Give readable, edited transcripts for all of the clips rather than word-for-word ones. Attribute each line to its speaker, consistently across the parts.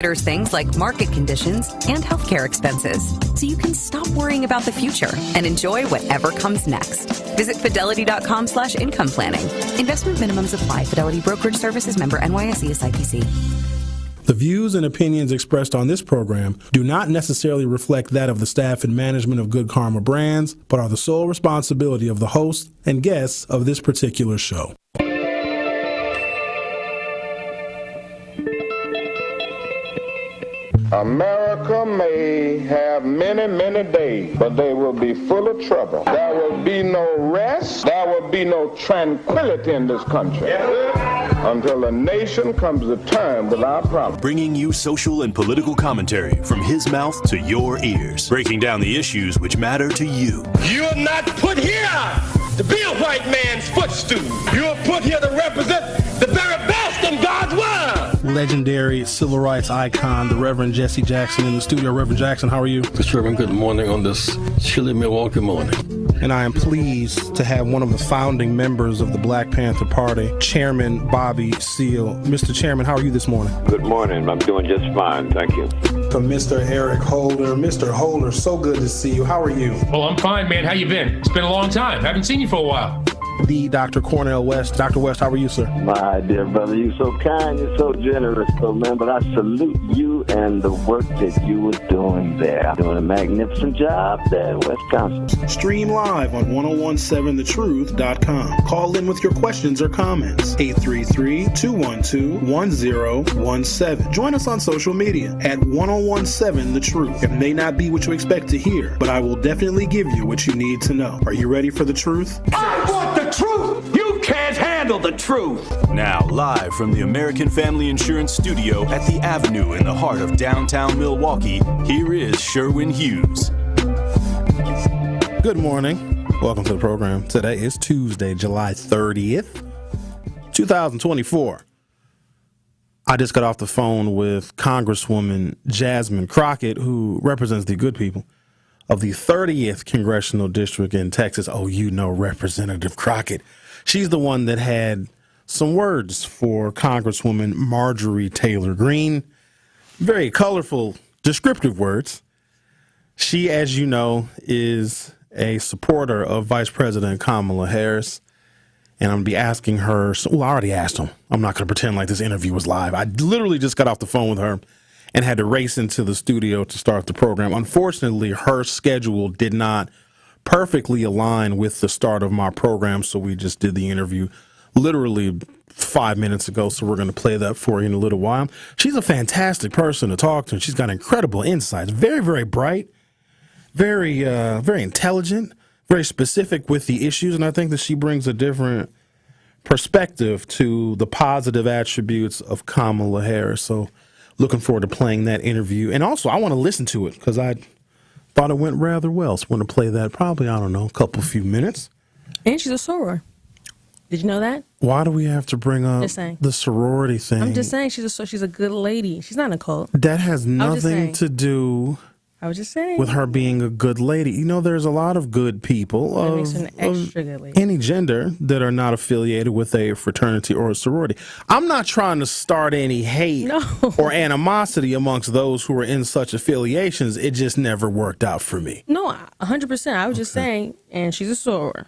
Speaker 1: considers things like market conditions and healthcare expenses, so you can stop worrying about the future and enjoy whatever comes next. Visit fidelity.com/income planning. Investment minimums apply. Fidelity Brokerage Services, member NYSE SIPC.
Speaker 2: The views and opinions expressed on this program do not necessarily reflect that of the staff and management of Good Karma Brands, but are the sole responsibility of the host and guests of this particular show.
Speaker 3: America may have many, many days, but they will be full of trouble. There will be no rest. There will be no tranquility in this country until the nation comes to terms with our problems.
Speaker 4: Bringing you social and political commentary from his mouth to your ears, breaking down the issues which matter to you.
Speaker 5: You're not put here to be a white man's footstool. You're put here to represent the very best in God's word.
Speaker 2: Legendary civil rights icon, the Reverend Jesse Jackson in the studio. Reverend Jackson, how are you?
Speaker 6: Mr. Sherwin, good morning on this chilly Milwaukee morning.
Speaker 2: And I am pleased to have one of the founding members of the Black Panther Party, Chairman Bobby Seale. Mr. Chairman, how are you this morning?
Speaker 7: Good morning. I'm doing just fine. Thank you.
Speaker 2: To Mr. Eric Holder. Mr. Holder, so good to see you. How are you?
Speaker 8: Well, I'm fine, man. How you been? It's been a long time. Haven't seen you for a while.
Speaker 2: The Dr. Cornell West. Dr. West, how are you, sir?
Speaker 9: My dear brother, you're so kind, you're so generous, man, but I salute you and the work that you were doing there. Doing a magnificent job there in Wisconsin.
Speaker 2: Stream live on 1017thetruth.com. Call in with your questions or comments. 833-212-1017. Join us on social media at 1017 The Truth. It may not be what you expect to hear, but I will definitely give you what you need to know. Are you ready for the truth?
Speaker 5: I want the truth. You can't handle the truth.
Speaker 4: Now, live from the American Family Insurance Studio at the Avenue in the heart of downtown Milwaukee, here is Sherwin Hughes.
Speaker 2: Good morning. Welcome to the program. Today is Tuesday, July 30th, 2024. I just got off the phone with Congresswoman Jasmine Crockett, who represents the good people of the 30th Congressional District in Texas. Oh, you know Representative Crockett. She's the one that had some words for Congresswoman Marjorie Taylor Greene. Very colorful, descriptive words. She, as you know, is a supporter of Vice President Kamala Harris. And I'm going to be asking her, well, I already asked him. I'm not going to pretend like this interview was live. I literally just got off the phone with her and had to race into the studio to start the program. Unfortunately, her schedule did not perfectly align with the start of my program, so we just did the interview literally 5 minutes ago, so we're going to play that for you in a little while. She's a fantastic person to talk to, and she's got incredible insights. Very, very bright, very intelligent, very specific with the issues, and I think that she brings a different perspective to the positive attributes of Kamala Harris. So looking forward to playing that interview. And also, I want to listen to it because I thought it went rather well. So I want to play that probably, I don't know, few minutes.
Speaker 10: And she's a soror. Did you know that?
Speaker 2: Why do we have to bring up the sorority thing?
Speaker 10: I'm just saying she's a good lady. She's not in a cult.
Speaker 2: That has nothing to do
Speaker 10: I was just saying.
Speaker 2: with her being a good lady. You know, there's a lot of good people of any gender that are not affiliated with a fraternity or a sorority. I'm not trying to start any hate or animosity amongst those who are in such affiliations. It just never worked out for me.
Speaker 10: No, 100%. I was just saying, and she's a soror.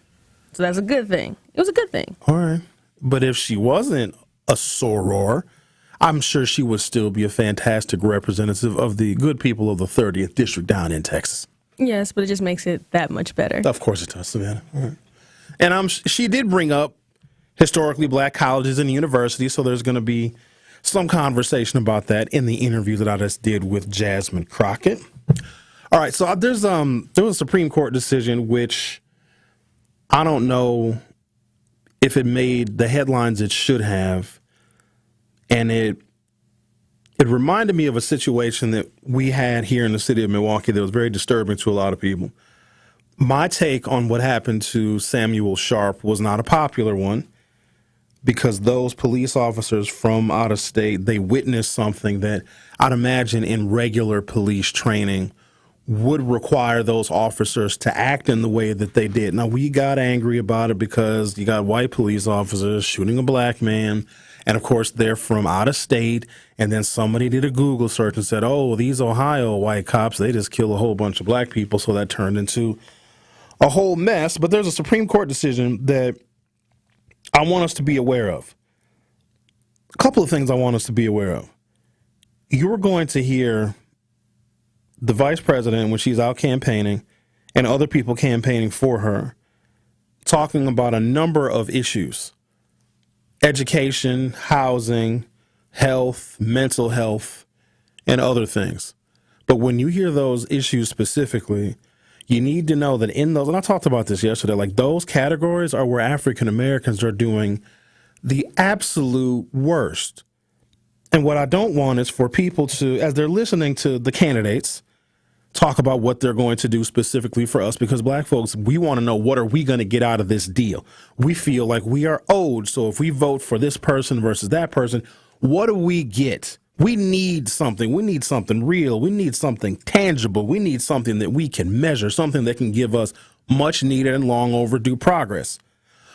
Speaker 10: So that's a good thing. It was a good thing.
Speaker 2: All right. But if she wasn't a soror, I'm sure she would still be a fantastic representative of the good people of the 30th District down in Texas.
Speaker 10: Yes, but it just makes it that much better.
Speaker 2: Of course it does, Savanna. All right. And she did bring up historically black colleges and universities, so there's going to be some conversation about that in the interview that I just did with Jasmine Crockett. All right, so there was a Supreme Court decision which I don't know if it made the headlines it should have. And it reminded me of a situation that we had here in the city of Milwaukee that was very disturbing to a lot of people. My take on what happened to Samuel Sharp was not a popular one because those police officers from out of state, they witnessed something that I'd imagine in regular police training would require those officers to act in the way that they did. Now, we got angry about it because you got white police officers shooting a black man, And of course, they're from out of state. And then somebody did a Google search and said, oh, these Ohio white cops, they just kill a whole bunch of black people. So that turned into a whole mess. But there's a Supreme Court decision that I want us to be aware of. A couple of things I want us to be aware of. You're going to hear the vice president, when she's out campaigning, and other people campaigning for her, talking about a number of issues: education, housing, health, mental health, and other things. But when you hear those issues specifically, you need to know that in those, and I talked about this yesterday, like those categories are where African Americans are doing the absolute worst. And what I don't want is for people to, as they're listening to the candidates talk about what they're going to do specifically for us, because black folks, we want to know, what are we going to get out of this deal? We feel like we are owed. So if we vote for this person versus that person, what do we get? We need something. We need something real. We need something tangible. We need something that we can measure, something that can give us much needed and long overdue progress.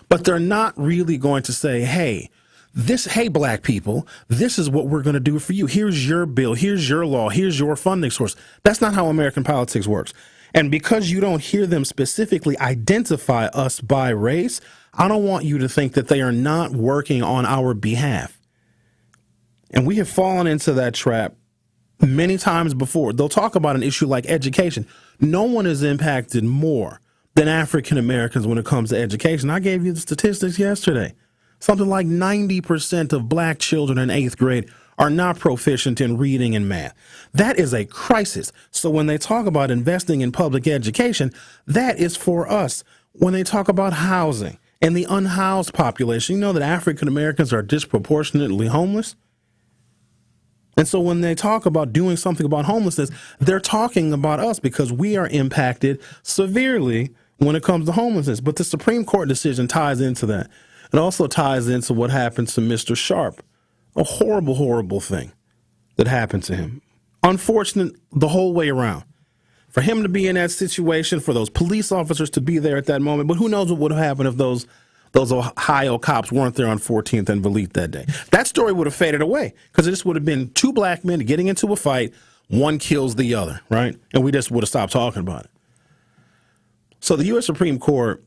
Speaker 2: But they're not really going to say, hey, black people, this is what we're going to do for you. Here's your bill. Here's your law. Here's your funding source. That's not how American politics works. And because you don't hear them specifically identify us by race, I don't want you to think that they are not working on our behalf. And we have fallen into that trap many times before. They'll talk about an issue like education. No one is impacted more than African Americans when it comes to education. I gave you the statistics yesterday. Something like 90% of black children in 8th grade are not proficient in reading and math. That is a crisis. So when they talk about investing in public education, that is for us. When they talk about housing and the unhoused population, you know that African Americans are disproportionately homeless. And so when they talk about doing something about homelessness, they're talking about us because we are impacted severely when it comes to homelessness. But the Supreme Court decision ties into that. It also ties into what happened to Mr. Sharp. A horrible, horrible thing that happened to him. Unfortunate the whole way around. For him to be in that situation, for those police officers to be there at that moment, but who knows what would have happened if those Ohio cops weren't there on 14th and Valete that day. That story would have faded away because it just would have been two black men getting into a fight. One kills the other, right? And we just would have stopped talking about it. So the U.S. Supreme Court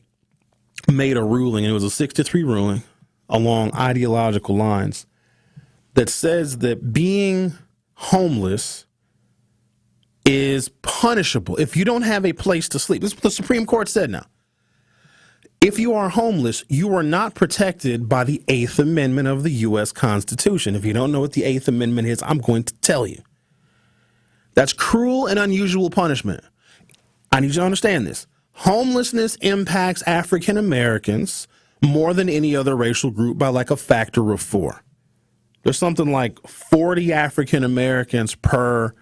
Speaker 2: made a ruling, and it was a 6-3 ruling along ideological lines that says that being homeless is punishable if you don't have a place to sleep. This is what the Supreme Court said now. If you are homeless, you are not protected by the 8th Amendment of the U.S. Constitution. If you don't know what the 8th Amendment is, I'm going to tell you. That's cruel and unusual punishment. I need you to understand this. Homelessness impacts African Americans more than any other racial group by like a factor of 4. There's something like 40 African Americans per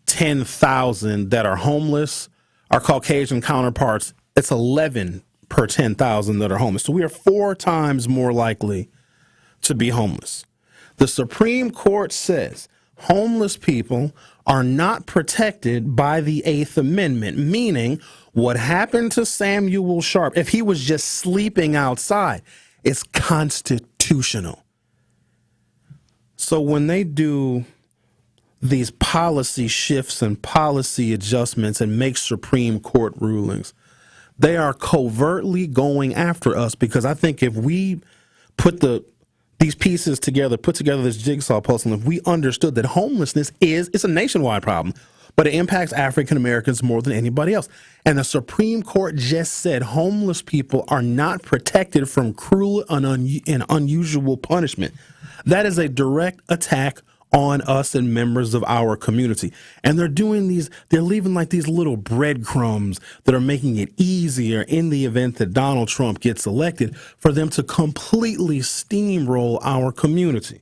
Speaker 2: 10,000 that are homeless. Our Caucasian counterparts, it's 11 per 10,000 that are homeless. So we are 4 times more likely to be homeless. The Supreme Court says homeless people are not protected by the 8th Amendment, meaning what happened to Samuel Sharp, if he was just sleeping outside, is constitutional. So when they do these policy shifts and policy adjustments and make Supreme Court rulings, they are covertly going after us, because I think if we put these pieces together, put together this jigsaw puzzle, if we understood that homelessness it's a nationwide problem, but it impacts African Americans more than anybody else. And the Supreme Court just said homeless people are not protected from cruel and unusual punishment. That is a direct attack on us and members of our community. And they're leaving like these little breadcrumbs that are making it easier in the event that Donald Trump gets elected for them to completely steamroll our community.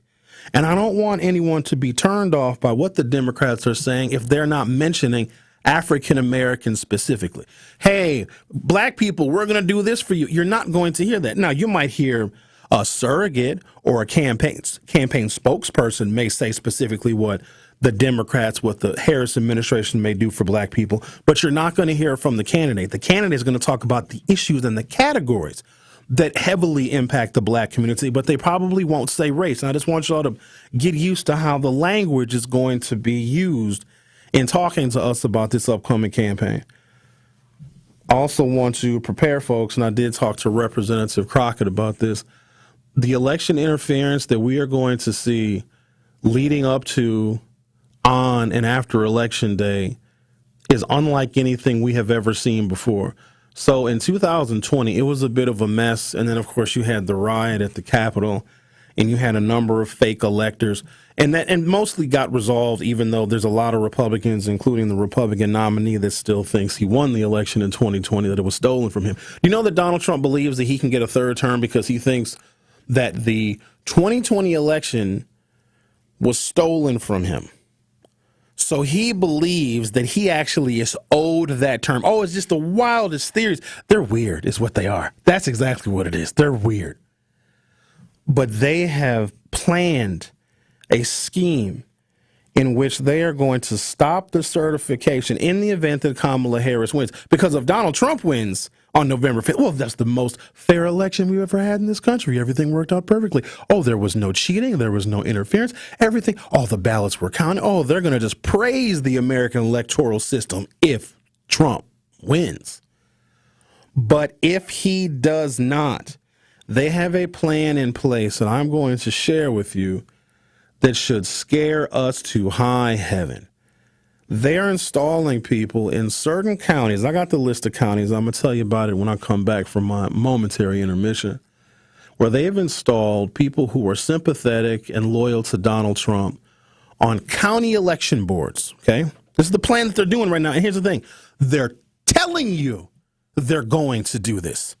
Speaker 2: And I don't want anyone to be turned off by what the Democrats are saying if they're not mentioning African Americans specifically. Hey, black people, we're going to do this for you. You're not going to hear that. Now, you might hear a surrogate or a campaign spokesperson may say specifically what the Democrats, what the Harris administration may do for black people, but you're not going to hear from the candidate. The candidate is going to talk about the issues and the categories that heavily impact the black community, but they probably won't say race. And I just want y'all to get used to how the language is going to be used in talking to us about this upcoming campaign. I also want to prepare folks, and I did talk to Representative Crockett about this, the election interference that we are going to see leading up to, on, and after Election Day is unlike anything we have ever seen before. So in 2020, it was a bit of a mess. And then, of course, you had the riot at the Capitol, and you had a number of fake electors. And mostly got resolved, even though there's a lot of Republicans, including the Republican nominee, that still thinks he won the election in 2020, that it was stolen from him. You know that Donald Trump believes that he can get a third term because he thinks that the 2020 election was stolen from him. So he believes that he actually is owed that term. Oh, it's just the wildest theories. They're weird, is what they are. That's exactly what it is. They're weird. But they have planned a scheme in which they are going to stop the certification in the event that Kamala Harris wins. Because if Donald Trump wins on November 5th, well, that's the most fair election we've ever had in this country. Everything worked out perfectly. Oh, there was no cheating. There was no interference. Everything, all the ballots were counted. Oh, they're going to just praise the American electoral system if Trump wins. But if he does not, they have a plan in place that I'm going to share with you that should scare us to high heaven. They're installing people in certain counties. I got the list of counties. I'm going to tell you about it when I come back from my momentary intermission, where they've installed people who are sympathetic and loyal to Donald Trump on county election boards, okay? This is the plan that they're doing right now. And here's the thing. They're telling you they're going to do this.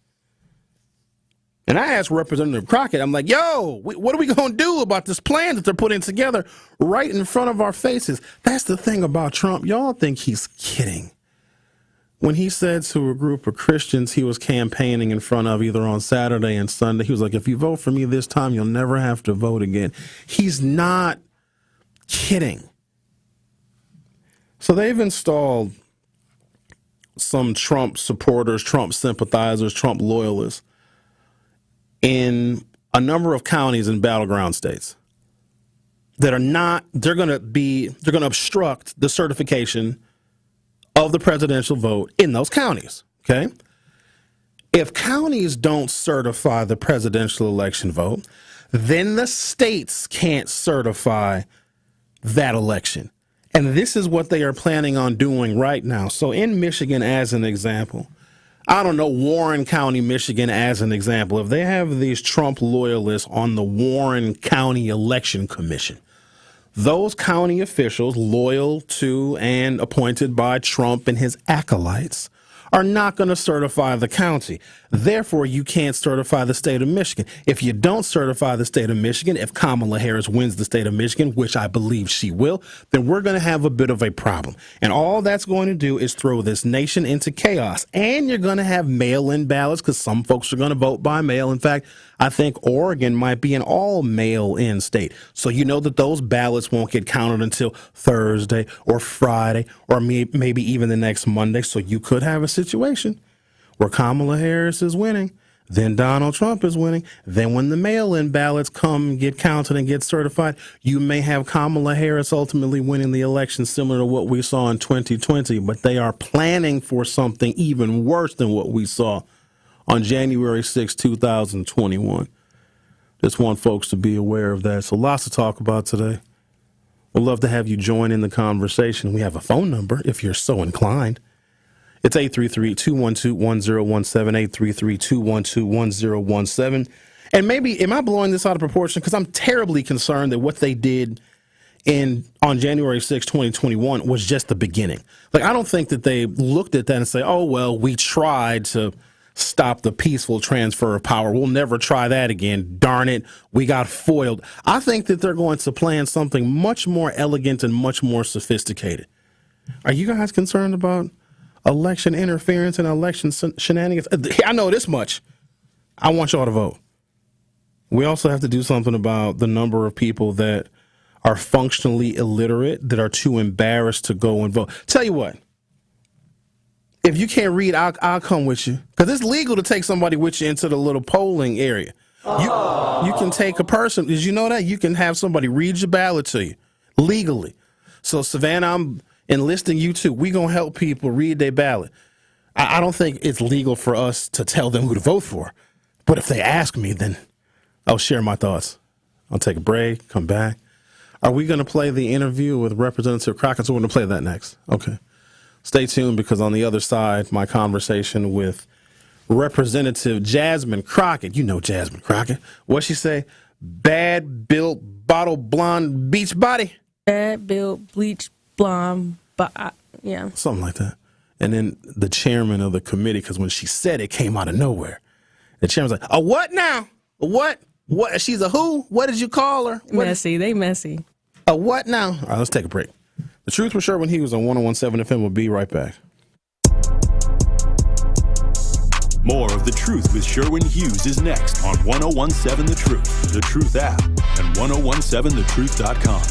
Speaker 2: And I asked Representative Crockett, I'm like, yo, what are we going to do about this plan that they're putting together right in front of our faces? That's the thing about Trump. Y'all think he's kidding. When he said to a group of Christians he was campaigning in front of either on Saturday and Sunday, he was like, if you vote for me this time, you'll never have to vote again. He's not kidding. So they've installed some Trump supporters, Trump sympathizers, Trump loyalists in a number of counties in battleground states that are not, they're going to obstruct the certification of the presidential vote in those counties, okay? If counties don't certify the presidential election vote, then the states can't certify that election. And this is what they are planning on doing right now. So in Michigan, as an example, I don't know, Warren County, Michigan, as an example, if they have these Trump loyalists on the Warren County Election Commission, those county officials loyal to and appointed by Trump and his acolytes are not going to certify the county. Therefore, you can't certify the state of Michigan. If you don't certify the state of Michigan, if Kamala Harris wins the state of Michigan, which I believe she will, then we're going to have a bit of a problem. And all that's going to do is throw this nation into chaos. And you're going to have mail-in ballots because some folks are going to vote by mail. In fact, I think Oregon might be an all mail-in state. So you know that those ballots won't get counted until Thursday or Friday or maybe even the next Monday. So you could have a situation where Kamala Harris is winning, then Donald Trump is winning. Then when the mail-in ballots come and get counted and get certified, you may have Kamala Harris ultimately winning the election, similar to what we saw in 2020. But they are planning for something even worse than what we saw on January 6, 2021. Just want folks to be aware of that. So lots to talk about today. We'd love to have you join in the conversation. We have a phone number if you're so inclined. It's 833-212-1017, 833-212-1017. And maybe, am I blowing this out of proportion? Because I'm terribly concerned that what they did on January 6, 2021 was just the beginning. Like, I don't think that they looked at that and say, oh, well, we tried to stop the peaceful transfer of power. We'll never try that again. Darn it, we got foiled. I think that they're going to plan something much more elegant and much more sophisticated. Are you guys concerned about election interference and election shenanigans? I know this much. I want y'all to vote. We also have to do something about the number of people that are functionally illiterate, that are too embarrassed to go and vote. Tell you what, If you can't read, I'll come with you. Because it's legal to take somebody with you into the little polling area. You can take a person. Did you know that? You can have somebody read your ballot to you legally. So, Savanna, I'm enlisting you too. We're going to help people read their ballot. I don't think it's legal for us to tell them who to vote for. But if they ask me, then I'll share my thoughts. I'll take a break, come back. Are we going to play the interview with Representative Crockett? So we're going to play that next. Okay. Stay tuned, because on the other side, my conversation with Representative Jasmine Crockett. You know Jasmine Crockett. What'd she say? Bad built, bottle blonde beach body?
Speaker 10: Bad built, bleach blonde, yeah.
Speaker 2: Something like that. And then the chairman of the committee, because when she said it, came out of nowhere. The chairman's like, a what now? A what? What? She's a who? What did you call her?
Speaker 10: Messy. They messy.
Speaker 2: A what now? All right, let's take a break. The Truth with Sherwin Hughes on 101.7 FM. We'll be right back.
Speaker 4: More of The Truth with Sherwin Hughes is next on 101.7 The Truth, The Truth app, and 1017thetruth.com.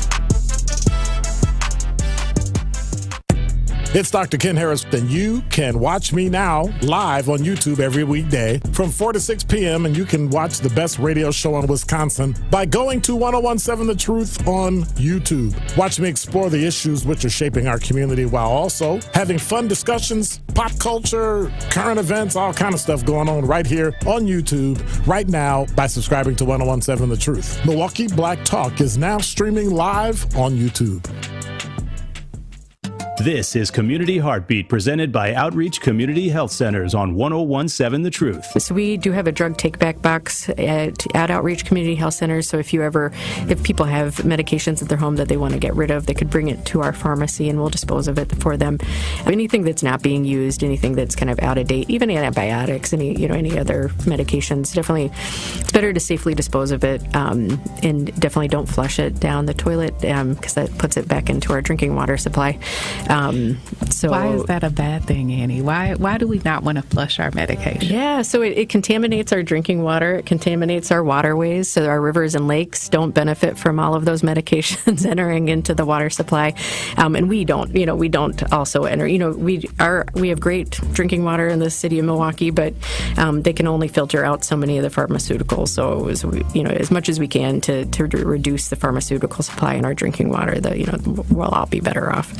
Speaker 11: It's Dr. Ken Harris, and you can watch me now live on YouTube every weekday from 4 to 6 p.m., and you can watch the best radio show in Wisconsin by going to 1017 The Truth on YouTube. Watch me explore the issues which are shaping our community while also having fun discussions, pop culture, current events, all kind of stuff going on right here on YouTube right now by subscribing to 1017 The Truth. Milwaukee Black Talk is now streaming live on YouTube.
Speaker 12: This is Community Heartbeat, presented by Outreach Community Health Centers on 101.7 The Truth.
Speaker 13: So we do have a drug take-back box at Outreach Community Health Centers. So if people have medications at their home that they want to get rid of, they could bring it to our pharmacy and we'll dispose of it for them. Anything that's not being used, anything that's kind of out of date, even antibiotics, any other medications, definitely it's better to safely dispose of it, and definitely don't flush it down the toilet, because that puts it back into our drinking water supply. So
Speaker 14: why is that a bad thing, Annie? Why do we not want to flush our medication?
Speaker 13: Yeah, so it contaminates our drinking water. It contaminates our waterways. So our rivers and lakes don't benefit from all of those medications entering into the water supply. And we don't also enter. We have great drinking water in the city of Milwaukee, but they can only filter out so many of the pharmaceuticals. So as much as we can to reduce the pharmaceutical supply in our drinking water, we'll all be better off.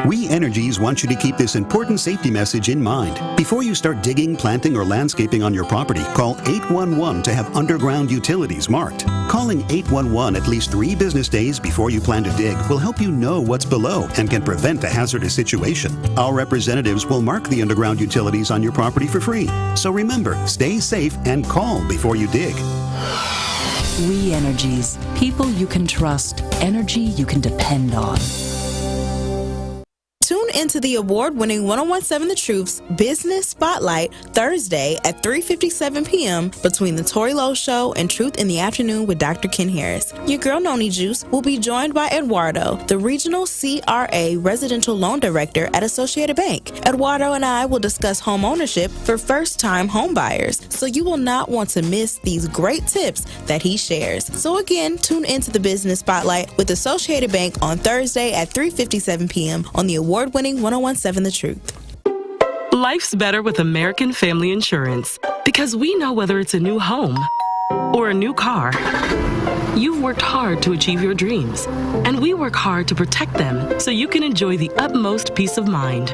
Speaker 15: We Energies want you to keep this important safety message in mind. Before you start digging, planting, or landscaping on your property, call 811 to have underground utilities marked. Calling 811 at least 3 business days before you plan to dig will help you know what's below and can prevent a hazardous situation. Our representatives will mark the underground utilities on your property for free. So remember, stay safe and call before you dig.
Speaker 16: We Energies. People you can trust. Energy you can depend on.
Speaker 17: Tune into the award-winning 1017 The Truth's Business Spotlight Thursday at 3:57 p.m. between The Tori Lowe Show and Truth in the Afternoon with Dr. Ken Harris. Your girl Noni Juice will be joined by Eduardo, the Regional CRA Residential Loan Director at Associated Bank. Eduardo and I will discuss home ownership for first-time home buyers, so you will not want to miss these great tips that he shares. So again, tune into the Business Spotlight with Associated Bank on Thursday at 3:57 p.m. on the award-winning 1017 The Truth.
Speaker 18: Life's better with American Family Insurance because we know whether it's a new home or a new car, you've worked hard to achieve your dreams, and we work hard to protect them so you can enjoy the utmost peace of mind.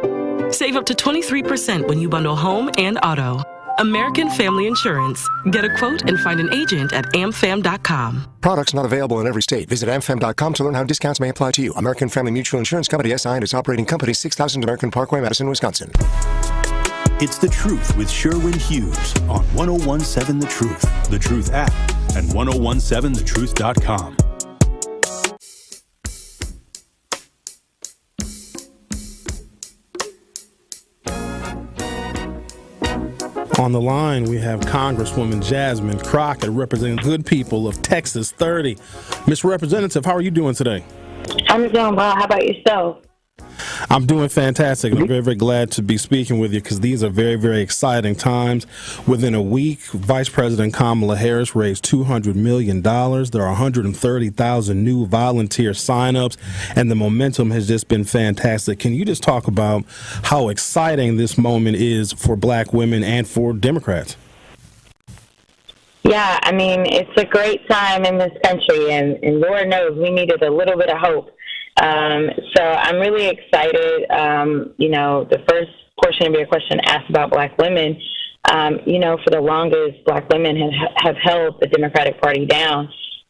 Speaker 18: Save up to 23% when you bundle home and auto. American Family Insurance. Get a quote and find an agent at amfam.com.
Speaker 19: Products not available in every state. Visit amfam.com to learn how discounts may apply to you. American Family Mutual Insurance Company, SI, and its operating company, 6000 American Parkway, Madison, Wisconsin.
Speaker 4: It's The Truth with Sherwin Hughes on 1017 The Truth, The Truth app, and 1017thetruth.com.
Speaker 2: On the line, we have Congresswoman Jasmine Crockett representing good people of Texas 30. Ms. Representative, how are you doing today?
Speaker 20: I'm doing well. How about yourself?
Speaker 2: I'm doing fantastic, and I'm very, very glad to be speaking with you because these are very, very exciting times. Within a week, Vice President Kamala Harris raised $200 million. There are 130,000 new volunteer signups, and the momentum has just been fantastic. Can you just talk about how exciting this moment is for Black women and for Democrats?
Speaker 20: Yeah, I mean, it's a great time in this country, and Lord knows we needed a little bit of hope. So I'm really excited. The first portion of your question asked about Black women. For the longest, Black women have held the Democratic Party down.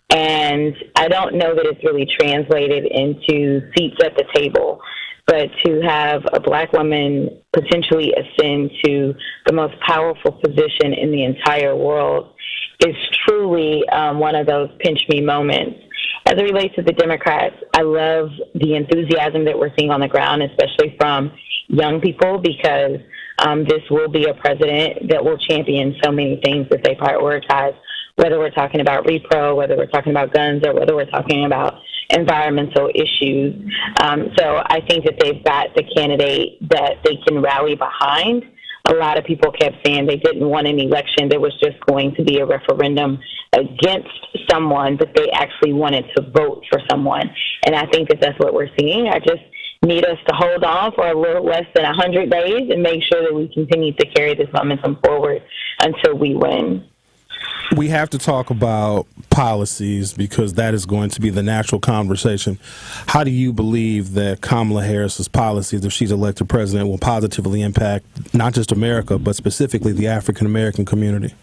Speaker 20: And I don't know that it's really translated into seats at the table. But to have a Black woman potentially ascend to the most powerful position in the entire world is truly one of those pinch me moments. As it relates to the Democrats, I love the enthusiasm that we're seeing on the ground, especially from young people, because this will be a president that will champion so many things that they prioritize, whether we're talking about repro, whether we're talking about guns, or whether we're talking about environmental issues. So I think that they've got the candidate that they can rally behind. A lot of people kept saying they didn't want an election that was just going to be a referendum against someone, but they actually wanted to vote for someone. And I think that that's what we're seeing. I just need us to hold on for a little less than 100 days and make sure that we continue to carry this momentum forward until we win.
Speaker 2: We have to talk about policies because that is going to be the natural conversation. How do you believe that Kamala Harris's policies, if she's elected president, will positively impact not just America, but specifically the African-American community?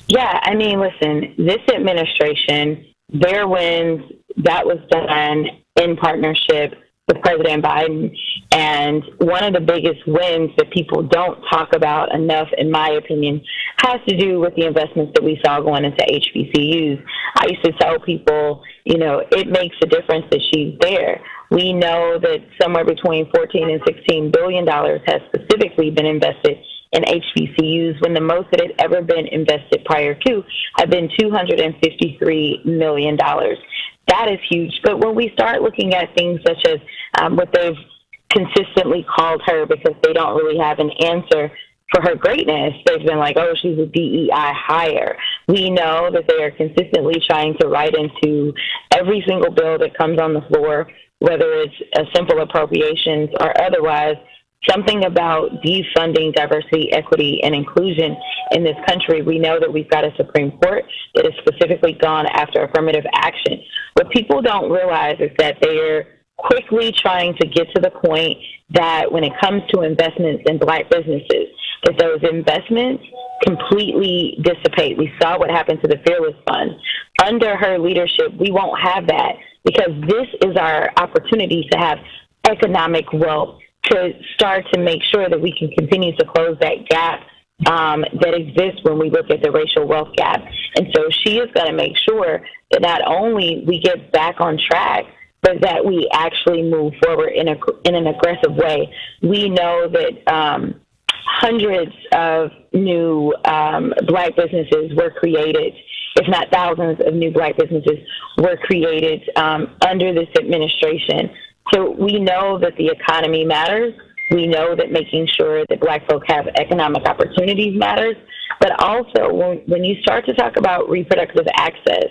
Speaker 20: Yeah, I mean, listen, this administration, their wins, that was done in partnership with President Biden. And one of the biggest wins that people don't talk about enough, in my opinion, has to do with the investments that we saw going into HBCUs. I used to tell people, it makes a difference that she's there. We know that somewhere between $14 and $16 billion has specifically been invested in HBCUs when the most that had ever been invested prior to had been $253 million. That is huge. But when we start looking at things such as what they've consistently called her, because they don't really have an answer for her greatness, they've been like, oh, she's a DEI hire. We know that they are consistently trying to write into every single bill that comes on the floor, whether it's a simple appropriations or otherwise, something about defunding diversity, equity, and inclusion in this country. We know that we've got a Supreme Court that has specifically gone after affirmative action. What people don't realize is that they're quickly trying to get to the point that when it comes to investments in Black businesses, that those investments completely dissipate. We saw what happened to the Fearless Fund. Under her leadership, we won't have that, because this is our opportunity to have economic wealth, to start to make sure that we can continue to close that gap that exists when we look at the racial wealth gap. And so she is going to make sure that not only we get back on track, but that we actually move forward in an aggressive way. We know that hundreds of new Black businesses were created, if not thousands of new Black businesses were created under this administration. So we know that the economy matters. We know that making sure that Black folk have economic opportunities matters. But also, when you start to talk about reproductive access,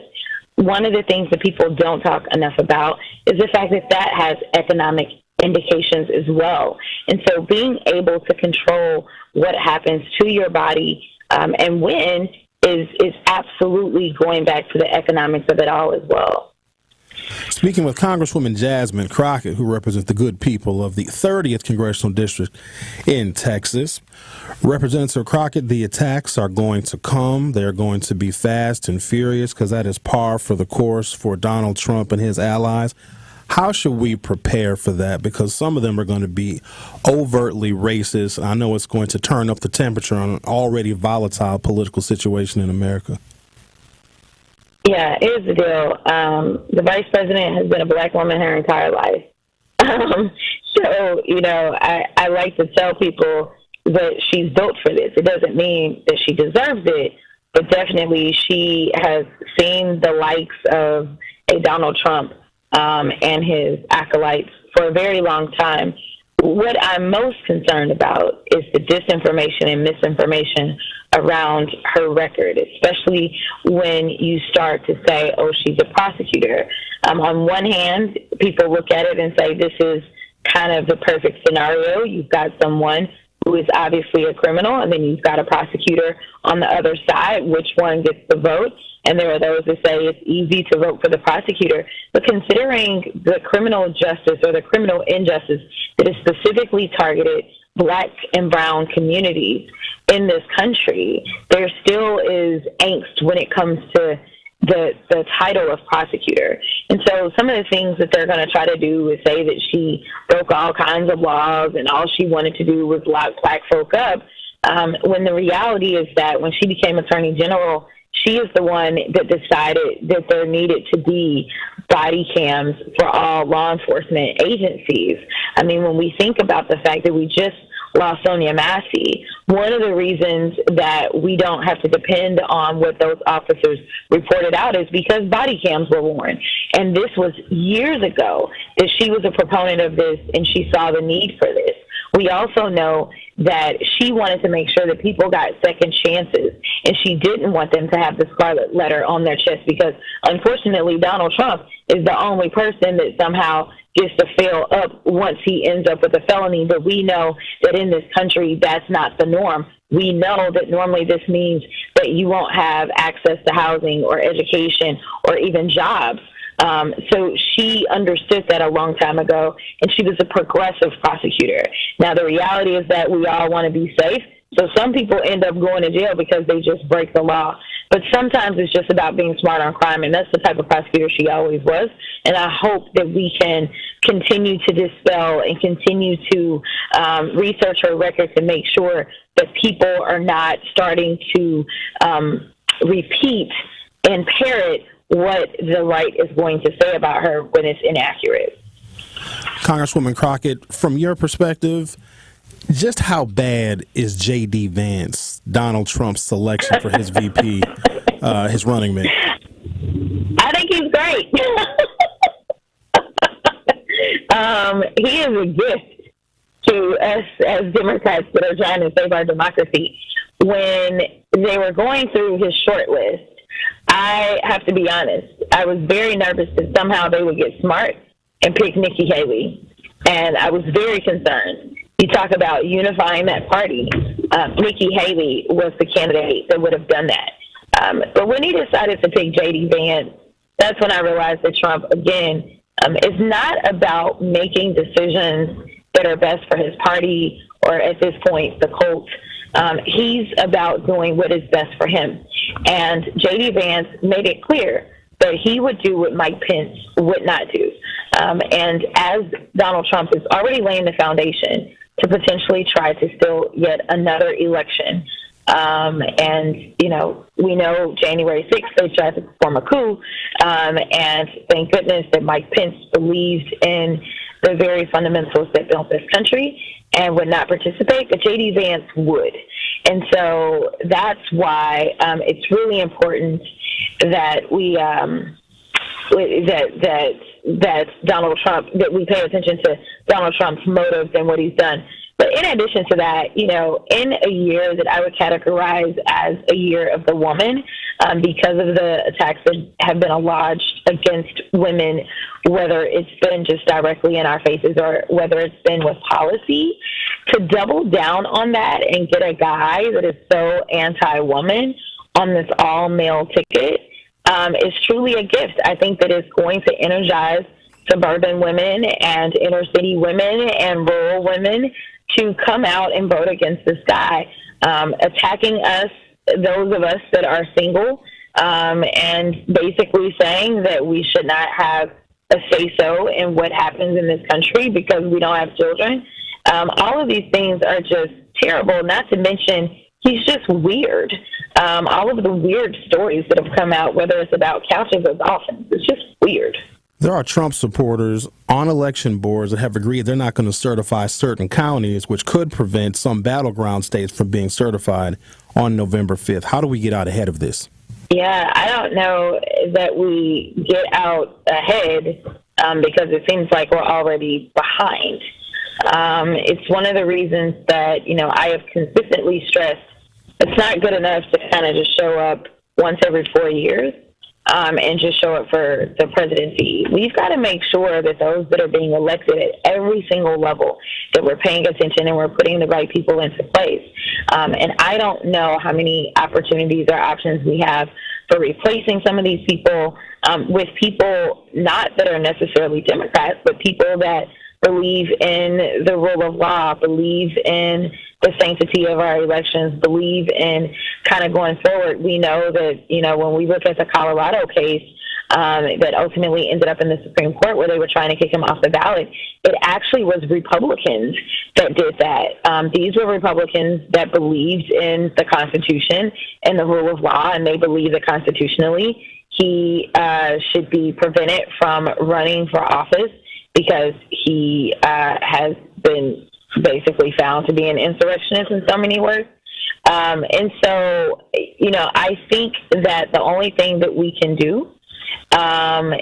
Speaker 20: one of the things that people don't talk enough about is the fact that that has economic indications as well. And so being able to control what happens to your body and when is absolutely going back to the economics of it all as well.
Speaker 2: Speaking with Congresswoman Jasmine Crockett, who represents the good people of the 30th Congressional District in Texas. Representative Crockett, the attacks are going to come. They're going to be fast and furious because that is par for the course for Donald Trump and his allies. How should we prepare for that? Because some of them are going to be overtly racist. I know it's going to turn up the temperature on an already volatile political situation in America.
Speaker 20: Yeah, here's the deal. The vice president has been a Black woman her entire life. So, I like to tell people that she's built for this. It doesn't mean that she deserves it, but definitely she has seen the likes of a Donald Trump and his acolytes for a very long time. What I'm most concerned about is the disinformation and misinformation around her record, especially when you start to say, oh, she's a prosecutor. On one hand, people look at it and say this is kind of the perfect scenario. You've got someone who is obviously a criminal, and then you've got a prosecutor on the other side. Which one gets the vote? And there are those that say it's easy to vote for the prosecutor. But considering the criminal justice or the criminal injustice that is specifically targeted Black and brown communities in this country, there still is angst when it comes to the title of prosecutor. And so some of the things that they're going to try to do is say that she broke all kinds of laws and all she wanted to do was lock Black folk up, when the reality is that when she became Attorney General, she is the one that decided that there needed to be body cams for all law enforcement agencies. I mean, when we think about the fact that we just lost Sonia Massey, one of the reasons that we don't have to depend on what those officers reported out is because body cams were worn. And this was years ago that she was a proponent of this and she saw the need for this. We also know that she wanted to make sure that people got second chances, and she didn't want them to have the scarlet letter on their chest because, unfortunately, Donald Trump is the only person that somehow gets to fail up once he ends up with a felony. But we know that in this country, that's not the norm. We know that normally this means that you won't have access to housing or education or even jobs. So she understood that a long time ago, and she was a progressive prosecutor. Now, the reality is that we all want to be safe, so some people end up going to jail because they just break the law. But sometimes it's just about being smart on crime, and that's the type of prosecutor she always was. And I hope that we can continue to dispel and continue to research her record to make sure that people are not starting to repeat and parrot what the right is going to say about her when it's inaccurate.
Speaker 2: Congresswoman Crockett, from your perspective, just how bad is J.D. Vance, Donald Trump's selection for his VP, his running mate?
Speaker 20: I think he's great. He is a gift to us as Democrats that are trying to save our democracy. When they were going through his short list, I have to be honest, I was very nervous that somehow they would get smart and pick Nikki Haley. And I was very concerned. You talk about unifying that party. Nikki Haley was the candidate that would have done that. But when he decided to pick J.D. Vance, that's when I realized that Trump, again, is not about making decisions that are best for his party or, at this point, the cult. He's about doing what is best for him. And J.D. Vance made it clear that he would do what Mike Pence would not do. And as Donald Trump is already laying the foundation to potentially try to steal yet another election, and, you know, we know January 6th they tried to perform a coup, and thank goodness that Mike Pence believed in the very fundamentals that built this country and would not participate, but J.D. Vance would. And so that's why it's really important that we that Donald Trump, that we pay attention to Donald Trump's motives and what he's done. But in addition to that, you know, in a year that I would categorize as a year of the woman, because of the attacks that have been lodged against women, whether it's been just directly in our faces or whether it's been with policy, to double down on that and get a guy that is so anti-woman on this all-male ticket is truly a gift. I think that it's going to energize suburban women and inner-city women and rural women to come out and vote against this guy, attacking us, those of us that are single, and basically saying that we should not have a say-so in what happens in this country because we don't have children. All of these things are just terrible, not to mention he's just weird. All of the weird stories that have come out, whether it's about couches or dolphins, it's just weird.
Speaker 2: There are Trump supporters on election boards that have agreed they're not going to certify certain counties, which could prevent some battleground states from being certified on November 5th. How do we get out ahead of this?
Speaker 20: Yeah, I don't know that we get out ahead because it seems like we're already behind. It's one of the reasons that, I have consistently stressed it's not good enough to kind of just show up once every 4 years and just show up for the presidency. We've got to make sure that those that are being elected at every single level, that we're paying attention and we're putting the right people into place. And I don't know how many opportunities or options we have for replacing some of these people with people not that are necessarily Democrats, but people that believe in the rule of law, believe in the sanctity of our elections, believe in kind of going forward. We know that, when we look at the Colorado case that ultimately ended up in the Supreme Court where they were trying to kick him off the ballot, it actually was Republicans that did that. These were Republicans that believed in the Constitution and the rule of law, and they believe that constitutionally he should be prevented from running for office because he has been basically found to be an insurrectionist in so many words. And so, I think that the only thing that we can do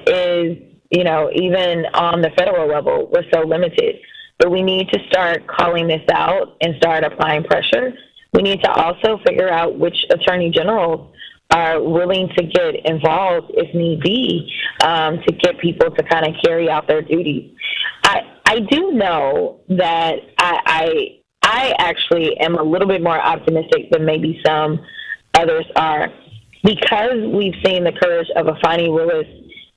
Speaker 20: is, even on the federal level, we're so limited. But we need to start calling this out and start applying pressure. We need to also figure out which attorney generals are willing to get involved, if need be, to get people to kind of carry out their duties. I do know that I actually am a little bit more optimistic than maybe some others are, because we've seen the courage of a Fani Willis,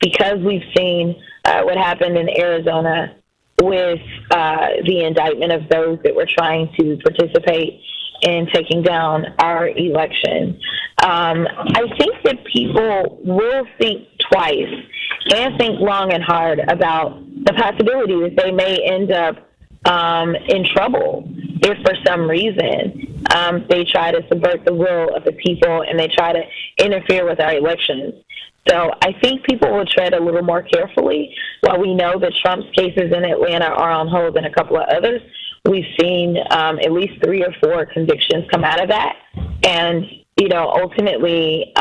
Speaker 20: because we've seen what happened in Arizona with the indictment of those that were trying to participate in taking down our election. I think that people will think twice and think long and hard about the possibility that they may end up in trouble if for some reason they try to subvert the will of the people and they try to interfere with our elections. So I think people will tread a little more carefully. While we know that Trump's cases in Atlanta are on hold and a couple of others, we've seen at least 3 or 4 convictions come out of that. And, ultimately,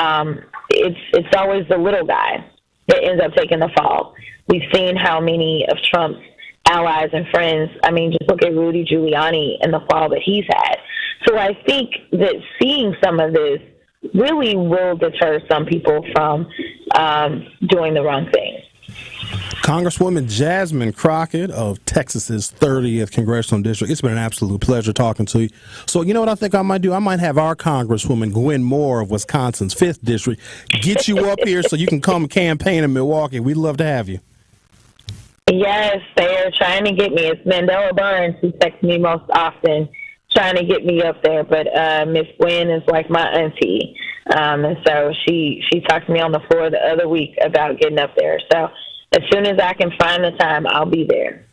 Speaker 20: it's always the little guy that ends up taking the fall. We've seen how many of Trump's allies and friends, just look at Rudy Giuliani and the fall that he's had. So I think that seeing some of this really will deter some people from doing the wrong thing.
Speaker 2: Congresswoman Jasmine Crockett of Texas's 30th Congressional District, it's been an absolute pleasure talking to you. So you know what I think I might do? I might have our Congresswoman Gwen Moore of Wisconsin's 5th District get you up here so you can come campaign in Milwaukee. We'd love to have you.
Speaker 20: Yes, they are trying to get me. It's Mandela Burns who texts me most often, trying to get me up there. But Miss Gwen is like my auntie. And so she talked to me on the floor the other week about getting up there. So as soon as I can find the time, I'll be there.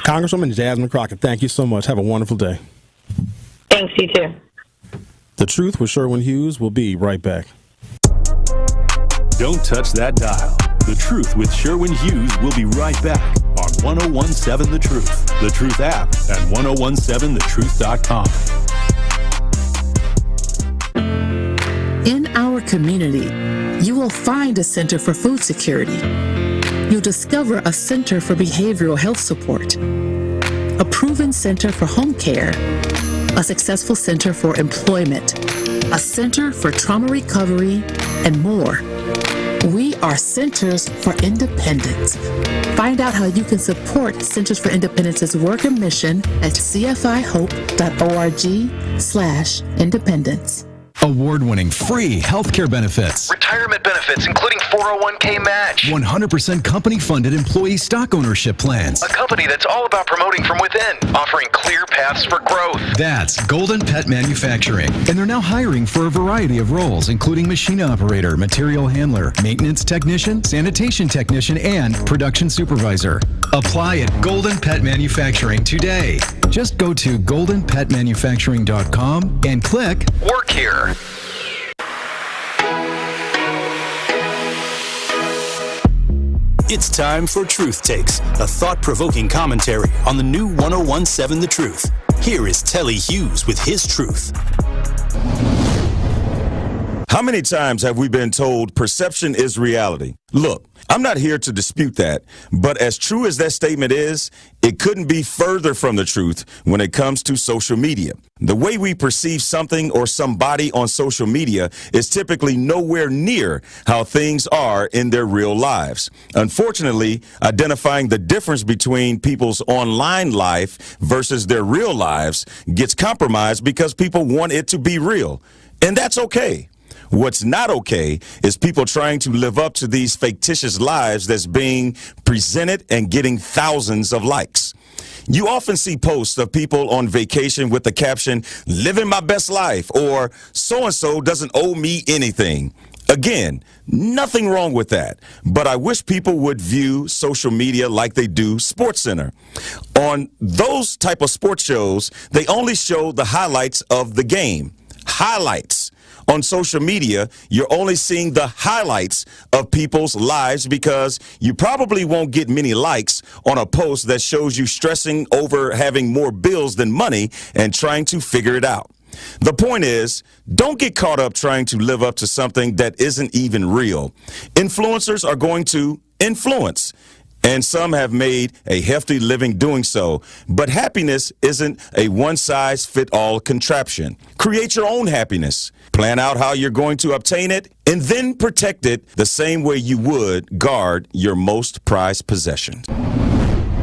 Speaker 2: Congresswoman Jasmine Crockett, thank you so much. Have a wonderful day.
Speaker 20: Thanks, you too.
Speaker 2: The Truth with Sherwin Hughes will be right back.
Speaker 4: Don't touch that dial. The Truth with Sherwin Hughes will be right back on 1017 The Truth, The Truth app, and 1017thetruth.com.
Speaker 21: In our community, you will find a Center for Food Security. You'll discover a Center for Behavioral Health Support, a proven Center for Home Care, a successful Center for Employment, a Center for Trauma Recovery, and more. We are Centers for Independence. Find out how you can support Centers for Independence's work and mission at cfihope.org/independence.
Speaker 22: Award-winning free healthcare benefits.
Speaker 23: Retirement benefits, including 401k match.
Speaker 22: 100% company-funded employee stock ownership plans.
Speaker 23: A company that's all about promoting from within, offering clear paths for growth.
Speaker 22: That's Golden Pet Manufacturing. And they're now hiring for a variety of roles, including machine operator, material handler, maintenance technician, sanitation technician, and production supervisor. Apply at Golden Pet Manufacturing today. Just go to goldenpetmanufacturing.com and click
Speaker 23: Work Here.
Speaker 4: It's time for Truth Takes, a thought-provoking commentary on the new 1017 The Truth. Here is Telly Hughes with his truth.
Speaker 1: How many times have we been told perception is reality? Look, I'm not here to dispute that, but as true as that statement is, it couldn't be further from the truth when it comes to social media. The way we perceive something or somebody on social media is typically nowhere near how things are in their real lives. Unfortunately, identifying the difference between people's online life versus their real lives gets compromised because people want it to be real. And that's okay. What's not okay is people trying to live up to these fictitious lives that's being presented and getting thousands of likes. You often see posts of people on vacation with the caption, "Living my best life," or "So-and-so doesn't owe me anything." Again, nothing wrong with that, but I wish people would view social media like they do SportsCenter. On those type of sports shows, they only show the highlights of the game. Highlights. On social media, you're only seeing the highlights of people's lives because you probably won't get many likes on a post that shows you stressing over having more bills than money and trying to figure it out. The point is, don't get caught up trying to live up to something that isn't even real. Influencers are going to influence. And some have made a hefty living doing so. But happiness isn't a one-size-fit-all contraption. Create your own happiness. Plan out how you're going to obtain it, and then protect it the same way you would guard your most prized possession.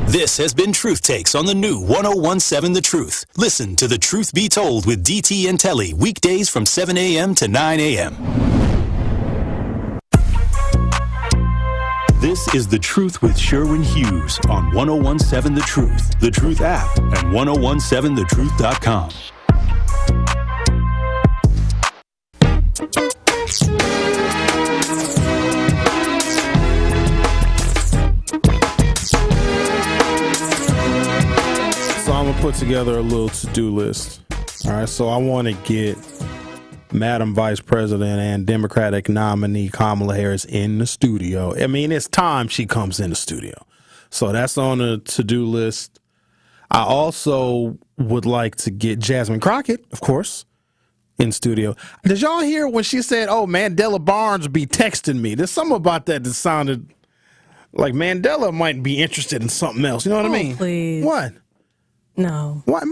Speaker 4: This has been Truth Takes on the new 1017 The Truth. Listen to The Truth Be Told with DT and Telly weekdays from 7 a.m. to 9 a.m. This is The Truth with Sherwin Hughes on 1017 The Truth, The Truth app, and 1017thetruth.com.
Speaker 2: So I'm going to put together a little to-do list. All right, so I want to get Madam Vice President and Democratic nominee Kamala Harris in the studio. I mean, it's time she comes in the studio. So that's on the to-do list. I also would like to get Jasmine Crockett, of course, in studio. Did y'all hear when she said, "Oh, Mandela Barnes be texting me"? There's something about that sounded like Mandela might be interested in something else. You know what I mean?
Speaker 10: Please.
Speaker 2: What?
Speaker 10: No.
Speaker 2: What?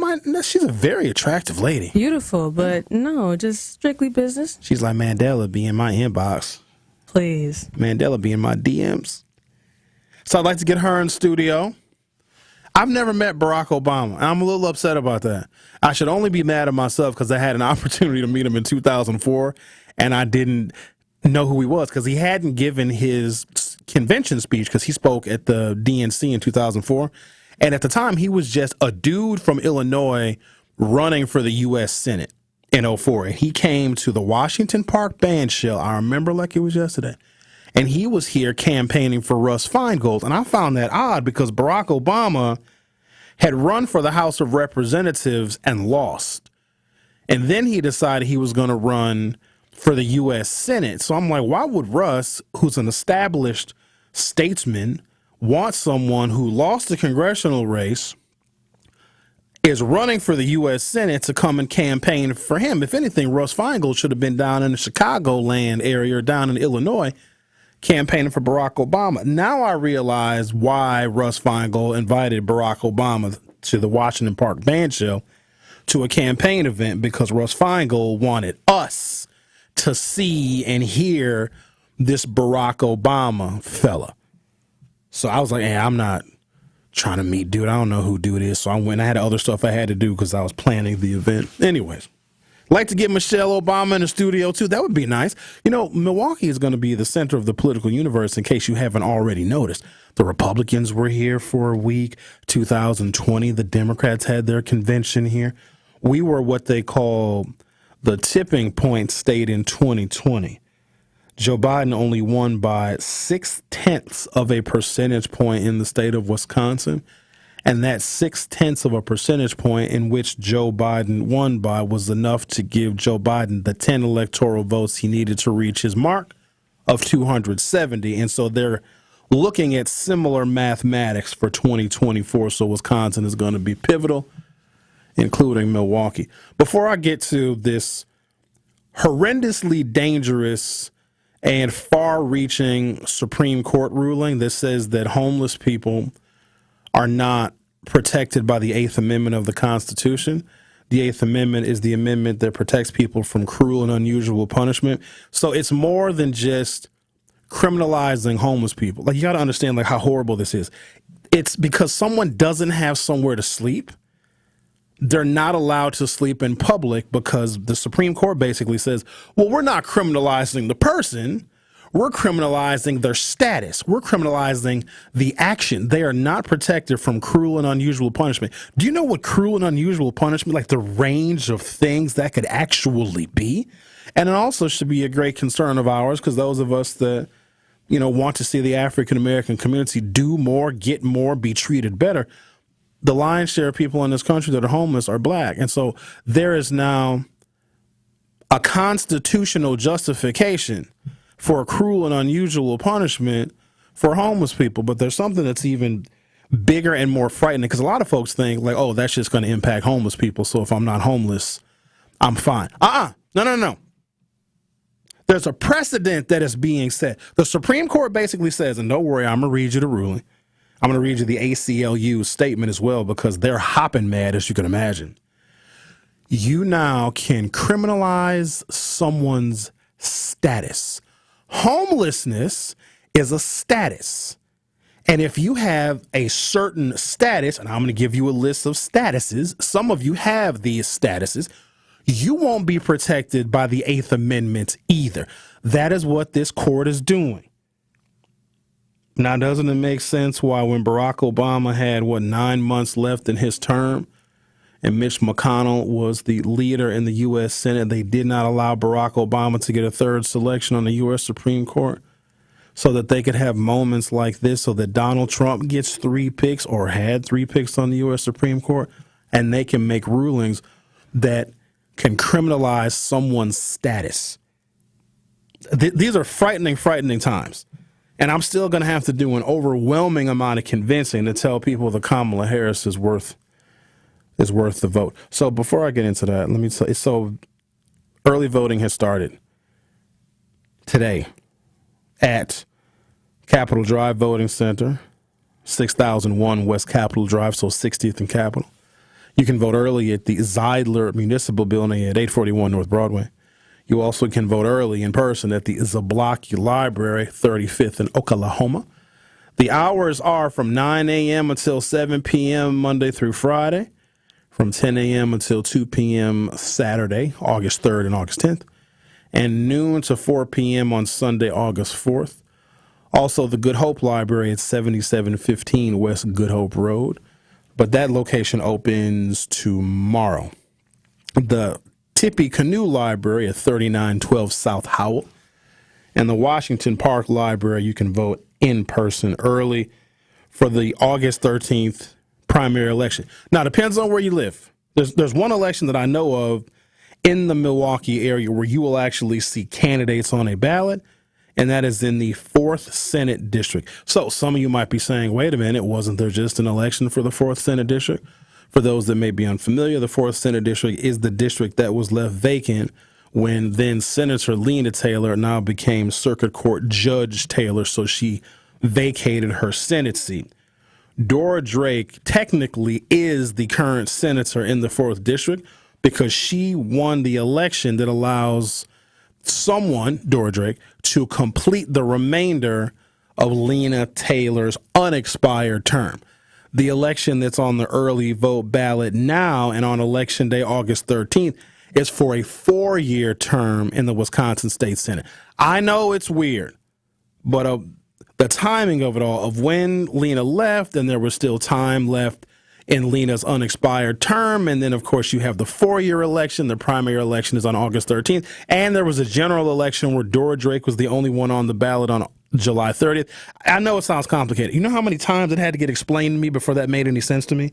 Speaker 2: She's a very attractive lady.
Speaker 10: Beautiful, but no, just strictly business.
Speaker 2: She's like, Mandela be in my inbox.
Speaker 10: Please.
Speaker 2: Mandela be in my DMs. So I'd like to get her in studio. I've never met Barack Obama, and I'm a little upset about that. I should only be mad at myself because I had an opportunity to meet him in 2004, and I didn't know who he was because he hadn't given his convention speech because he spoke at the DNC in 2004. And at the time, he was just a dude from Illinois running for the U.S. Senate in 2004. And he came to the Washington Park band shell. I remember like it was yesterday. And he was here campaigning for Russ Feingold. And I found that odd because Barack Obama had run for the House of Representatives and lost. And then he decided he was going to run for the U.S. Senate. So I'm like, why would Russ, who's an established statesman, want someone who lost the congressional race, is running for the U.S. Senate, to come and campaign for him? If anything, Russ Feingold should have been down in the Chicagoland area or down in Illinois campaigning for Barack Obama. Now I realize why Russ Feingold invited Barack Obama to the Washington Park band shell to a campaign event, because Russ Feingold wanted us to see and hear this Barack Obama fella. So I was like, hey, I'm not trying to meet dude. I don't know who dude is. So I went. I had other stuff I had to do because I was planning the event. Anyways, like to get Michelle Obama in the studio too. That would be nice. You know, Milwaukee is going to be the center of the political universe, in case you haven't already noticed. The Republicans were here for a week. 2020, the Democrats had their convention here. We were what they call the tipping point state in 2020. Joe Biden only won by 0.6 of a percentage point in the state of Wisconsin. And that 0.6 of a percentage point in which Joe Biden won by was enough to give Joe Biden the 10 electoral votes he needed to reach his mark of 270. And so they're looking at similar mathematics for 2024. So Wisconsin is going to be pivotal, including Milwaukee. Before I get to this horrendously dangerous and far-reaching Supreme Court ruling that says that homeless people are not protected by the Eighth Amendment of the Constitution. The Eighth Amendment is the amendment that protects people from cruel and unusual punishment. So it's more than just criminalizing homeless people. Like, you got to understand like how horrible this is. It's because someone doesn't have somewhere to sleep. They're not allowed to sleep in public because the Supreme Court basically says, well, we're not criminalizing the person. We're criminalizing their status. We're criminalizing the action. They are not protected from cruel and unusual punishment. Do you know what cruel and unusual punishment, like the range of things that could actually be? And it also should be a great concern of ours, because those of us that, you know, want to see the African American community do more, get more, be treated better. The lion's share of people in this country that are homeless are black. And so there is now a constitutional justification for a cruel and unusual punishment for homeless people. But there's something that's even bigger and more frightening, because a lot of folks think like, oh, that's just going to impact homeless people. So if I'm not homeless, I'm fine. No. There's a precedent that is being set. The Supreme Court basically says, and don't worry, I'm going to read you the ruling. I'm going to read you the ACLU statement as well, because they're hopping mad, as you can imagine. You now can criminalize someone's status. Homelessness is a status. And if you have a certain status, and I'm going to give you a list of statuses, some of you have these statuses, you won't be protected by the Eighth Amendment either. That is what this court is doing. Now, doesn't it make sense why when Barack Obama had, 9 months left in his term, and Mitch McConnell was the leader in the U.S. Senate, they did not allow Barack Obama to get a third selection on the U.S. Supreme Court so that they could have moments like this, so that Donald Trump gets 3 picks or had 3 picks on the U.S. Supreme Court, and they can make rulings that can criminalize someone's status. These are frightening, frightening times. And I'm still going to have to do an overwhelming amount of convincing to tell people that Kamala Harris is worth the vote. So before I get into that, let me tell you, so early voting has started today at Capitol Drive Voting Center, 6001 West Capitol Drive, so 60th and Capitol. You can vote early at the Zeidler Municipal Building at 841 North Broadway. You also can vote early in person at the Zablocki Library, 35th in Oklahoma. The hours are from 9 a.m. until 7 p.m. Monday through Friday, from 10 a.m. until 2 p.m. Saturday, August 3rd and August 10th, and noon to 4 p.m. on Sunday, August 4th. Also, the Good Hope Library at 7715 West Good Hope Road, but that location opens tomorrow. The Tippecanoe Library at 3912 South Howell, and the Washington Park Library, you can vote in person early for the August 13th primary election. Now, it depends on where you live. There's one election that I know of in the Milwaukee area where you will actually see candidates on a ballot, and that is in the 4th Senate District. So some of you might be saying, wait a minute, wasn't there just an election for the 4th Senate District? For those that may be unfamiliar, the 4th Senate District is the district that was left vacant when then Senator Lena Taylor now became Circuit Court Judge Taylor, so she vacated her Senate seat. Dora Drake technically is the current senator in the 4th District because she won the election that allows someone, Dora Drake, to complete the remainder of Lena Taylor's unexpired term. The election that's on the early vote ballot now and on Election Day, August 13th, is for a 4-year term in the Wisconsin State Senate. I know it's weird, but the timing of it all, of when Lena left, and there was still time left in Lena's unexpired term, and then, of course, you have the 4-year election. The primary election is on August 13th, and there was a general election where Dora Drake was the only one on the ballot on July 30th. I know it sounds complicated. You know how many times it had to get explained to me before that made any sense to me?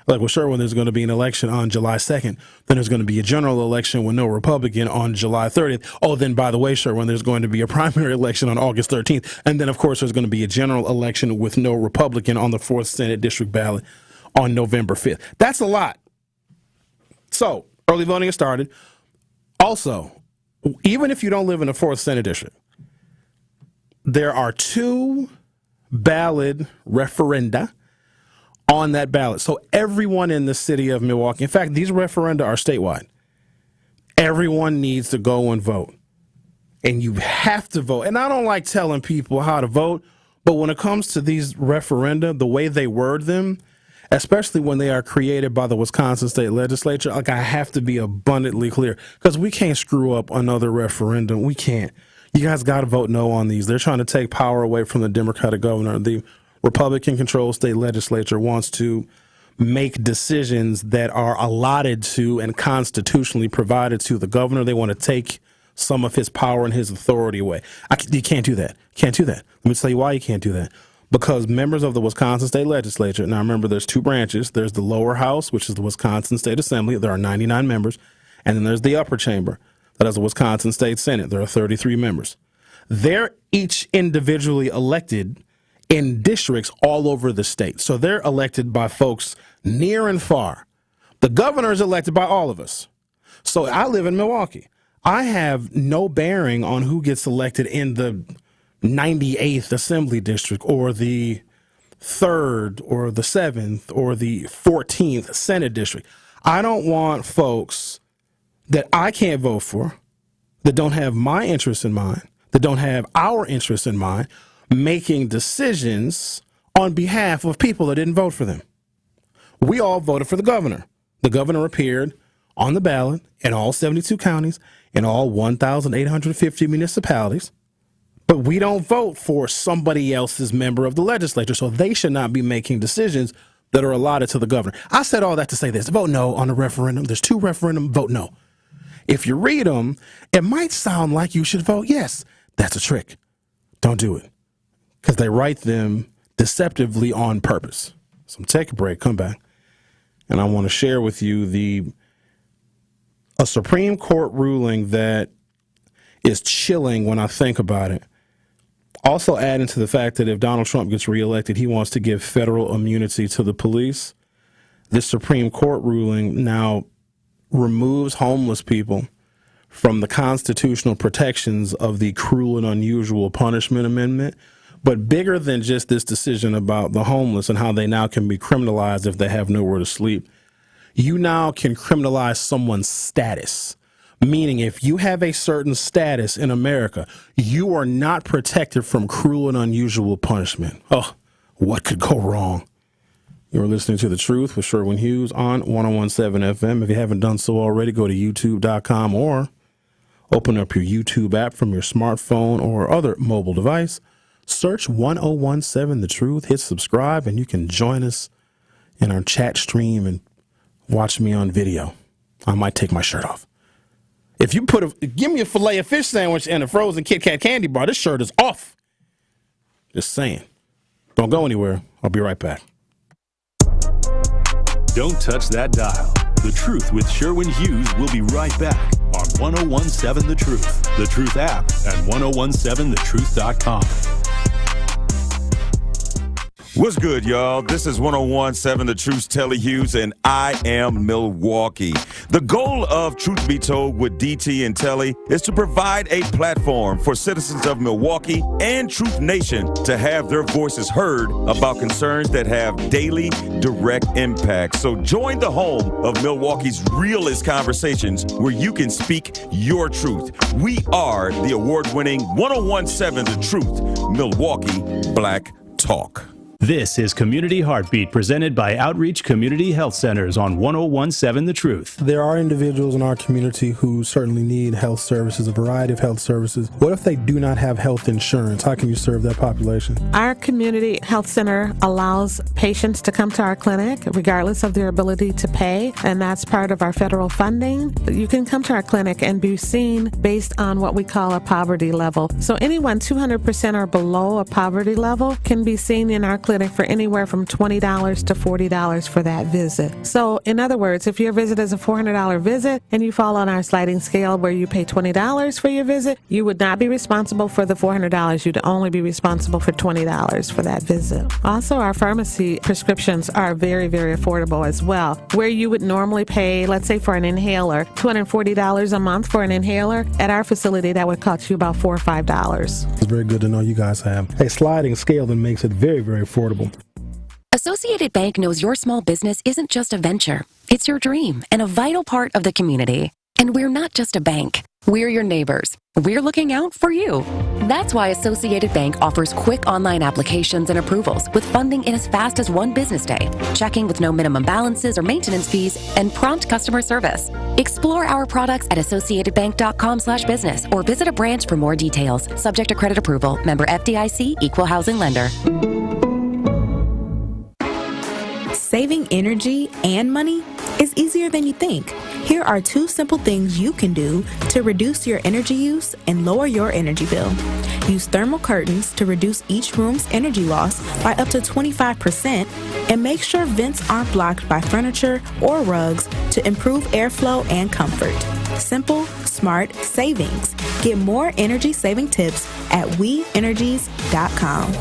Speaker 2: Like, well, sure, when there's going to be an election on July 2nd, then there's going to be a general election with no Republican on July 30th. Oh, then, by the way, sure, when there's going to be a primary election on August 13th, and then, of course, there's going to be a general election with no Republican on the 4th Senate District ballot on November 5th. That's a lot. So, early voting has started. Also, even if you don't live in the 4th Senate District, there are 2 ballot referenda on that ballot. So everyone in the city of Milwaukee, in fact, these referenda are statewide. Everyone needs to go and vote. And you have to vote. And I don't like telling people how to vote, but when it comes to these referenda, the way they word them, especially when they are created by the Wisconsin State Legislature, like, I have to be abundantly clear, because we can't screw up another referendum. We can't. You guys got to vote no on these. They're trying to take power away from the Democratic governor. The Republican-controlled state legislature wants to make decisions that are allotted to and constitutionally provided to the governor. They want to take some of his power and his authority away. You can't do that. Can't do that. Let me tell you why you can't do that. Because members of the Wisconsin State Legislature, now remember, there's 2 branches. There's the lower house, which is the Wisconsin State Assembly. There are 99 members. And then there's the upper chamber. That is the Wisconsin State Senate. There are 33 members. They're each individually elected in districts all over the state. So they're elected by folks near and far. The governor is elected by all of us. So I live in Milwaukee. I have no bearing on who gets elected in the 98th Assembly District or the 3rd or the 7th or the 14th Senate District. I don't want folks that I can't vote for, that don't have my interests in mind, that don't have our interests in mind, making decisions on behalf of people that didn't vote for them. We all voted for the governor. The governor appeared on the ballot in all 72 counties, in all 1,850 municipalities. But we don't vote for somebody else's member of the legislature, so they should not be making decisions that are allotted to the governor. I said all that to say this. Vote no on the referendum. There's 2 referendums. Vote no. If you read them, it might sound like you should vote yes. That's a trick. Don't do it, because they write them deceptively on purpose. So take a break, come back, and I want to share with you a Supreme Court ruling that is chilling when I think about it. Also adding to the fact that if Donald Trump gets reelected, he wants to give federal immunity to the police. This Supreme Court ruling now removes homeless people from the constitutional protections of the Cruel and Unusual Punishment Amendment. But bigger than just this decision about the homeless and how they now can be criminalized if they have nowhere to sleep, you now can criminalize someone's status. Meaning if you have a certain status in America, you are not protected from cruel and unusual punishment. Oh, what could go wrong? You're listening to The Truth with Sherwin Hughes on 101.7 FM. If you haven't done so already, go to youtube.com or open up your YouTube app from your smartphone or other mobile device. Search 101.7 The Truth, hit subscribe, and you can join us in our chat stream and watch me on video. I might take my shirt off. If you give me a filet of fish sandwich and a frozen Kit Kat candy bar, this shirt is off. Just saying. Don't go anywhere. I'll be right back.
Speaker 12: Don't touch that dial. The Truth with Sherwin Hughes will be right back on 101.7 The Truth, The Truth app, and 1017thetruth.com.
Speaker 1: What's good, y'all? This is 101.7 The Truth's Telly Hughes, and I am Milwaukee. The goal of Truth Be Told with DT and Telly is to provide a platform for citizens of Milwaukee and Truth Nation to have their voices heard about concerns that have daily, direct impact. So join the home of Milwaukee's realest conversations where you can speak your truth. We are the award-winning 101.7 The Truth, Milwaukee Black Talk.
Speaker 12: This is Community Heartbeat, presented by Outreach Community Health Centers on 101.7 The Truth.
Speaker 2: There are individuals in our community who certainly need health services, a variety of health services. What if they do not have health insurance? How can you serve that population?
Speaker 3: Our community health center allows patients to come to our clinic regardless of their ability to pay, and that's part of our federal funding. You can come to our clinic and be seen based on what we call a poverty level. So anyone 200% or below a poverty level can be seen in our clinic clinic for anywhere from $20 to $40 for that visit. So, in other words, if your visit is a $400 visit and you fall on our sliding scale where you pay $20 for your visit, you would not be responsible for the $400. You'd only be responsible for $20 for that visit. Also, our pharmacy prescriptions are very, very affordable as well. Where you would normally pay, let's say for an inhaler, $240 a month for an inhaler, at our facility that would cost you about $4 or $5.
Speaker 2: It's very good to know you guys have a sliding scale that makes it very, very affordable.
Speaker 6: Associated Bank knows your small business isn't just a venture. It's your dream and a vital part of the community. And we're not just a bank. We're your neighbors. We're looking out for you. That's why Associated Bank offers quick online applications and approvals with funding in as fast as one business day, checking with no minimum balances or maintenance fees, and prompt customer service. Explore our products at associatedbank.com/business or visit a branch for more details. Subject to credit approval. Member FDIC, Equal Housing Lender.
Speaker 17: Saving energy and money is easier than you think. Here are 2 simple things you can do to reduce your energy use and lower your energy bill. Use thermal curtains to reduce each room's energy loss by up to 25%, and make sure vents aren't blocked by furniture or rugs to improve airflow and comfort. Simple, smart savings. Get more energy-saving tips at WeEnergies.com.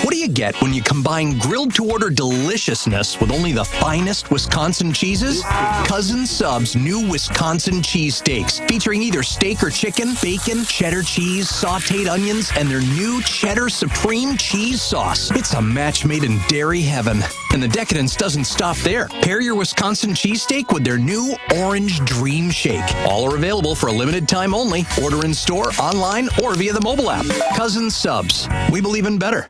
Speaker 7: What do you get when you combine grilled-to-order deliciousness with only the finest Wisconsin cheeses? Cousin Sub's new Wisconsin cheese steaks, featuring either steak or chicken, bacon, cheddar cheese, sautéed onions, and their new Cheddar Supreme cheese sauce. It's a match made in dairy heaven. And the decadence doesn't stop there. Pair your Wisconsin cheesesteak with their new Orange Dream Shake. All are available for a limited time only. Order in store, online, or via the mobile app. Cousin Subs. We believe in better.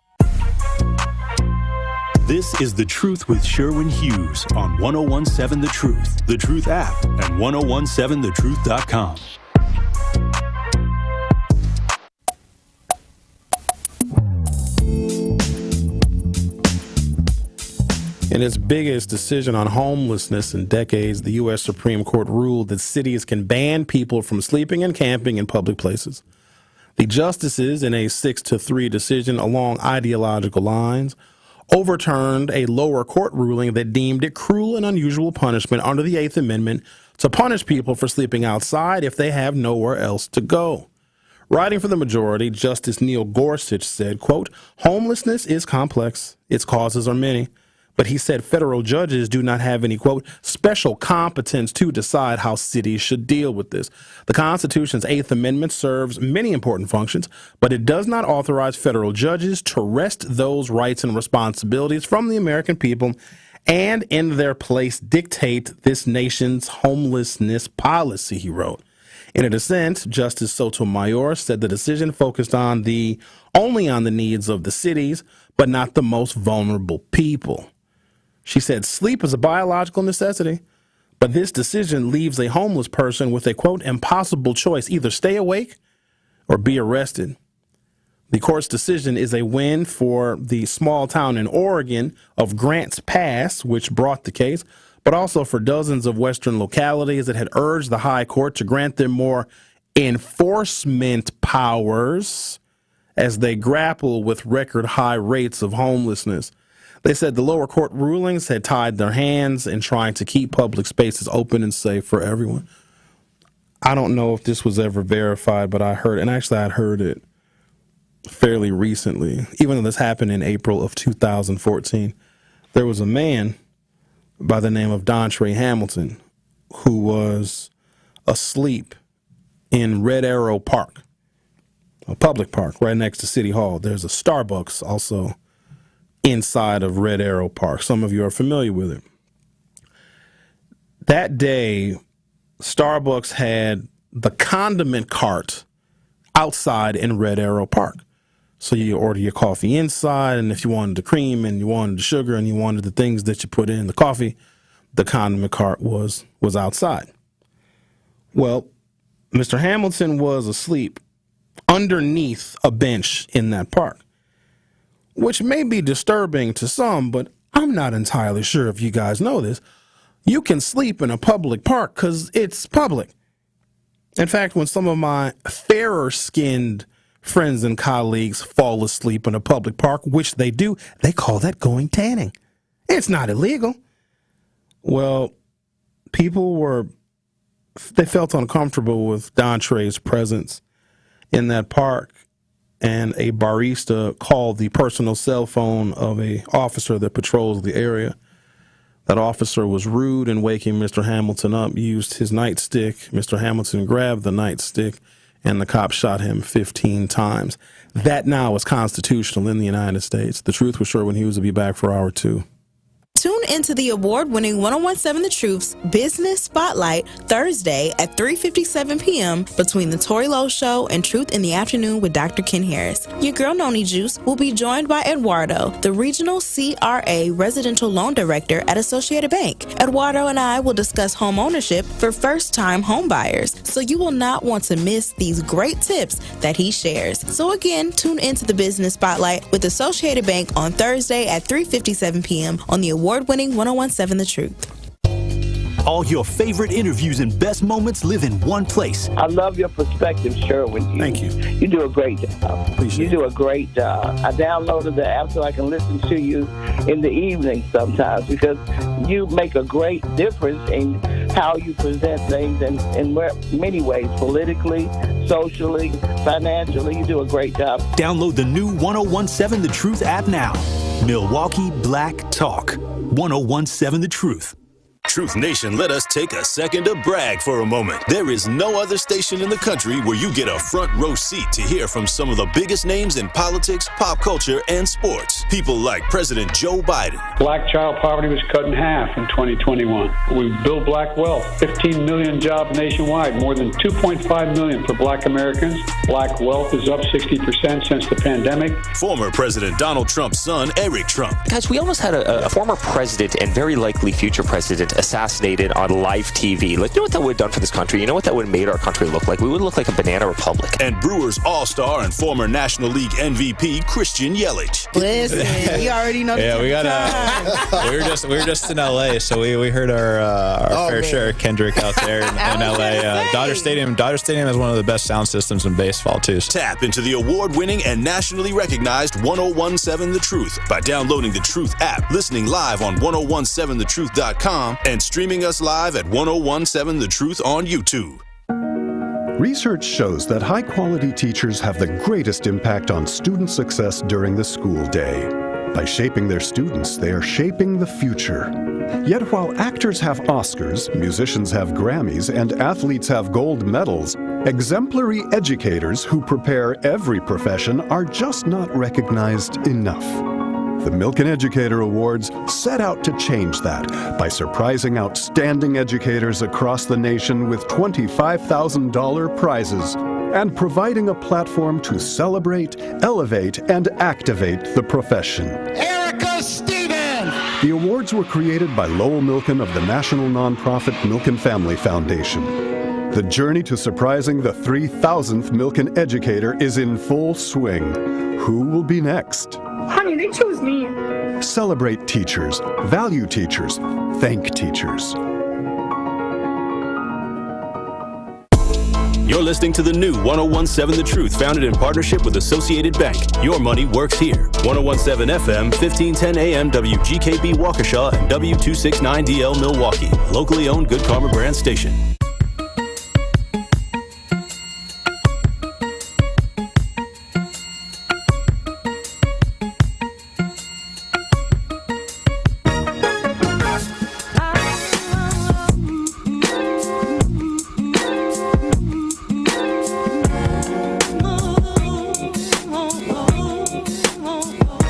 Speaker 12: This is The Truth with Sherwin Hughes on 1017 The Truth, The Truth app, and 1017thetruth.com.
Speaker 2: In its biggest decision on homelessness in decades, the U.S. Supreme Court ruled that cities can ban people from sleeping and camping in public places. The justices, in a 6-3 decision along ideological lines, overturned a lower court ruling that deemed it cruel and unusual punishment under the Eighth Amendment to punish people for sleeping outside if they have nowhere else to go. Writing for the majority, Justice Neil Gorsuch said, quote, "Homelessness is complex. Its causes are many. But he said federal judges do not have any, quote, special competence to decide how cities should deal with this. The Constitution's Eighth Amendment serves many important functions, but it does not authorize federal judges to wrest those rights and responsibilities from the American people and in their place dictate this nation's homelessness policy," he wrote. In a dissent, Justice Sotomayor said the decision focused only on the needs of the cities, but not the most vulnerable people. She said, "Sleep is a biological necessity, but this decision leaves a homeless person with a, quote, impossible choice, either stay awake or be arrested." The court's decision is a win for the small town in Oregon of Grants Pass, which brought the case, but also for dozens of Western localities that had urged the high court to grant them more enforcement powers as they grapple with record high rates of homelessness. They said the lower court rulings had tied their hands in trying to keep public spaces open and safe for everyone. I don't know if this was ever verified, but I'd heard it fairly recently, even though this happened in April of 2014. There was a man by the name of Dontre Hamilton who was asleep in Red Arrow Park, a public park right next to City Hall. There's a Starbucks also inside of Red Arrow Park. Some of you are familiar with it. That day, Starbucks had the condiment cart outside in Red Arrow Park. So you order your coffee inside, and if you wanted the cream and you wanted the sugar and you wanted the things that you put in the coffee, the condiment cart was outside. Well, Mr. Hamilton was asleep underneath a bench in that park, which may be disturbing to some, but I'm not entirely sure if you guys know this. You can sleep in a public park because it's public. In fact, when some of my fairer-skinned friends and colleagues fall asleep in a public park, which they do. They call that going tanning. It's not illegal. Well, they felt uncomfortable with Dontre's presence in that park, and a barista called the personal cell phone of a officer that patrols the area. That officer was rude in waking Mr. Hamilton up, used his nightstick. Mr. Hamilton grabbed the nightstick, and the cop shot him 15 times. That now is constitutional in the United States. The Truth with Sherwin Hughes will be back for hour 2.
Speaker 17: Tune into the award-winning 1017 The Truth's Business Spotlight Thursday at 3:57 p.m. between The Tori Lowe Show and Truth in the Afternoon with Dr. Ken Harris. Your girl Noni Juice will be joined by Eduardo, the Regional CRA Residential Loan Director at Associated Bank. Eduardo and I will discuss home ownership for first-time home buyers, so you will not want to miss these great tips that he shares. So again, tune into the Business Spotlight with Associated Bank on Thursday at 3:57 p.m. on the award-winning 1017 The Truth.
Speaker 4: All your favorite interviews and best moments live in one place.
Speaker 5: I love your perspective, Sherwin.
Speaker 2: Thank you.
Speaker 5: You do a great job.
Speaker 2: Appreciate
Speaker 5: you do a great job. I downloaded the app so I can listen to you in the evening sometimes because you make a great difference in how you present things in many ways, politically, socially, financially. You do a great job.
Speaker 4: Download the new 1017 The Truth app now. Milwaukee Black Talk. 1017 The Truth.
Speaker 1: Truth Nation, let us take a second to brag for a moment. There is no other station in the country where you get a front row seat to hear from some of the biggest names in politics, pop culture, and sports. People like President Joe Biden.
Speaker 8: Black child poverty was cut in half in 2021. We built black wealth, 15 million jobs nationwide, more than 2.5 million for black Americans. Black wealth is up 60% since the pandemic.
Speaker 1: Former President Donald Trump's son, Eric Trump.
Speaker 9: Guys, we almost had a former president and very likely future president assassinated on live TV. Like, you know what that would have done for this country? You know what that would have made our country look like? We would look like a banana republic.
Speaker 1: And Brewers All-Star and former National League MVP Christian Yelich.
Speaker 17: Listen, you already know.
Speaker 24: Yeah, we got we were just in LA, so we heard our fair share of Kendrick out there in LA. Dodger Stadium has one of the best sound systems in baseball too.
Speaker 1: Tap into the award-winning and nationally recognized 1017 The Truth by downloading the Truth app, listening live on 1017thetruth.com, and streaming us live at 1017 The Truth on YouTube.
Speaker 25: Research shows that high-quality teachers have the greatest impact on student success during the school day. By shaping their students, they are shaping the future. Yet while actors have Oscars, musicians have Grammys, and athletes have gold medals, exemplary educators who prepare every profession are just not recognized enough. The Milken Educator Awards set out to change that by surprising outstanding educators across the nation with $25,000 prizes and providing a platform to celebrate, elevate, and activate the profession.
Speaker 26: Erica Stevens!
Speaker 25: The awards were created by Lowell Milken of the national nonprofit Milken Family Foundation. The journey to surprising the 3,000th Milken Educator is in full swing. Who will be next?
Speaker 26: Honey, they chose me.
Speaker 25: Celebrate teachers, value teachers, thank teachers.
Speaker 1: You're listening to the new 1017 The Truth, founded in partnership with Associated Bank. Your money works here. 1017 FM, 1510 AM, WGKB Waukesha, and W269DL Milwaukee. Locally owned Good Karma brand station.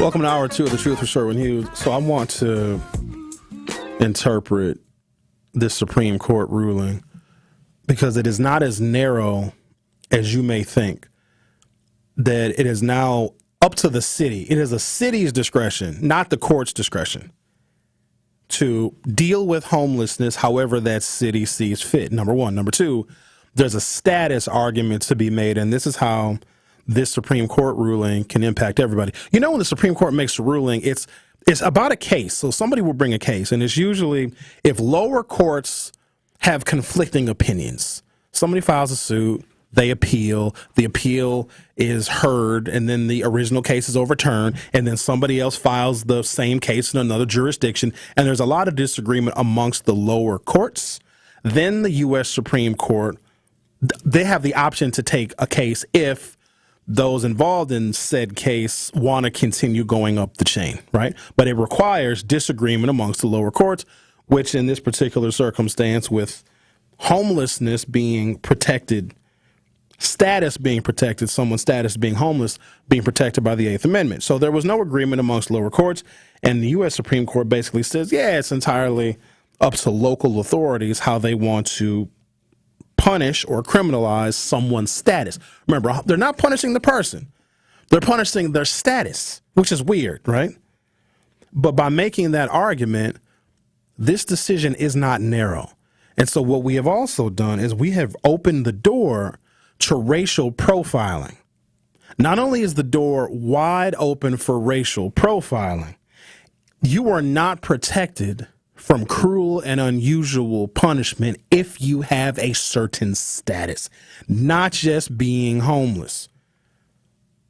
Speaker 2: Welcome to hour 2 of The Truth with Sherwin Hughes. So I want to interpret this Supreme Court ruling because it is not as narrow as you may think, that it is now up to the city. It is a city's discretion, not the court's discretion, to deal with homelessness however that city sees fit, number one. Number two, there's a status argument to be made, and this is how this Supreme Court ruling can impact everybody. You know, when the Supreme Court makes a ruling, it's about a case. So somebody will bring a case, and it's usually if lower courts have conflicting opinions. Somebody files a suit, They appeal. The appeal is heard, and then the original case is overturned, and then somebody else files the same case in another jurisdiction, and there's a lot of disagreement amongst the lower courts. Then the U.S. Supreme Court, they have the option to take a case if those involved in said case want to continue going up the chain, right? But it requires disagreement amongst the lower courts, which in this particular circumstance, with homelessness being protected, status being protected, someone's status being homeless being protected by the Eighth Amendment. So there was no agreement amongst lower courts, and the U.S. Supreme Court basically says, yeah, it's entirely up to local authorities how they want to punish or criminalize someone's status. Remember, they're not punishing the person. They're punishing their status, which is weird, right? But by making that argument, this decision is not narrow. And so what we have also done is we have opened the door to racial profiling. Not only is the door wide open for racial profiling, you are not protected from cruel and unusual punishment if you have a certain status, not just being homeless.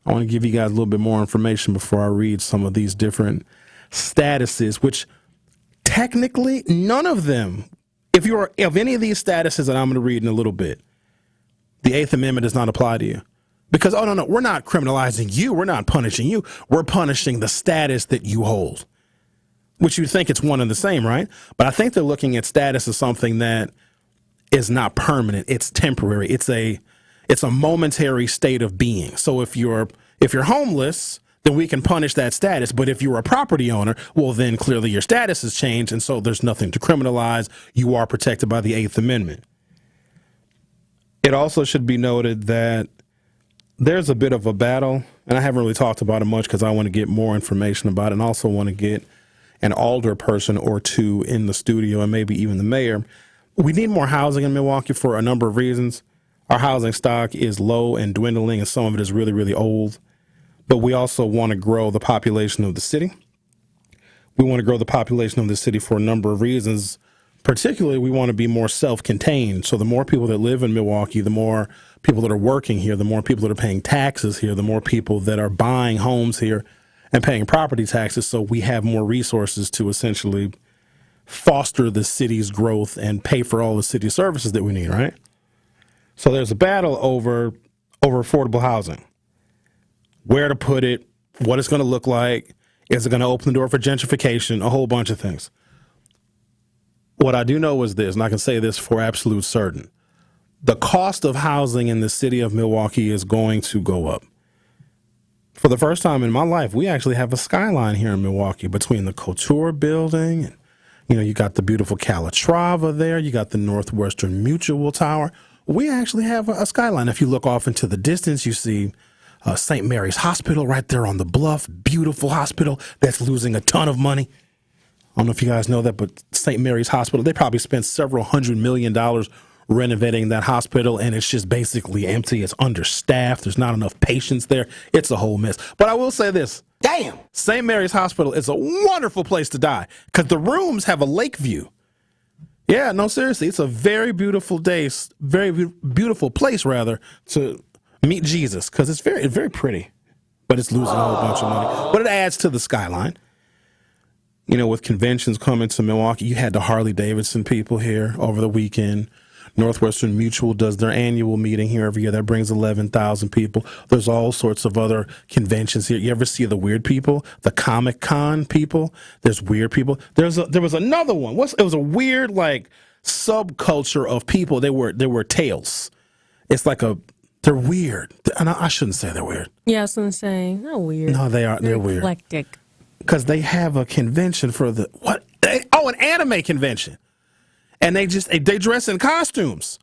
Speaker 2: I want to give you guys a little bit more information before I read some of these different statuses, which technically none of them, if you're of any of these statuses that I'm going to read in a little bit, the Eighth Amendment does not apply to you. Because, oh, no, we're not criminalizing you. We're not punishing you. We're punishing the status that you hold. Which you think it's one and the same, right? But I think they're looking at status as something that is not permanent. It's temporary. It's a momentary state of being. So if you're homeless, then we can punish that status. But if you're a property owner, well, then clearly your status has changed, and so there's nothing to criminalize. You are protected by the Eighth Amendment. It also should be noted that there's a bit of a battle, and I haven't really talked about it much because I want to get more information about it, and also want to get an alder person or two in the studio, and maybe even the mayor. We need more housing in Milwaukee for a number of reasons. Our housing stock is low and dwindling, and some of it is really, really old. But we also want to grow the population of the city. We want to grow the population of the city for a number of reasons. Particularly, we want to be more self-contained. So the more people that live in Milwaukee, the more people that are working here, the more people that are paying taxes here, the more people that are buying homes here and paying property taxes, so we have more resources to essentially foster the city's growth and pay for all the city services that we need, right? So there's a battle over affordable housing. Where to put it, what it's going to look like, is it going to open the door for gentrification, a whole bunch of things. What I do know is this, and I can say this for absolute certain. The cost of housing in the city of Milwaukee is going to go up. For the first time in my life, we actually have a skyline here in Milwaukee between the Couture building and, you got the beautiful Calatrava there. You got the Northwestern Mutual Tower. We actually have a skyline. If you look off into the distance, you see St. Mary's Hospital right there on the bluff. Beautiful hospital that's losing a ton of money. I don't know if you guys know that, but St. Mary's Hospital, they probably spent several $100 million renovating that hospital, and it's just basically empty. It's understaffed. There's not enough patients there. It's a whole mess. But I will say this. Damn. St. Mary's Hospital is a wonderful place to die because the rooms have a lake view. Yeah, no, seriously. It's a very beautiful day, very beautiful place, rather, to meet Jesus because it's very pretty, but it's losing a whole bunch of money. But it adds to the skyline. With conventions coming to Milwaukee, you had the Harley-Davidson people here over the weekend. Northwestern Mutual does their annual meeting here every year. That brings 11,000 people. There's all sorts of other conventions here. You ever see the weird people? The Comic-Con people? There's weird people. There was another one. It was a weird, subculture of people. They were tails. It's they're weird. And I shouldn't say they're weird.
Speaker 10: Yeah, I was going to say, not weird.
Speaker 2: No, they are. They're weird.
Speaker 10: Eclectic.
Speaker 2: Because they have a convention for an anime convention. And they dress in costumes.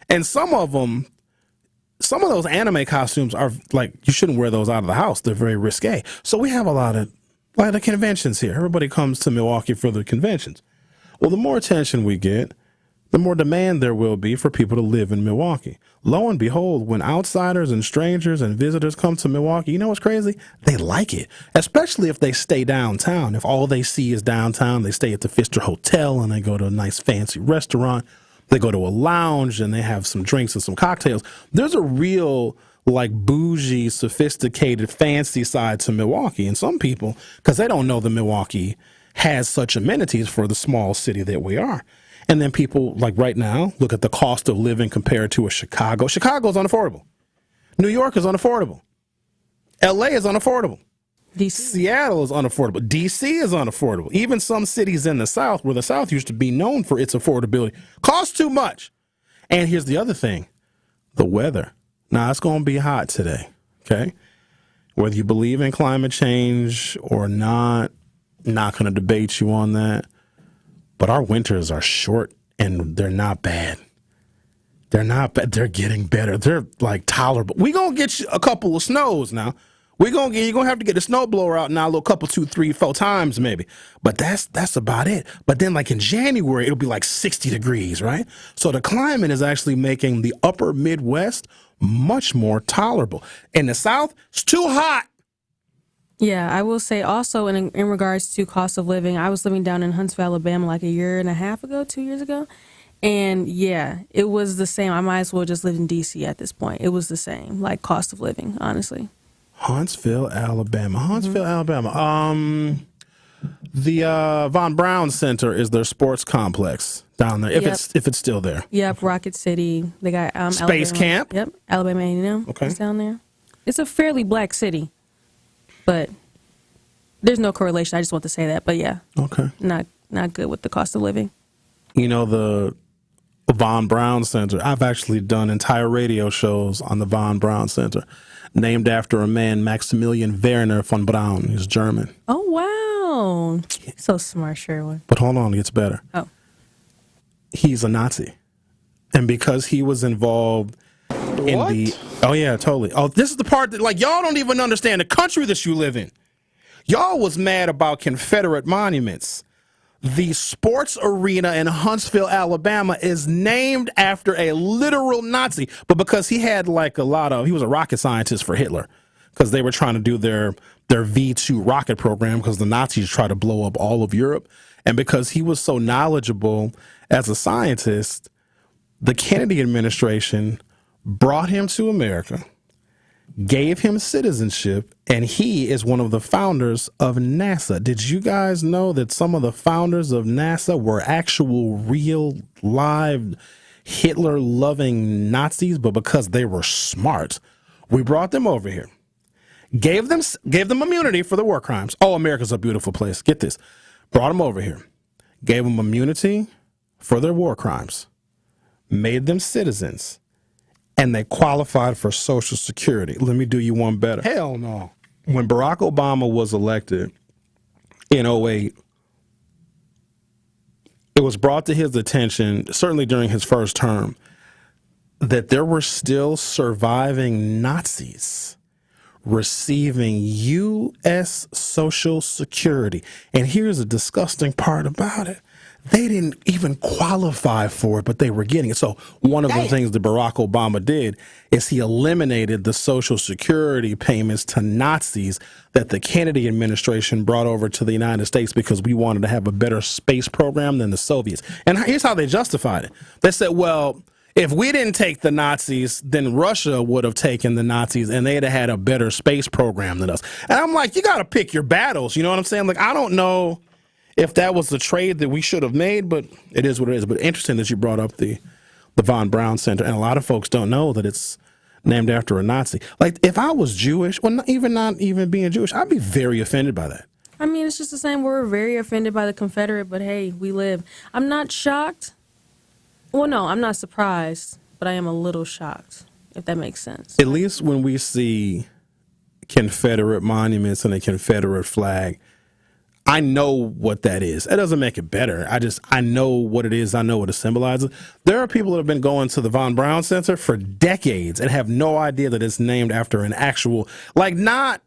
Speaker 2: And some of those anime costumes are you shouldn't wear those out of the house. They're very risque. So we have a lot of conventions here. Everybody comes to Milwaukee for the conventions. Well, the more attention we get, the more demand there will be for people to live in Milwaukee. Lo and behold, when outsiders and strangers and visitors come to Milwaukee, you know what's crazy? They like it, especially if they stay downtown. If all they see is downtown, they stay at the Pfister Hotel and they go to a nice fancy restaurant. They go to a lounge and they have some drinks and some cocktails. There's a real like bougie, sophisticated, fancy side to Milwaukee. And some people, because they don't know that Milwaukee has such amenities for the small city that we are. And then people, like right now, look at the cost of living compared to a Chicago. Chicago is unaffordable. New York is unaffordable. LA is unaffordable. Seattle is unaffordable. DC is unaffordable. Even some cities in the South, where the South used to be known for its affordability, costs too much. And here's the other thing, the weather. Now, it's going to be hot today, okay? Whether you believe in climate change or not going to debate you on that. But our winters are short, and they're not bad. They're not bad. They're getting better. They're, like, tolerable. We're going to get you a couple of snows now. You're going to have to get the snowblower out now a little couple, 2, 3, 4 times maybe. But that's about it. But then, like, in January, it'll be like 60 degrees, right? So the climate is actually making the upper Midwest much more tolerable. In the South, it's too hot.
Speaker 10: Yeah, I will say also in regards to cost of living, I was living down in Huntsville, Alabama like 2 years ago. And yeah, it was the same. I might as well just live in DC at this point. It was the same, like cost of living, honestly.
Speaker 2: Huntsville, Alabama. The Von Braun Center is their sports complex down there, if it's still there.
Speaker 10: Yep, Rocket City. They got
Speaker 2: Space
Speaker 10: Alabama.
Speaker 2: Camp.
Speaker 10: Yep, Alabama A&M.
Speaker 2: Okay,
Speaker 10: it's down there. It's a fairly black city, but there's no correlation. I just want to say that. But yeah,
Speaker 2: okay,
Speaker 10: not good with the cost of living.
Speaker 2: You know, the Von Braun Center. I've actually done entire radio shows on the Von Braun Center, named after a man, Maximilian Werner von Braun. He's German.
Speaker 10: Oh, wow. So smart, Sherwin.
Speaker 2: But hold on, it gets better.
Speaker 10: Oh.
Speaker 2: He's a Nazi. And because he was involved in the... Oh, yeah, totally. Oh, this is the part that, like, y'all don't even understand the country that you live in. Y'all was mad about Confederate monuments. The sports arena in Huntsville, Alabama is named after a literal Nazi, but because he had like he was a rocket scientist for Hitler, because they were trying to do their V2 rocket program because the Nazis tried to blow up all of Europe. And because he was so knowledgeable as a scientist, the Kennedy administration brought him to America, gave him citizenship, and he is one of the founders of NASA. Did you guys know that some of the founders of NASA were actual, real, live, Hitler-loving Nazis? But because they were smart, we brought them over here, gave them immunity for the war crimes. Oh, America's a beautiful place. Get this. Brought them over here, gave them immunity for their war crimes, made them citizens, and they qualified for Social Security. Let me do you one better. Hell no. When Barack Obama was elected in 2008, it was brought to his attention, certainly during his first term, that there were still surviving Nazis receiving U.S. Social Security. And here's the disgusting part about it. They didn't even qualify for it, but they were getting it. So one of the things that Barack Obama did is he eliminated the Social Security payments to Nazis that the Kennedy administration brought over to the United States because we wanted to have a better space program than the Soviets. And here's how they justified it. They said, well, if we didn't take the Nazis, then Russia would have taken the Nazis and they'd have had a better space program than us. And I'm like, you got to pick your battles. You know what I'm saying? Like, I don't know if that was the trade that we should have made, but it is what it is. But interesting that you brought up the Von Braun Center. And a lot of folks don't know that it's named after a Nazi. Like, if I was Jewish, well, not even being Jewish, I'd be very offended by that.
Speaker 10: I mean, it's just the same. We're very offended by the Confederate, but hey, we live. I'm not shocked. Well, no, I'm not surprised, but I am a little shocked, if that makes sense.
Speaker 2: At least when we see Confederate monuments and a Confederate flag, I know what that is. It doesn't make it better. I know what it is. I know what it symbolizes. There are people that have been going to the Von Braun Center for decades and have no idea that it's named after an actual, like, not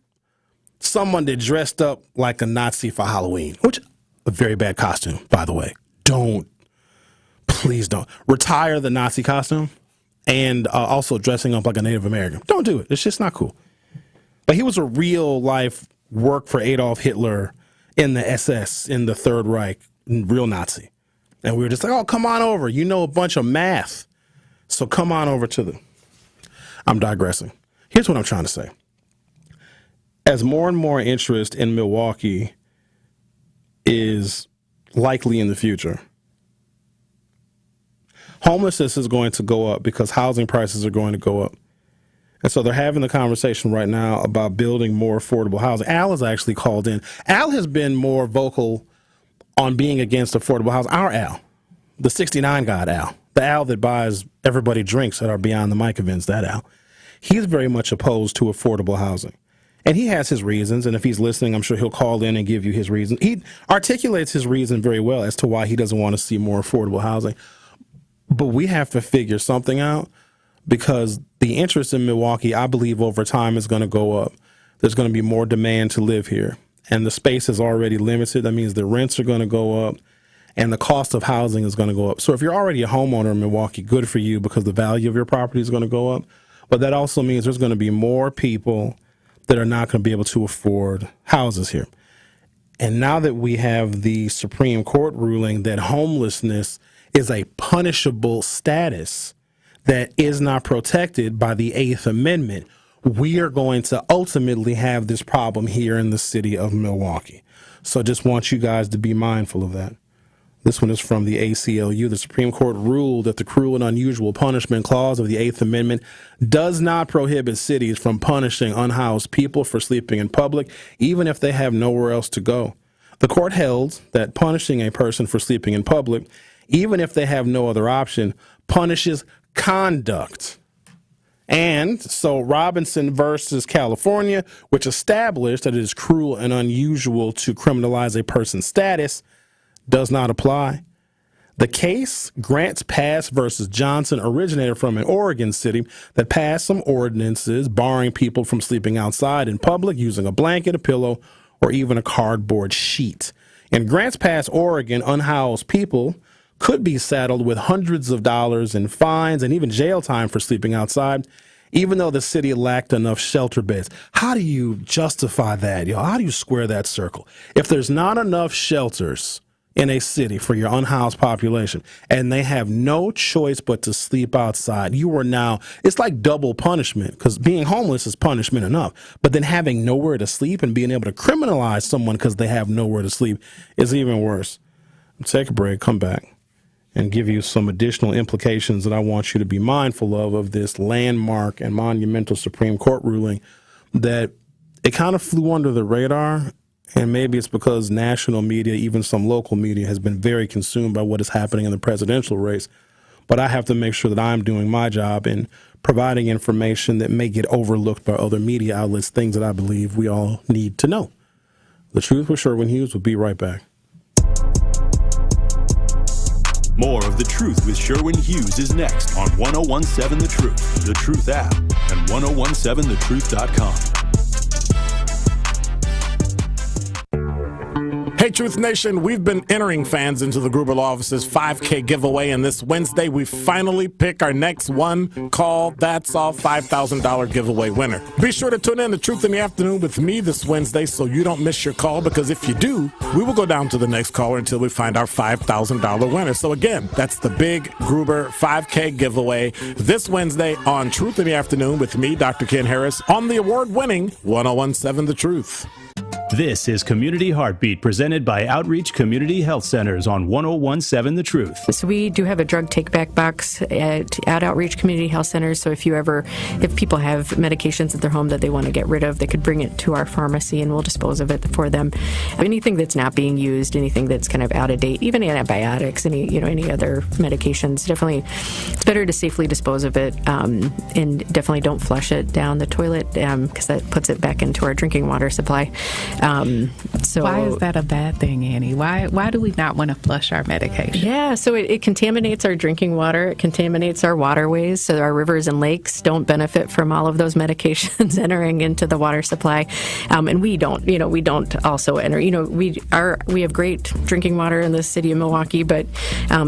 Speaker 2: someone that dressed up like a Nazi for Halloween, which a very bad costume, by the way. Please don't. Retire the Nazi costume and also dressing up like a Native American. Don't do it. It's just not cool. But he was a real life work for Adolf Hitler in the SS, in the Third Reich, real Nazi. And we were just like, oh, come on over. You know a bunch of math. So come on over to I'm digressing. Here's what I'm trying to say. As more and more interest in Milwaukee is likely in the future, homelessness is going to go up because housing prices are going to go up. And so they're having the conversation right now about building more affordable housing. Al has actually called in. Al has been more vocal on being against affordable housing. Our Al, the 69 God Al, the Al that buys everybody drinks at our Beyond the Mic events, that Al, he's very much opposed to affordable housing. And he has his reasons, and if he's listening, I'm sure he'll call in and give you his reason. He articulates his reason very well as to why he doesn't want to see more affordable housing. But we have to figure something out, because the interest in Milwaukee, I believe, over time is going to go up. There's going to be more demand to live here, and the space is already limited. That means the rents are going to go up, and the cost of housing is going to go up. So if you're already a homeowner in Milwaukee, good for you, because the value of your property is going to go up. But that also means there's going to be more people that are not going to be able to afford houses here. And now that we have the Supreme Court ruling that homelessness is a punishable status that is not protected by the Eighth Amendment, we are going to ultimately have this problem here in the city of Milwaukee. So just want you guys to be mindful of that. This one is from the ACLU. The Supreme Court ruled that the cruel and unusual punishment clause of the Eighth Amendment does not prohibit cities from punishing unhoused people for sleeping in public, even if they have nowhere else to go. The court held that punishing a person for sleeping in public, even if they have no other option, punishes conduct. And so Robinson versus California, which established that it is cruel and unusual to criminalize a person's status, does not apply. The case, Grants Pass versus Johnson, originated from an Oregon city that passed some ordinances barring people from sleeping outside in public using a blanket, a pillow, or even a cardboard sheet. In Grants Pass, Oregon, unhoused people could be saddled with hundreds of dollars in fines and even jail time for sleeping outside, even though the city lacked enough shelter beds. How do you justify that, y'all? How do you square that circle? If there's not enough shelters in a city for your unhoused population, and they have no choice but to sleep outside, you are now, it's like double punishment, because being homeless is punishment enough, but then having nowhere to sleep and being able to criminalize someone because they have nowhere to sleep is even worse. Take a break, come back, and give you some additional implications that I want you to be mindful of this landmark and monumental Supreme Court ruling that it kind of flew under the radar. And maybe it's because national media, even some local media, has been very consumed by what is happening in the presidential race. But I have to make sure that I'm doing my job in providing information that may get overlooked by other media outlets, things that I believe we all need to know. The Truth with Sherwin Hughes will be right back.
Speaker 12: More of The Truth with Sherwin Hughes is next on 1017 The Truth, The Truth app, and 1017thetruth.com.
Speaker 11: Hey, Truth Nation, we've been entering fans into the Gruber Law Office's 5K giveaway, and this Wednesday we finally pick our next one call That's All $5,000 giveaway winner. Be sure to tune in to Truth in the Afternoon with me this Wednesday so you don't miss your call, because if you do, we will go down to the next caller until we find our $5,000 winner. So again, that's the big Gruber 5K giveaway this Wednesday on Truth in the Afternoon with me, Dr. Ken Harris, on the award-winning 1017 The Truth.
Speaker 13: This is Community Heartbeat, presented by Outreach Community Health Centers on 1017 The Truth.
Speaker 14: So we do have a drug take-back box at Outreach Community Health Centers. So if people have medications at their home that they want to get rid of, they could bring it to our pharmacy and we'll dispose of it for them. Anything that's not being used, anything that's kind of out of date, even antibiotics, any other medications, definitely it's better to safely dispose of it, and definitely don't flush it down the toilet, because that puts it back into our drinking water supply. So
Speaker 15: why is that a bad thing, Annie? Why do we not want to flush our medication?
Speaker 14: Yeah, so it contaminates our drinking water. It contaminates our waterways, so our rivers and lakes don't benefit from all of those medications entering into the water supply. And we don't also enter. We have great drinking water in the city of Milwaukee, but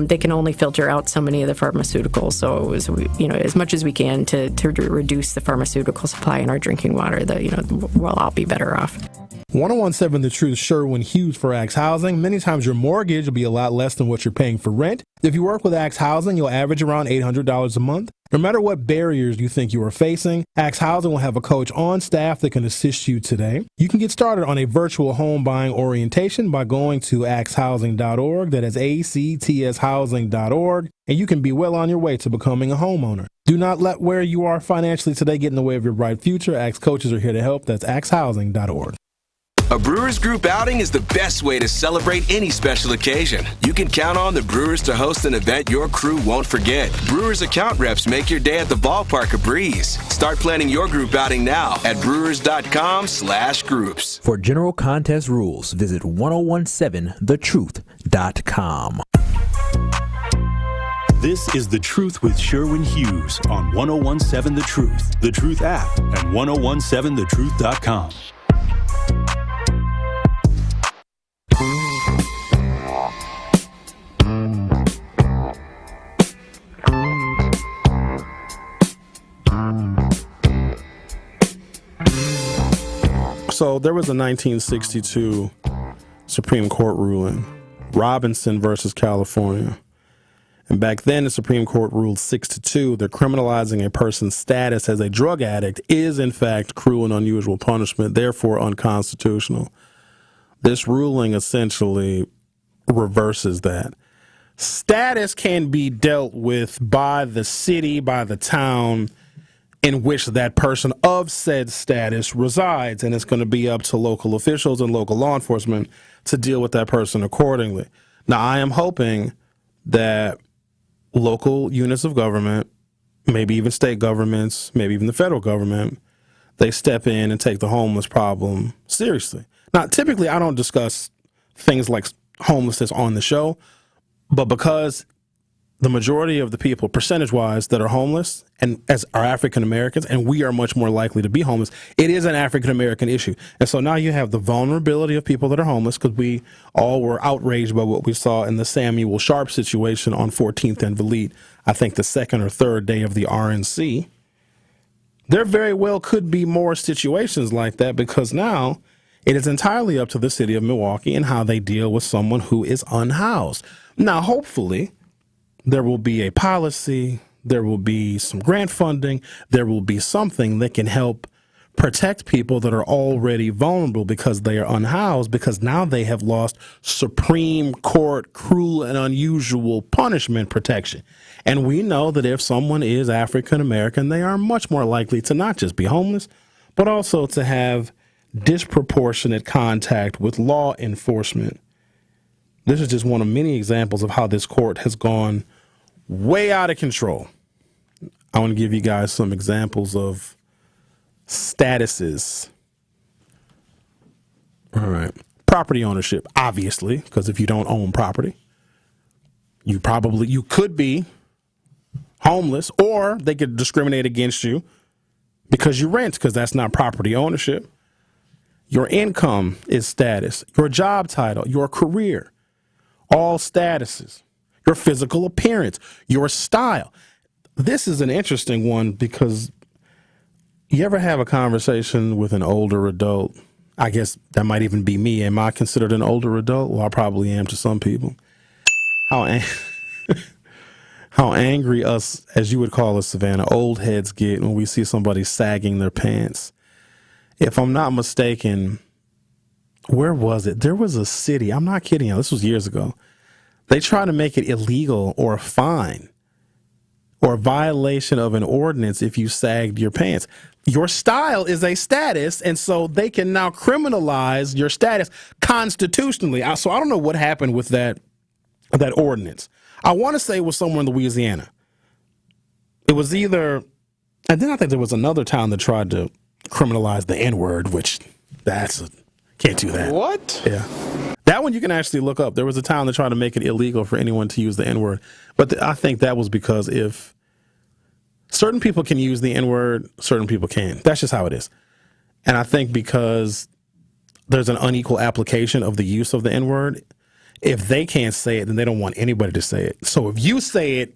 Speaker 14: they can only filter out so many of the pharmaceuticals. So as much as we can to reduce the pharmaceutical supply in our drinking water, we'll all be better off.
Speaker 2: 1017 The Truth, Sherwin Hughes for Axe Housing. Many times your mortgage will be a lot less than what you're paying for rent. If you work with Axe Housing, you'll average around $800 a month. No matter what barriers you think you are facing, Axe Housing will have a coach on staff that can assist you today. You can get started on a virtual home buying orientation by going to axhousing.org. That is actshousing.org. And you can be well on your way to becoming a homeowner. Do not let where you are financially today get in the way of your bright future. Axe coaches are here to help. That's axhousing.org.
Speaker 16: A Brewers Group outing is the best way to celebrate any special occasion. You can count on the Brewers to host an event your crew won't forget. Brewers account reps make your day at the ballpark a breeze. Start planning your group outing now at brewers.com/groups.
Speaker 18: For general contest rules, visit 1017thetruth.com.
Speaker 12: This is The Truth with Sherwin Hughes on 1017 The Truth, The Truth app, and 1017thetruth.com.
Speaker 2: So there was a 1962 Supreme Court ruling, Robinson versus California. And back then, the Supreme Court ruled 6-2 that criminalizing a person's status as a drug addict is, in fact, cruel and unusual punishment, therefore unconstitutional. This ruling essentially reverses that. Status can be dealt with by the city, by the town in which that person of said status resides, and it's going to be up to local officials and local law enforcement to deal with that person accordingly. Now, I am hoping that local units of government, maybe even state governments, maybe even the federal government, they step in and take the homeless problem seriously. Now, typically, I don't discuss things like homelessness on the show, but because the majority of the people, percentage-wise, that are homeless and as are African Americans, and we are much more likely to be homeless, it is an African American issue. And so now you have the vulnerability of people that are homeless, because we all were outraged by what we saw in the Samuel Sharp situation on 14th and Valete, I think the second or third day of the RNC. There very well could be more situations like that, because now it is entirely up to the city of Milwaukee and how they deal with someone who is unhoused. Now, hopefully, there will be a policy, there will be some grant funding, there will be something that can help protect people that are already vulnerable because they are unhoused, because now they have lost Supreme Court cruel and unusual punishment protection. And we know that if someone is African American, they are much more likely to not just be homeless, but also to have disproportionate contact with law enforcement. This is just one of many examples of how this court has gone way out of control. I want to give you guys some examples of statuses. All right. Property ownership, obviously, because if you don't own property, you could be homeless, or they could discriminate against you because you rent, because that's not property ownership. Your income is status, your job title, your career, all statuses, your physical appearance, your style. This is an interesting one, because you ever have a conversation with an older adult? I guess that might even be me. Am I considered an older adult? Well, I probably am to some people. How angry us, as you would call us, Savanna, old heads get when we see somebody sagging their pants. If I'm not mistaken, where was it? There was a city, I'm not kidding you, this was years ago. They try to make it illegal or a fine or a violation of an ordinance if you sagged your pants. Your style is a status, and so they can now criminalize your status constitutionally. So I don't know what happened with that ordinance. I want to say it was somewhere in Louisiana. It was either, and then I think there was another town that tried to criminalize the N-word, which can't do that.
Speaker 19: What?
Speaker 2: Yeah. That one you can actually look up. There was a town that tried to make it illegal for anyone to use the N-word. But I think that was because if certain people can use the N-word, certain people can't. That's just how it is. And I think because there's an unequal application of the use of the N-word, if they can't say it, then they don't want anybody to say it. So if you say it,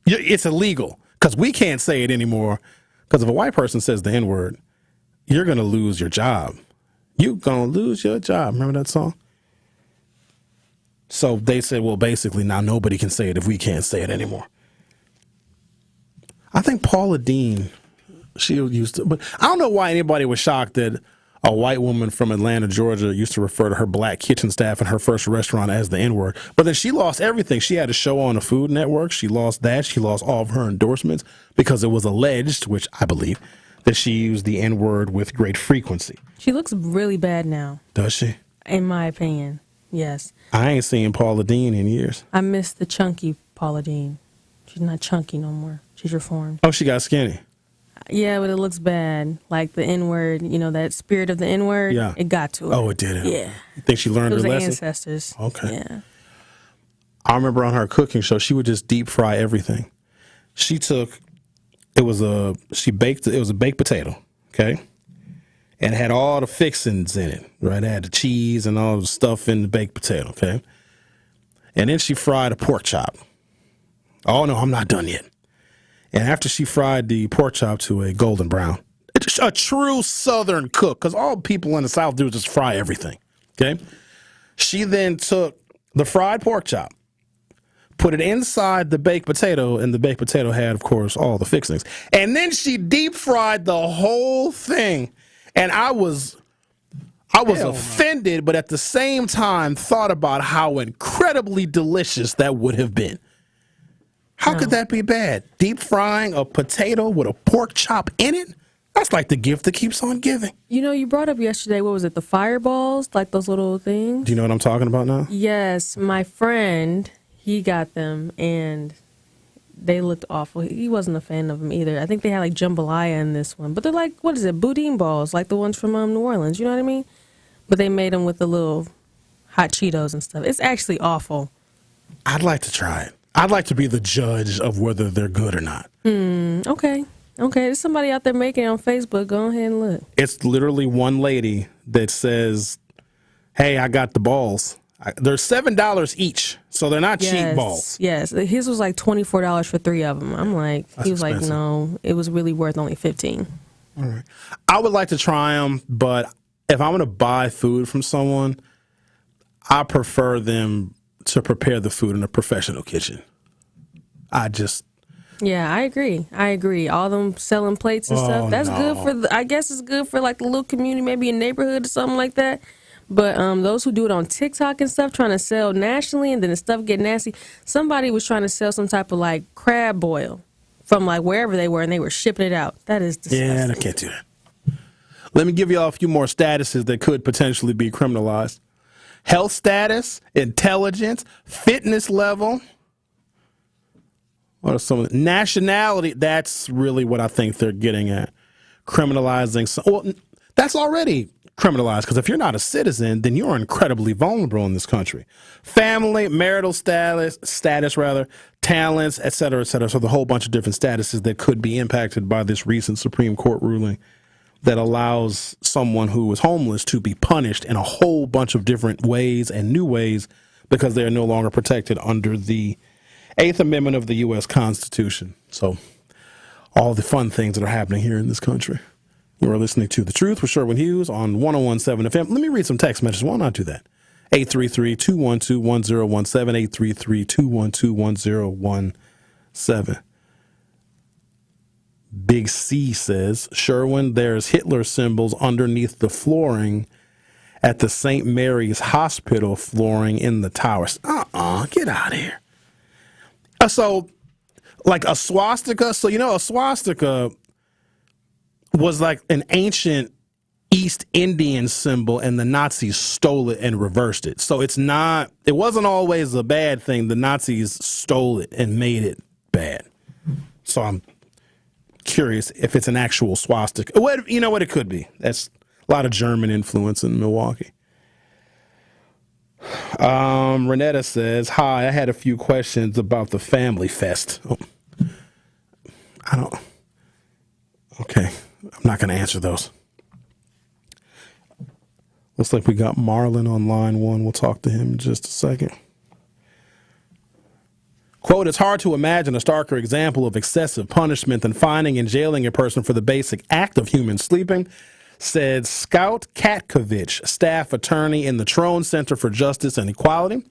Speaker 2: it's illegal because we can't say it anymore. Because if a white person says the N-word, you're going to lose your job. You gonna lose your job. Remember that song? So they said, well, basically now nobody can say it if we can't say it anymore. I think Paula Deen, she used to, but I don't know why anybody was shocked that a white woman from Atlanta, Georgia, used to refer to her black kitchen staff in her first restaurant as the N-word. But then she lost everything. She had a show on the Food Network. She lost that. She lost all of her endorsements because it was alleged, which I believe, that she used the N-word with great frequency.
Speaker 10: She looks really bad now.
Speaker 2: Does she?
Speaker 10: In my opinion, yes.
Speaker 2: I ain't seen Paula Deen in years.
Speaker 10: I miss the chunky Paula Deen. She's not chunky no more. She's reformed.
Speaker 2: Oh, she got skinny.
Speaker 10: Yeah, but it looks bad. Like the N-word, that spirit of the N-word,
Speaker 2: Yeah.
Speaker 10: it got to her.
Speaker 2: Oh, it did.
Speaker 10: Yeah.
Speaker 2: You think she learned
Speaker 10: It was
Speaker 2: her
Speaker 10: the
Speaker 2: lesson?
Speaker 10: ancestors.
Speaker 2: Okay.
Speaker 10: Yeah.
Speaker 2: I remember on her cooking show, she would just deep fry everything. It was a baked potato, okay? And it had all the fixings in it, right? It had the cheese and all the stuff in the baked potato, okay? And then she fried a pork chop. Oh, no, I'm not done yet. And after she fried the pork chop to a golden brown, it's a true Southern cook, because all people in the South do is just fry everything, okay? She then took the fried pork chop, put it inside the baked potato, and the baked potato had, of course, all the fixings. And then she deep fried the whole thing. And I was offended, but at the same time thought about how incredibly delicious that would have been. How could that be bad? Deep frying a potato with a pork chop in it? That's like the gift that keeps on giving.
Speaker 10: You brought up yesterday, what was it, the fireballs? Like those little things?
Speaker 2: Do you know what I'm talking about now?
Speaker 10: Yes, my friend, he got them, and they looked awful. He wasn't a fan of them either. I think they had like jambalaya in this one. But they're like, what is it, boudin balls, like the ones from New Orleans, you know what I mean? But they made them with the little hot Cheetos and stuff. It's actually awful.
Speaker 2: I'd like to try it. I'd like to be the judge of whether they're good or not.
Speaker 10: Okay. There's somebody out there making it on Facebook. Go ahead and look.
Speaker 2: It's literally one lady that says, hey, I got the balls. They're $7 each, so they're not cheap balls.
Speaker 10: Yes, his was like $24 for 3 of them. I'm like,
Speaker 2: That's
Speaker 10: he was
Speaker 2: expensive.
Speaker 10: like, no, it was really worth only $15.
Speaker 2: All right. I would like to try them, but if I'm going to buy food from someone, I prefer them to prepare the food in a professional kitchen.
Speaker 10: Yeah, I agree. All them selling plates and stuff. That's
Speaker 2: no.
Speaker 10: good for. I guess it's good for like the little community, maybe a neighborhood or something like that. But those who do it on TikTok and stuff, trying to sell nationally, and then the stuff get nasty. Somebody was trying to sell some type of like crab boil from like wherever they were, and they were shipping it out. That is disgusting.
Speaker 2: Yeah, I can't do that. Let me give you all a few more statuses that could potentially be criminalized. Health status, intelligence, fitness level. What are some of the nationality? That's really what I think they're getting at. Criminalizing. Well, that's already criminalized, because if you're not a citizen, then you're incredibly vulnerable in this country. Family, marital status, talents, et cetera, et cetera. So the whole bunch of different statuses that could be impacted by this recent Supreme Court ruling that allows someone who is homeless to be punished in a whole bunch of different ways and new ways because they are no longer protected under the 8th Amendment of the U.S. Constitution. So all the fun things that are happening here in this country. You are listening to The Truth with Sherwin Hughes on 101.7 FM. Let me read some text messages. Why not do that? 833-212-1017, 833-212-1017. Big C says, Sherwin, there's Hitler symbols underneath the flooring at the St. Mary's Hospital flooring in the towers. Get out of here. So, like a swastika. So, a swastika was like an ancient East Indian symbol, and the Nazis stole it and reversed it. So it wasn't always a bad thing. The Nazis stole it and made it bad. So I'm curious if it's an actual swastika. You know what it could be. That's a lot of German influence in Milwaukee. Renetta says, hi, I had a few questions about the Family Fest. Okay, I'm not going to answer those. Looks like we got Marlon on line 1. We'll talk to him in just a second. Quote, it's hard to imagine a starker example of excessive punishment than finding and jailing a person for the basic act of human sleeping. said Scout Katkovich, staff attorney in the Trone Center for Justice and Equality.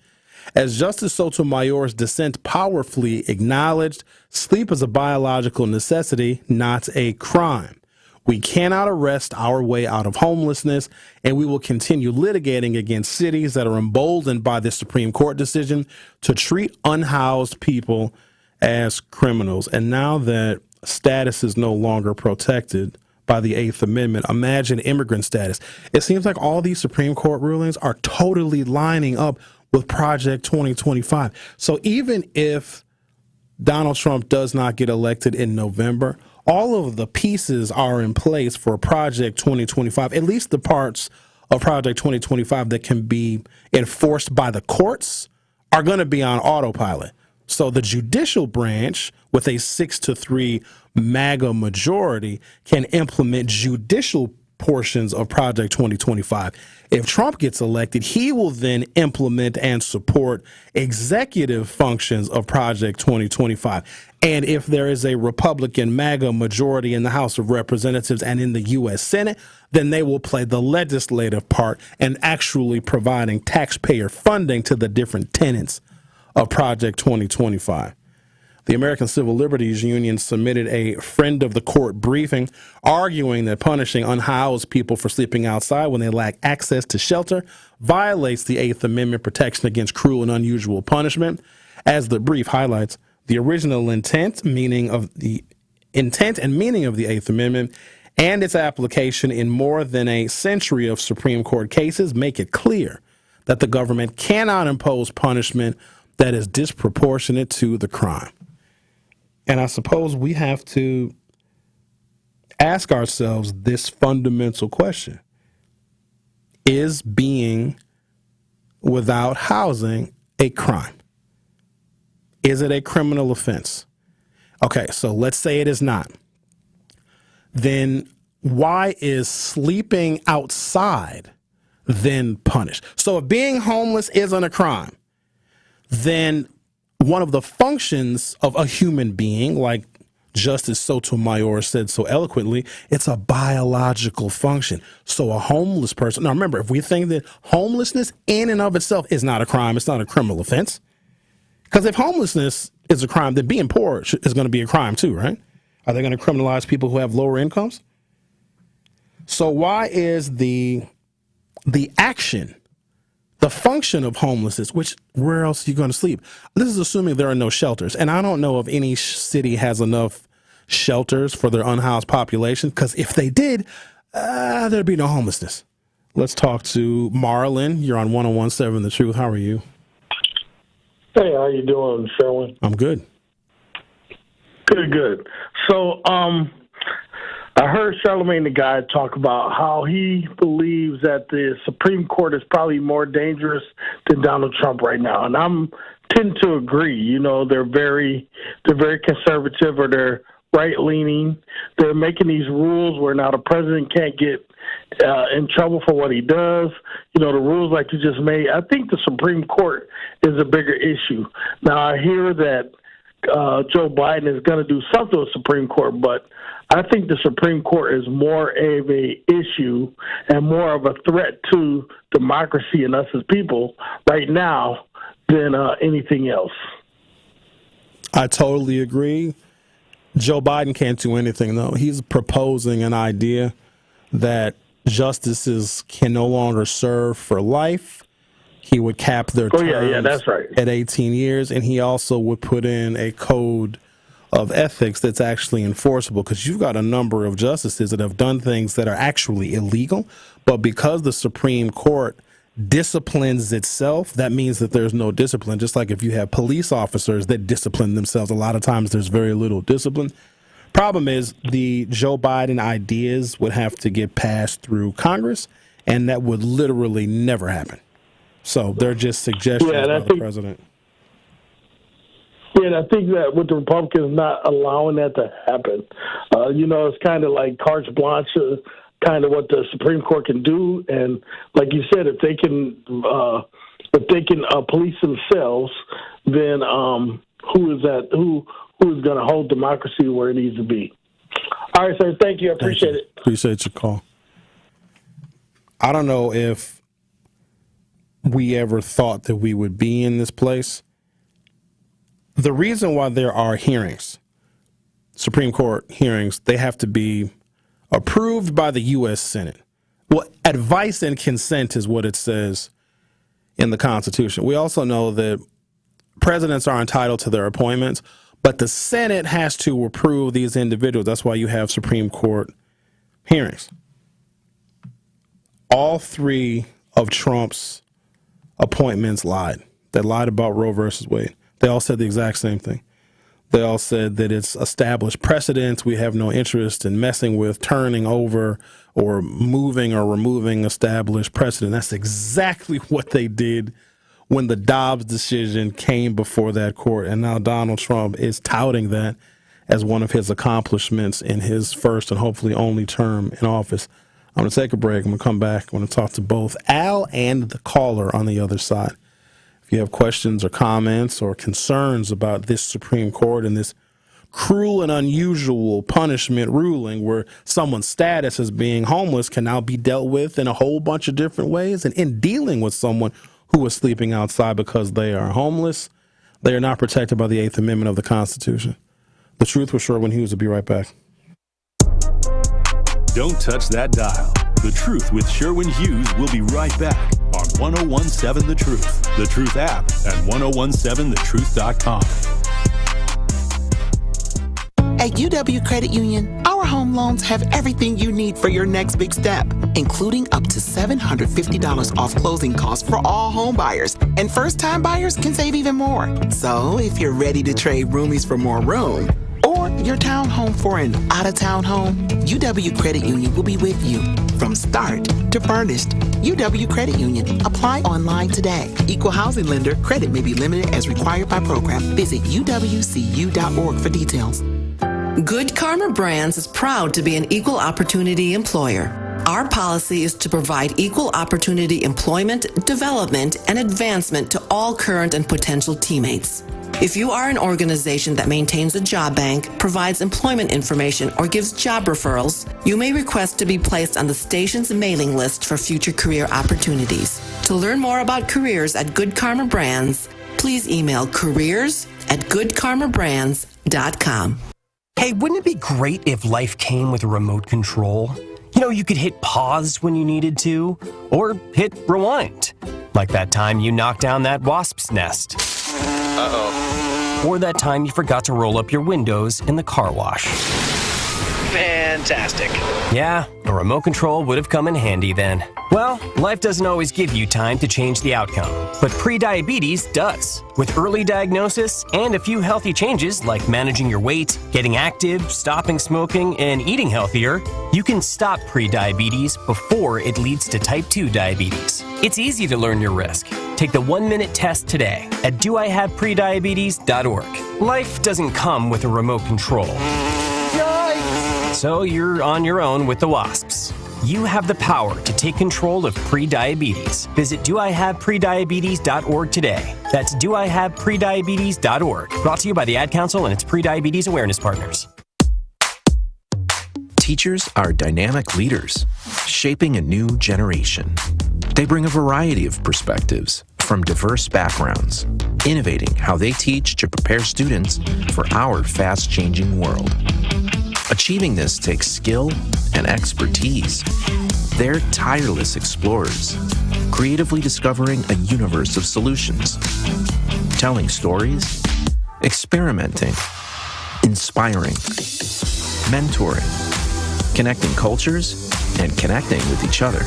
Speaker 2: As Justice Sotomayor's dissent powerfully acknowledged, sleep is a biological necessity, not a crime. We cannot arrest our way out of homelessness, and we will continue litigating against cities that are emboldened by the Supreme Court decision to treat unhoused people as criminals. And now that status is no longer protected by the Eighth Amendment, imagine immigrant status. It seems like all these Supreme Court rulings are totally lining up with Project 2025. So even if Donald Trump does not get elected in November, all of the pieces are in place for Project 2025, at least the parts of Project 2025 that can be enforced by the courts are going to be on autopilot. So the judicial branch, with a 6-3 MAGA majority, can implement judicial portions of Project 2025. If Trump gets elected, he will then implement and support executive functions of Project 2025. And if there is a Republican MAGA majority in the House of Representatives and in the U.S. Senate, then they will play the legislative part and actually providing taxpayer funding to the different tenets of Project 2025. The American Civil Liberties Union submitted a friend of the court briefing arguing that punishing unhoused people for sleeping outside when they lack access to shelter violates the Eighth Amendment protection against cruel and unusual punishment. As the brief highlights, the original intent and meaning of the Eighth Amendment and its application in more than a century of Supreme Court cases make it clear that the government cannot impose punishment that is disproportionate to the crime. And I suppose we have to ask ourselves this fundamental question. Is being without housing a crime? Is it a criminal offense? Okay, so let's say it is not. Then why is sleeping outside then punished? So if being homeless isn't a crime, then one of the functions of a human being, like Justice Sotomayor said so eloquently, it's a biological function. So a homeless person, now remember, if we think that homelessness in and of itself is not a crime, it's not a criminal offense. Because if homelessness is a crime, then being poor is going to be a crime too, right? Are they going to criminalize people who have lower incomes? So why is the action, the function of homelessness, which where else are you going to sleep? This is assuming there are no shelters. And I don't know if any city has enough shelters for their unhoused population, because if they did, there'd be no homelessness. Let's talk to Marlon. You're on 101.7 The Truth. How are you?
Speaker 3: Hey, how you doing, Sherwin?
Speaker 2: I'm good.
Speaker 3: Good. So, I heard Charlamagne the Guy talk about how he believes that the Supreme Court is probably more dangerous than Donald Trump right now, and I'm tend to agree. You know, they're very conservative, or they're right leaning. They're making these rules where now the president can't get in trouble for what he does. You know, the rules like you just made. I think the Supreme Court is a bigger issue. Now I hear that Joe Biden is going to do something with the Supreme Court, but I think the Supreme Court is more of a issue and more of a threat to democracy and us as people right now than anything else.
Speaker 2: I totally agree. Joe Biden can't do anything, though. He's proposing an idea that justices can no longer serve for life. He would cap their terms
Speaker 3: that's right.
Speaker 2: at 18 years, and he also would put in a code of ethics that's actually enforceable, because you've got a number of justices that have done things that are actually illegal, but because the Supreme Court disciplines itself, that means that there's no discipline. Just like if you have police officers that discipline themselves, a lot of times there's very little discipline. Problem is, the Joe Biden ideas would have to get passed through Congress, and that would literally never happen. So they're just suggestions by the president.
Speaker 3: Yeah, and I think that with the Republicans not allowing that to happen, you know, it's kind of like carte blanche, kind of what the Supreme Court can do. And like you said, if they can police themselves, then who is going to hold democracy where it needs to be? All right, sir. Thank you. I appreciate it.
Speaker 2: Appreciate your call. I don't know if we ever thought that we would be in this place. The reason why there are hearings, Supreme Court hearings, they have to be approved by the U.S. Senate. Well, advice and consent is what it says in the Constitution. We also know that presidents are entitled to their appointments, but the Senate has to approve these individuals. That's why you have Supreme Court hearings. All three of Trump's appointments lied. They lied about Roe versus Wade. They all said the exact same thing. They all said that it's established precedents. We have no interest in messing with, turning over, or moving or removing established precedent. That's exactly what they did when the Dobbs decision came before that court. And now Donald Trump is touting that as one of his accomplishments in his first and hopefully only term in office. I'm going to take a break. I'm going to come back. I'm going to talk to both Al and the caller on the other side. If you have questions or comments or concerns about this Supreme Court and this cruel and unusual punishment ruling where someone's status as being homeless can now be dealt with in a whole bunch of different ways, and in dealing with someone who is sleeping outside because they are homeless, they are not protected by the 8th Amendment of the Constitution. The Truth with Sherwin Hughes will be right back.
Speaker 12: Don't touch that dial. The Truth with Sherwin Hughes will be right back on 1017 The Truth, The Truth app, and 1017thetruth.com.
Speaker 6: At UW Credit Union, our home loans have everything you need for your next big step, including up to $750 off closing costs for all home buyers. And first-time buyers can save even more. So if you're ready to trade roomies for more room, or your townhome for an out-of-town home, UW Credit Union will be with you from start to furnished. UW Credit Union. Apply online today. Equal housing lender. Credit may be limited as required by program. Visit uwcu.org for details.
Speaker 19: Good Karma Brands is proud to be an equal opportunity employer. Our policy is to provide equal opportunity employment, development, and advancement to all current and potential teammates. If you are an organization that maintains a job bank, provides employment information, or gives job referrals, you may request to be placed on the station's mailing list for future career opportunities. To learn more about careers at Good Karma Brands, please email careers@goodkarmabrands.com.
Speaker 20: Hey, wouldn't it be great if life came with a remote control? You know, you could hit pause when you needed to, or hit rewind. Like that time you knocked down that wasp's nest. Uh-oh. Or that time you forgot to roll up your windows in the car wash. Fantastic. Yeah, a remote control would have come in handy then. Well, life doesn't always give you time to change the outcome, but prediabetes does. With early diagnosis and a few healthy changes like managing your weight, getting active, stopping smoking, and eating healthier, you can stop prediabetes before it leads to type 2 diabetes. It's easy to learn your risk. Take the 1-minute test today at doihaveprediabetes.org. Life doesn't come with a remote control. So you're on your own with the wasps. You have the power to take control of prediabetes. Visit doihaveprediabetes.org today. That's doihaveprediabetes.org. Brought to you by the Ad Council and its prediabetes awareness partners.
Speaker 21: Teachers are dynamic leaders, shaping a new generation. They bring a variety of perspectives from diverse backgrounds, innovating how they teach to prepare students for our fast-changing world. Achieving this takes skill and expertise. They're tireless explorers, creatively discovering a universe of solutions, telling stories, experimenting, inspiring, mentoring, connecting cultures, and connecting with each other,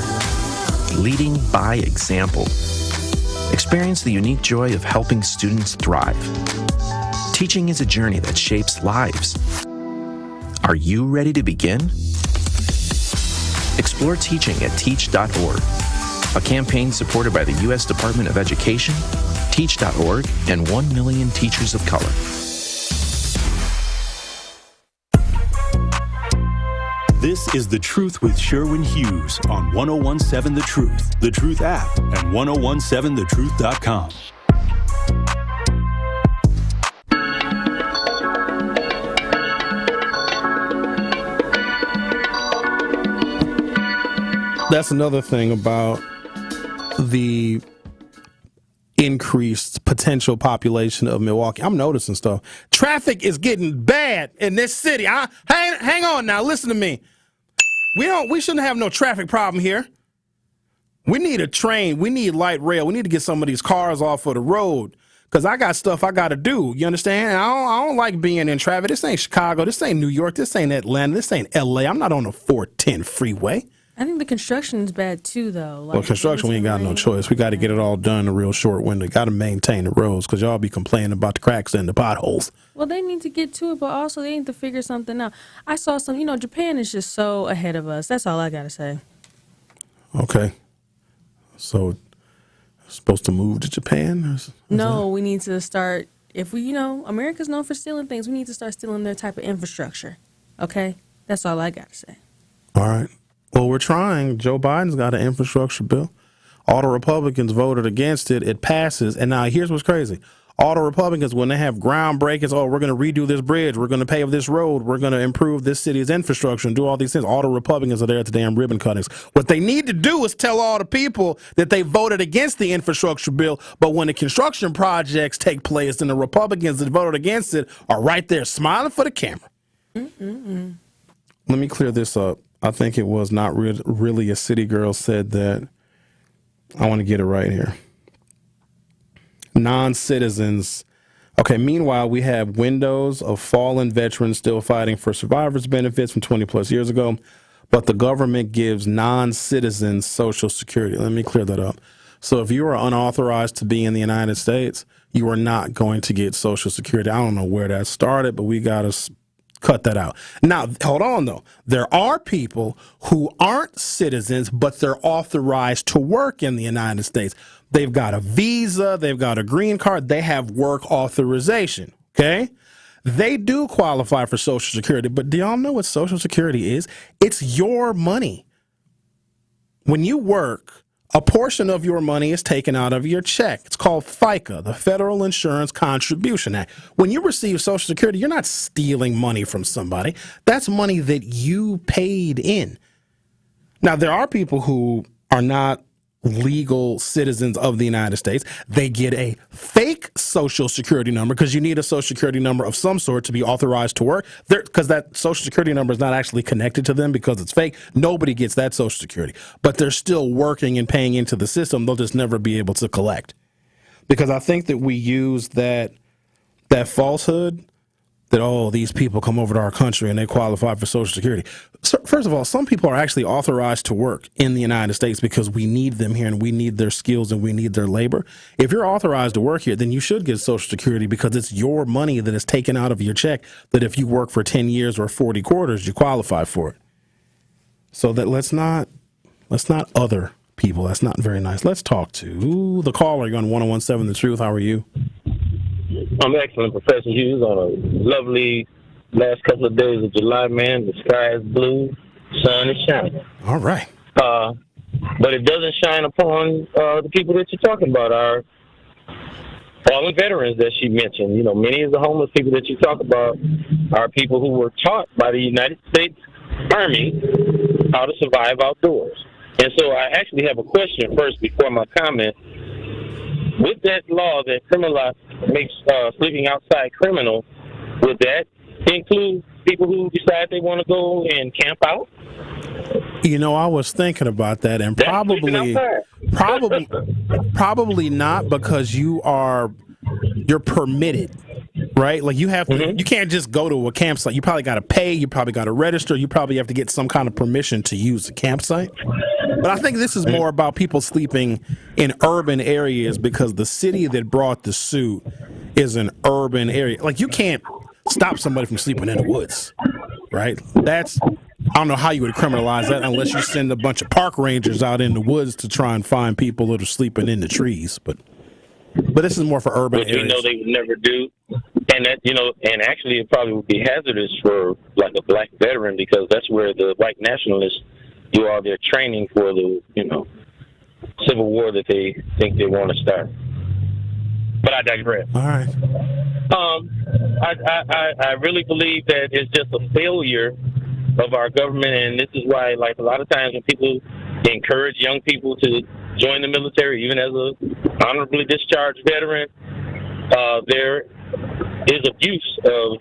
Speaker 21: leading by example. Experience the unique joy of helping students thrive. Teaching is a journey that shapes lives. Are you ready to begin? Explore teaching at teach.org, a campaign supported by the U.S. Department of Education, teach.org, and 1 million teachers of color.
Speaker 12: This is The Truth with Sherwin Hughes on 1017 The Truth, The Truth app, and 1017thetruth.com.
Speaker 2: That's another thing about the increased potential population of Milwaukee. I'm noticing stuff. Traffic is getting bad in this city. Hang on now. Listen to me. We shouldn't have no traffic problem here. We need a train. We need light rail. We need to get some of these cars off of the road because I got stuff I got to do. You understand? And I don't like being in traffic. This ain't Chicago. This ain't New York. This ain't Atlanta. This ain't L.A. I'm not on a 410 freeway.
Speaker 10: I think the construction is bad too, though.
Speaker 2: Well, construction, we ain't got no choice. We got to get it all done in a real short window. Got to maintain the roads because y'all be complaining about the cracks and the potholes.
Speaker 10: Well, they need to get to it, but also they need to figure something out. I saw some, Japan is just so ahead of us. That's all I got to say.
Speaker 2: Okay. So, supposed to move to Japan?
Speaker 10: No, we need to start, if we, America's known for stealing things, we need to start stealing their type of infrastructure. Okay? That's all I got to say.
Speaker 2: All right. Well, we're trying. Joe Biden's got an infrastructure bill. All the Republicans voted against it. It passes. And now here's what's crazy. All the Republicans, when they have groundbreakers, we're going to redo this bridge. We're going to pave this road. We're going to improve this city's infrastructure and do all these things. All the Republicans are there at the damn ribbon cuttings. What they need to do is tell all the people that they voted against the infrastructure bill. But when the construction projects take place, then the Republicans that voted against it are right there smiling for the camera.
Speaker 10: Mm-mm-mm.
Speaker 2: Let me clear this up. I think it was not really a city girl said that. I want to get it right here. Non-citizens. Okay, meanwhile, we have windows of fallen veterans still fighting for survivors' benefits from 20 plus years ago, but the government gives non-citizens Social Security. Let me clear that up. So if you are unauthorized to be in the United States, you are not going to get Social Security. I don't know where that started, but we got to cut that out. Now, hold on, though. There are people who aren't citizens, but they're authorized to work in the United States. They've got a visa. They've got a green card. They have work authorization, okay? They do qualify for Social Security, but do y'all know what Social Security is? It's your money. When you work, a portion of your money is taken out of your check. It's called FICA, the Federal Insurance Contribution Act. When you receive Social Security, you're not stealing money from somebody. That's money that you paid in. Now, there are people who are not legal citizens of the United States. They get a fake Social Security number because you need a Social Security number of some sort to be authorized to work. Because that Social Security number is not actually connected to them because it's fake. Nobody gets that Social Security. But they're still working and paying into the system. They'll just never be able to collect. Because I think that we use that falsehood that, these people come over to our country and they qualify for Social Security. So, first of all, some people are actually authorized to work in the United States because we need them here and we need their skills and we need their labor. If you're authorized to work here, then you should get Social Security because it's your money that is taken out of your check that if you work for 10 years or 40 quarters, you qualify for it. So that let's not other people. That's not very nice. Let's talk to the caller. You're on 1017 The Truth. How are you?
Speaker 4: I'm excellent, Professor Hughes, on a lovely last couple of days of July, man. The sky is blue, sun is shining.
Speaker 2: All right.
Speaker 4: But it doesn't shine upon the people that you're talking about, our fallen veterans that she mentioned. You know, many of the homeless people that you talk about are people who were taught by the United States Army how to survive outdoors. And so I actually have a question first before my comment. With that law that makes sleeping outside criminal, would that include people who decide they want to go and camp out?
Speaker 2: You know, I was thinking about that, and probably not because you're permitted, right? Like you have to, you can't just go to a campsite. You probably got to pay. You probably got to register. You probably have to get some kind of permission to use the campsite. But I think this is more about people sleeping in urban areas because the city that brought the suit is an urban area. Like you can't stop somebody from sleeping in the woods, right? I don't know how you would criminalize that unless you send a bunch of park rangers out in the woods to try and find people that are sleeping in the trees. But this is more for urban areas.
Speaker 4: Which we know they would never do. And that, and actually it probably would be hazardous for like a black veteran because that's where the white nationalists do all their training for the, civil war that they think they want to start. But I digress.
Speaker 2: All right.
Speaker 4: I really believe that it's just a failure of our government, and this is why, like, a lot of times when people, encourage young people to join the military, even as a honorably discharged veteran. There is abuse of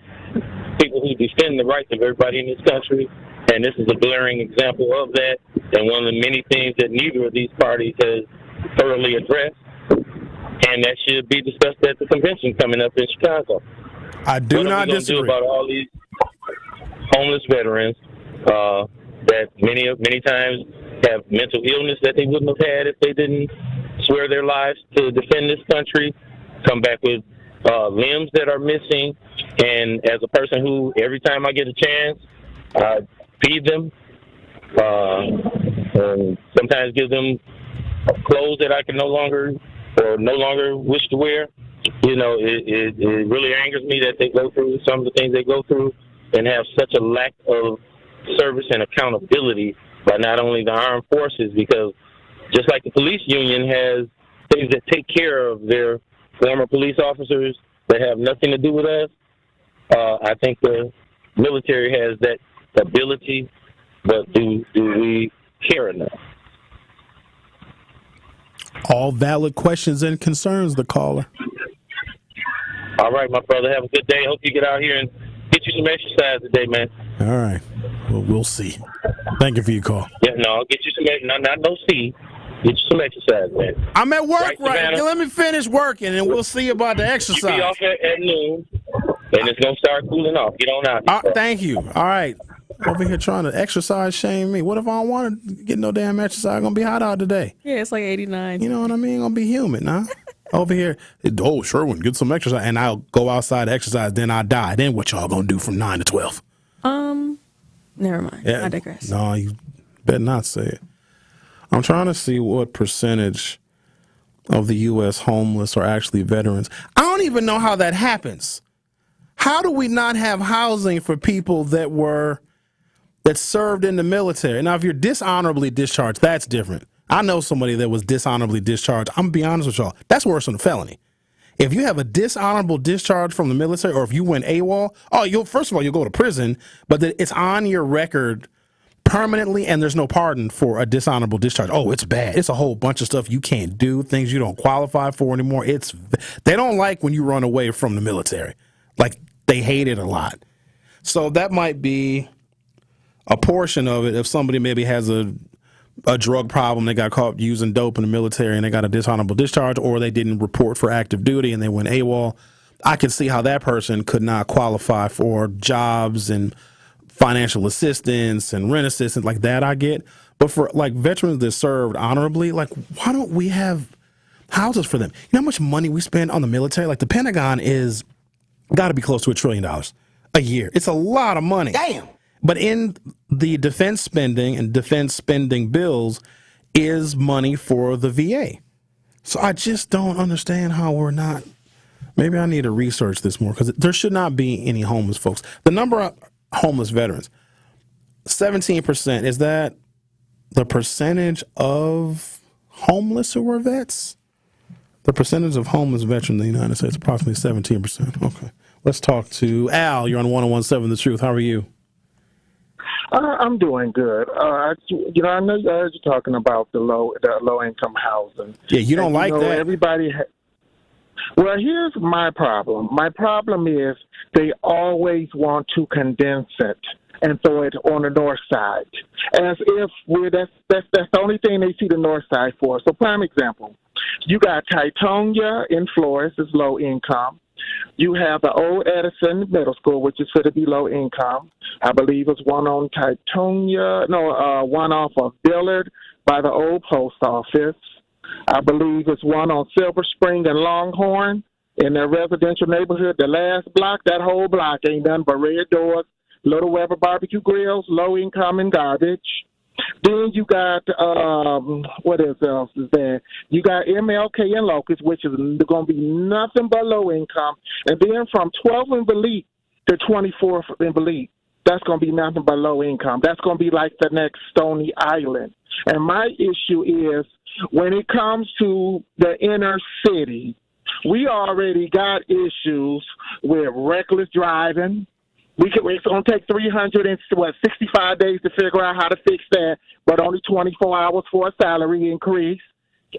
Speaker 4: people who defend the rights of everybody in this country, and this is a glaring example of that, and one of the many things that neither of these parties has thoroughly addressed, and that should be discussed at the convention coming up in Chicago.
Speaker 2: I do not disagree.
Speaker 4: What are we going to do about all these homeless veterans that many times have mental illness that they wouldn't have had if they didn't swear their lives to defend this country, come back with limbs that are missing, and as a person who, every time I get a chance, I feed them, and sometimes give them clothes that I can no longer wish to wear. You know, it really angers me that they go through some of the things they go through and have such a lack of service and accountability by not only the armed forces, because just like the police union has things that take care of their former police officers that have nothing to do with us, I think the military has that ability, but do we care enough?
Speaker 2: All valid questions and concerns, the caller.
Speaker 4: All right, my brother. Have a good day. Hope you get out here and get you some exercise today, man.
Speaker 2: All right. Well, we'll see. Thank you for your call.
Speaker 4: Yeah, no, I'll get you some exercise. Not no see. Get you some exercise, man.
Speaker 2: I'm at work right
Speaker 4: Savanna?
Speaker 2: now. Let me finish working, and we'll see about the exercise.
Speaker 4: You be off at noon, and it's going to start cooling off. Get on out.
Speaker 2: Thank you. All right. Over here trying to exercise shame me. What if I don't want to get no damn exercise? It's going to be hot out today.
Speaker 10: Yeah, it's like 89.
Speaker 2: You know what I mean? Going to be humid, nah? Over here, Sherwin, get some exercise. And I'll go outside to exercise, then I die. Then what y'all going to do from 9 to 12?
Speaker 10: Never mind.
Speaker 2: Yeah.
Speaker 10: I digress.
Speaker 2: No, you better not say it. I'm trying to see what percentage of the U.S. homeless are actually veterans. I don't even know how that happens. How do we not have housing for people that served in the military? Now, if you're dishonorably discharged, that's different. I know somebody that was dishonorably discharged. I'm going to be honest with y'all. That's worse than a felony. If you have a dishonorable discharge from the military, or if you went AWOL, first of all, you'll go to prison, but it's on your record permanently, and there's no pardon for a dishonorable discharge. Oh, it's bad. It's a whole bunch of stuff you can't do, things you don't qualify for anymore. They don't like when you run away from the military. Like, they hate it a lot. So that might be a portion of it. If somebody maybe has a drug problem, they got caught using dope in the military and they got a dishonorable discharge, or they didn't report for active duty and they went AWOL, I can see how that person could not qualify for jobs and financial assistance and rent assistance like that. I get. But for like veterans that served honorably, like, why don't we have houses for them? You know how much money we spend on the military? Like, the Pentagon is got to be close to $1 trillion a year. It's a lot of money.
Speaker 6: Damn.
Speaker 2: But in the defense spending and defense spending bills is money for the VA. So I just don't understand how we're not. Maybe I need to research this more, because there should not be any homeless folks. The number of homeless veterans, 17%. Is that the percentage of homeless who were vets? The percentage of homeless veterans in the United States, approximately 17%. Okay. Let's talk to Al. You're on 101.7 The Truth. How are you?
Speaker 5: I'm doing good. I know you're talking about the low income housing.
Speaker 2: Yeah, you don't like that.
Speaker 5: Everybody. Well, here's my problem. My problem is they always want to condense it and throw it on the north side, as if that's the only thing they see the north side for. So, prime example, you got Cartegena in Flores is low income. You have the old Edison Middle School, which is said to be low income. I believe it's one on one off of Billard by the old post office. I believe it's one on Silver Spring and Longhorn in their residential neighborhood. The last block, that whole block ain't nothing but red doors, Little Weber barbecue grills, low income and garbage. Then you got, what else is there? You got MLK and Locust, which is going to be nothing but low income. And then from 12 in Belite to 24th in Belite, that's going to be nothing but low income. That's going to be like the next Stony Island. And my issue is, when it comes to the inner city, we already got issues with reckless driving, It's going to take 365 days to figure out how to fix that, but only 24 hours for a salary increase.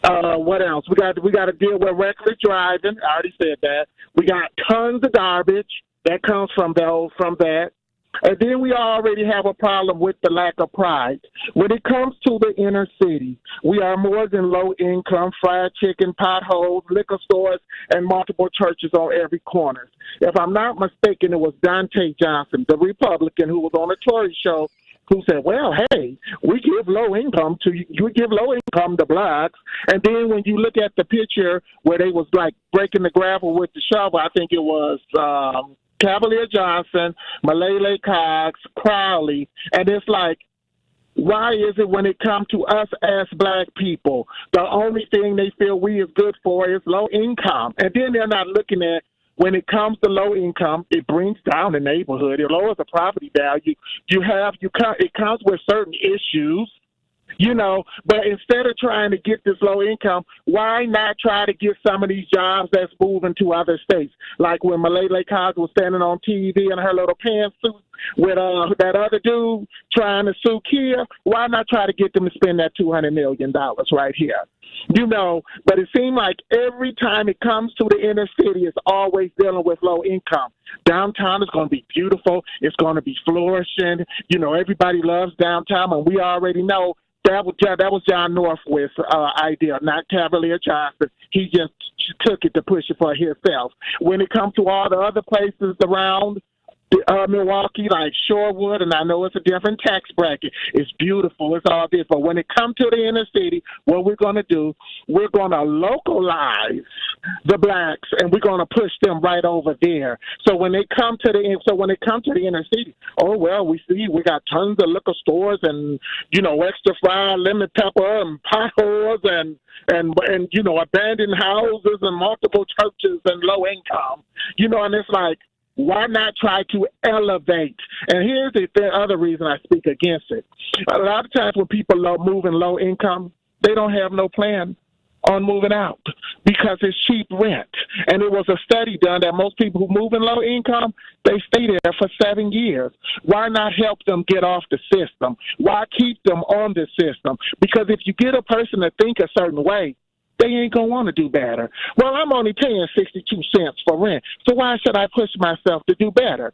Speaker 5: What else? We got to deal with reckless driving. I already said that. We got tons of garbage that comes from that. And then we already have a problem with the lack of pride. When it comes to the inner city, we are more than low income, fried chicken, potholes, liquor stores, and multiple churches on every corner. If I'm not mistaken, it was Dante Johnson, the Republican who was on the Tory show, who said, well, hey, we give low income to blacks. And then when you look at the picture where they was like breaking the gravel with the shovel, I think it was Cavalier Johnson, Malele Cox, Crowley, and it's like, why is it when it comes to us as black people, the only thing they feel we is good for is low income? And then they're not looking at, when it comes to low income, it brings down the neighborhood. It lowers the property value. It comes with certain issues. But instead of trying to get this low income, why not try to get some of these jobs that's moving to other states? Like when Malele Cox was standing on TV in her little pantsuit with that other dude trying to sue Kia, why not try to get them to spend that $200 million right here? But it seems like every time it comes to the inner city, it's always dealing with low income. Downtown is going to be beautiful. It's going to be flourishing. Everybody loves downtown, and we already know that was John Northwest's idea, not Cavalier Johnson. He just took it to push it for himself. When it comes to all the other places around Milwaukee, like Shorewood, and I know it's a different tax bracket. It's beautiful. It's all this. But when it comes to the inner city, what we're going to do, we're going to localize the blacks, and we're going to push them right over there. So when they come to the inner city, we got tons of liquor stores and extra fried lemon pepper and potholes and abandoned houses and multiple churches and low income. And it's like, why not try to elevate? And here's the other reason I speak against it. A lot of times when people move in low income, they don't have no plan on moving out because it's cheap rent. And it was a study done that most people who move in low income, they stay there for 7 years. Why not help them get off the system? Why keep them on the system? Because if you get a person to think a certain way, they ain't going to want to do better. Well, I'm only paying 62 cents for rent, so why should I push myself to do better?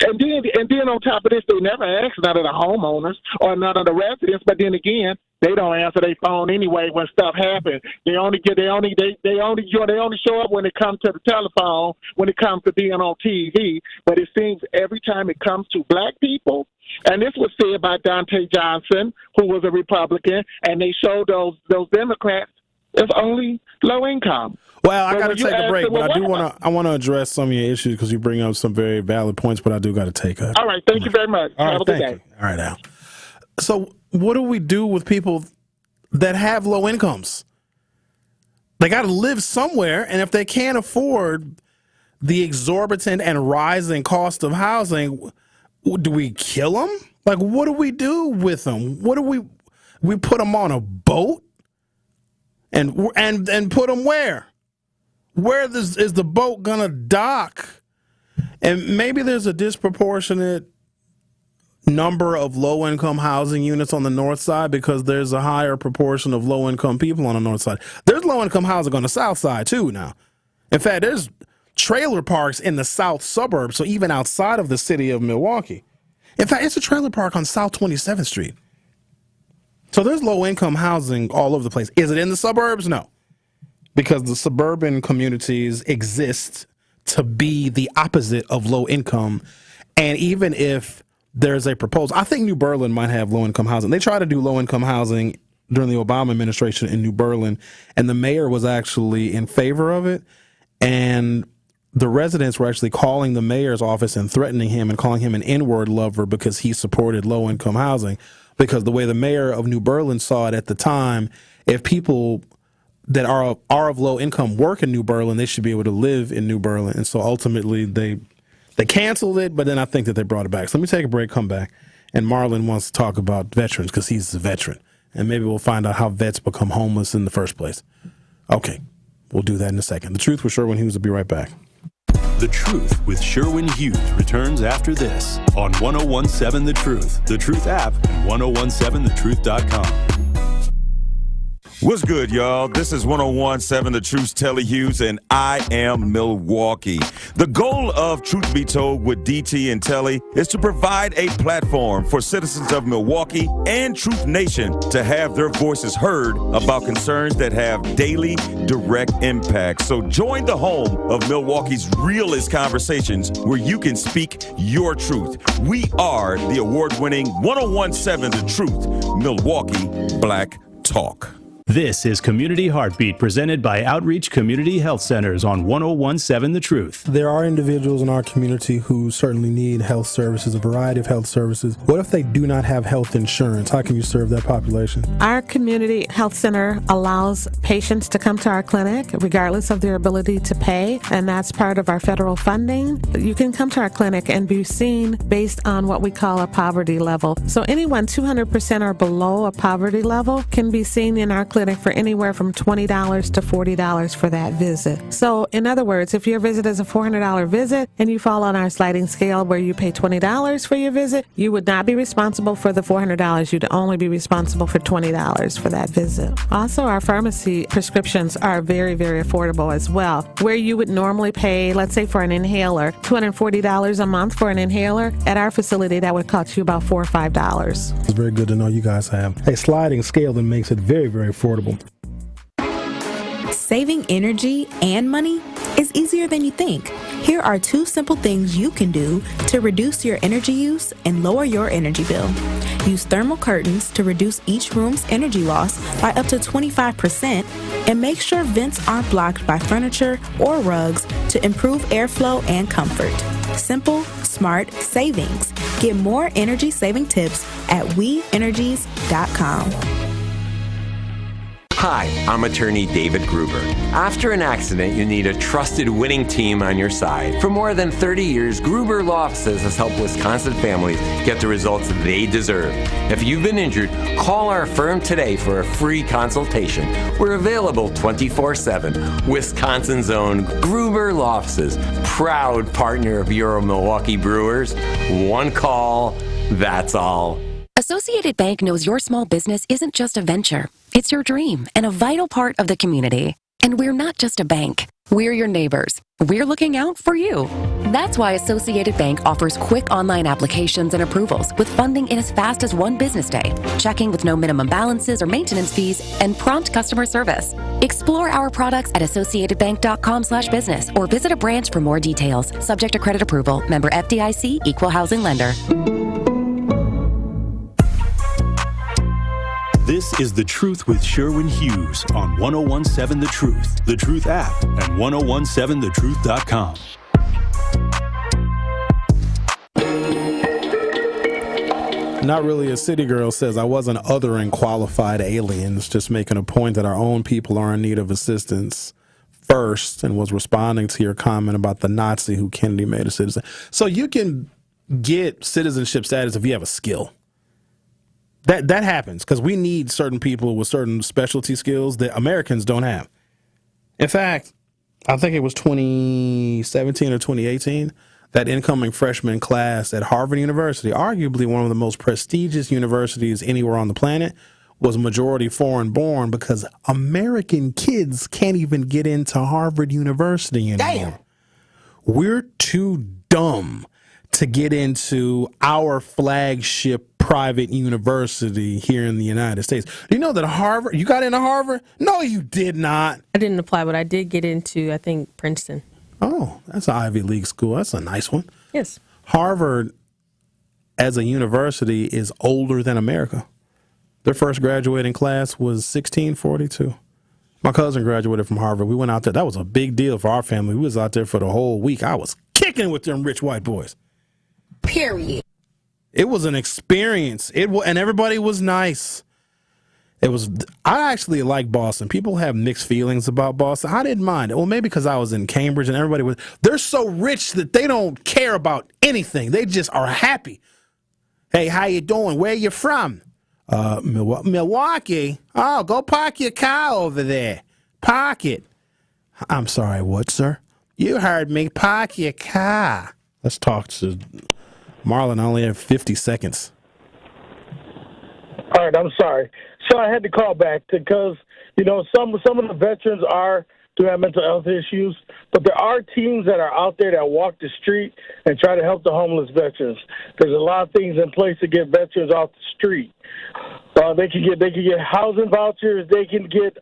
Speaker 5: And then on top of this, they never ask none of the homeowners or none of the residents, but then again, they don't answer their phone anyway when stuff happens. They only show up when it comes to the telephone, when it comes to being on TV. But it seems every time it comes to black people, and this was said by Dante Johnson, who was a Republican, and they showed those Democrats, it's only low income.
Speaker 2: Well, I got to take a break, but I want to address some of your issues because you bring up some very valid points, but I do got to take a.
Speaker 5: All right, thank you very much. Have a good day.
Speaker 2: All right, Al. So what do we do with people that have low incomes? They got to live somewhere, and if they can't afford the exorbitant and rising cost of housing, do we kill them? Like, what do we do with them? What do we put them on a boat? And put them where? Where is the boat gonna dock? And maybe there's a disproportionate number of low-income housing units on the north side because there's a higher proportion of low-income people on the north side. There's low-income housing on the south side too now. In fact, there's trailer parks in the south suburbs, so even outside of the city of Milwaukee. In fact, it's a trailer park on South 27th Street. So there's low-income housing all over the place. Is it in the suburbs? No. Because the suburban communities exist to be the opposite of low income. And even if there's a proposal, I think New Berlin might have low-income housing. They tried to do low-income housing during the Obama administration in New Berlin, and the mayor was actually in favor of it. And the residents were actually calling the mayor's office and threatening him and calling him an N-word lover because he supported low-income housing. Because the way the mayor of New Berlin saw it at the time, if people that are of low income work in New Berlin, they should be able to live in New Berlin. And so ultimately they canceled it, but then I think that they brought it back. So let me take a break, come back. And Marlon wants to talk about veterans because he's a veteran. And maybe we'll find out how vets become homeless in the first place. Okay, we'll do that in a second. The Truth with Sherwin Hughes will be right back.
Speaker 12: The Truth with Sherwin Hughes returns after this on 1017 The Truth, The Truth app, and 1017thetruth.com.
Speaker 1: What's good, y'all? This is 1017 The Truth's Telly Hughes, and I am Milwaukee. The goal of Truth Be Told with DT and Telly is to provide a platform for citizens of Milwaukee and Truth Nation to have their voices heard about concerns that have daily direct impact. So join the home of Milwaukee's realest conversations where you can speak your truth. We are the award-winning 1017 The Truth, Milwaukee Black Talk.
Speaker 13: This is Community Heartbeat, presented by Outreach Community Health Centers on 1017 The Truth.
Speaker 2: There are individuals in our community who certainly need health services, a variety of health services. What if they do not have health insurance? How can you serve that population?
Speaker 7: Our community health center allows patients to come to our clinic regardless of their ability to pay, and that's part of our federal funding. You can come to our clinic and be seen based on what we call a poverty level. So anyone 200% or below a poverty level can be seen in our clinic for anywhere from $20 to $40 for that visit. So in other words, if your visit is a $400 visit and you fall on our sliding scale where you pay $20 for your visit, you would not be responsible for the $400. You'd only be responsible for $20 for that visit. Also, our pharmacy prescriptions are very, very affordable as well. Where you would normally pay, let's say for an inhaler, $240 a month for an inhaler, at our facility that would cost you about $4 or $5.
Speaker 2: It's very good to know you guys have a sliding scale that makes it very, very affordable.
Speaker 8: Saving energy and money is easier than you think. Here are 2 simple things you can do to reduce your energy use and lower your energy bill. Use thermal curtains to reduce each room's energy loss by up to 25%, and make sure vents aren't blocked by furniture or rugs to improve airflow and comfort. Simple, smart savings. Get more energy-saving tips at WeEnergies.com.
Speaker 9: Hi, I'm attorney David Gruber. After an accident, you need a trusted winning team on your side. For more than 30 years, Gruber Law Offices has helped Wisconsin families get the results they deserve. If you've been injured, call our firm today for a free consultation. We're available 24/7. Wisconsin's own Gruber Law Offices, proud partner of your Milwaukee Brewers. One call, that's all.
Speaker 17: Associated Bank knows your small business isn't just a venture. It's your dream and a vital part of the community. And we're not just a bank. We're your neighbors. We're looking out for you. That's why Associated Bank offers quick online applications and approvals with funding in as fast as 1 business day, checking with no minimum balances or maintenance fees, and prompt customer service. Explore our products at associatedbank.com/business or visit a branch for more details. Subject to credit approval. Member FDIC, Equal Housing Lender.
Speaker 12: This is The Truth with Sherwin Hughes on 1017 The Truth, The Truth app, and 1017thetruth.com.
Speaker 2: Not Really a City Girl says, I wasn't othering qualified aliens, just making a point that our own people are in need of assistance first, and was responding to your comment about the Nazi who Kennedy made a citizen. So you can get citizenship status if you have a skill. That happens because we need certain people with certain specialty skills that Americans don't have. In fact, I think it was 2017 or 2018, that incoming freshman class at Harvard University, arguably one of the most prestigious universities anywhere on the planet, was majority foreign born because American kids can't even get into Harvard University anymore. Damn. We're too dumb to get into our flagship private university here in the United States. Do you know that Harvard, you got into Harvard? No, you did not.
Speaker 10: I didn't apply, but I did get into, I think, Princeton.
Speaker 2: Oh, that's an Ivy League school. That's a nice one.
Speaker 10: Yes.
Speaker 2: Harvard, as a university, is older than America. Their first graduating class was 1642. My cousin graduated from Harvard. We went out there. That was a big deal for our family. We was out there for the whole week. I was kicking with them rich white boys.
Speaker 8: Period.
Speaker 2: It was an experience. And everybody was nice. I actually like Boston. People have mixed feelings about Boston. I didn't mind it. Well, maybe because I was in Cambridge and everybody was. They're so rich that they don't care about anything. They just are happy. Hey, how you doing? Where you from? Milwaukee. Oh, go park your car over there. Park it. I'm sorry, what, sir? You heard me. Park your car. Let's talk to Marlon. I only have 50 seconds.
Speaker 3: All right, I'm sorry. So I had to call back because, some of the veterans do have mental health issues, but there are teams that are out there that walk the street and try to help the homeless veterans. There's a lot of things in place to get veterans off the street. They can get housing vouchers. They can get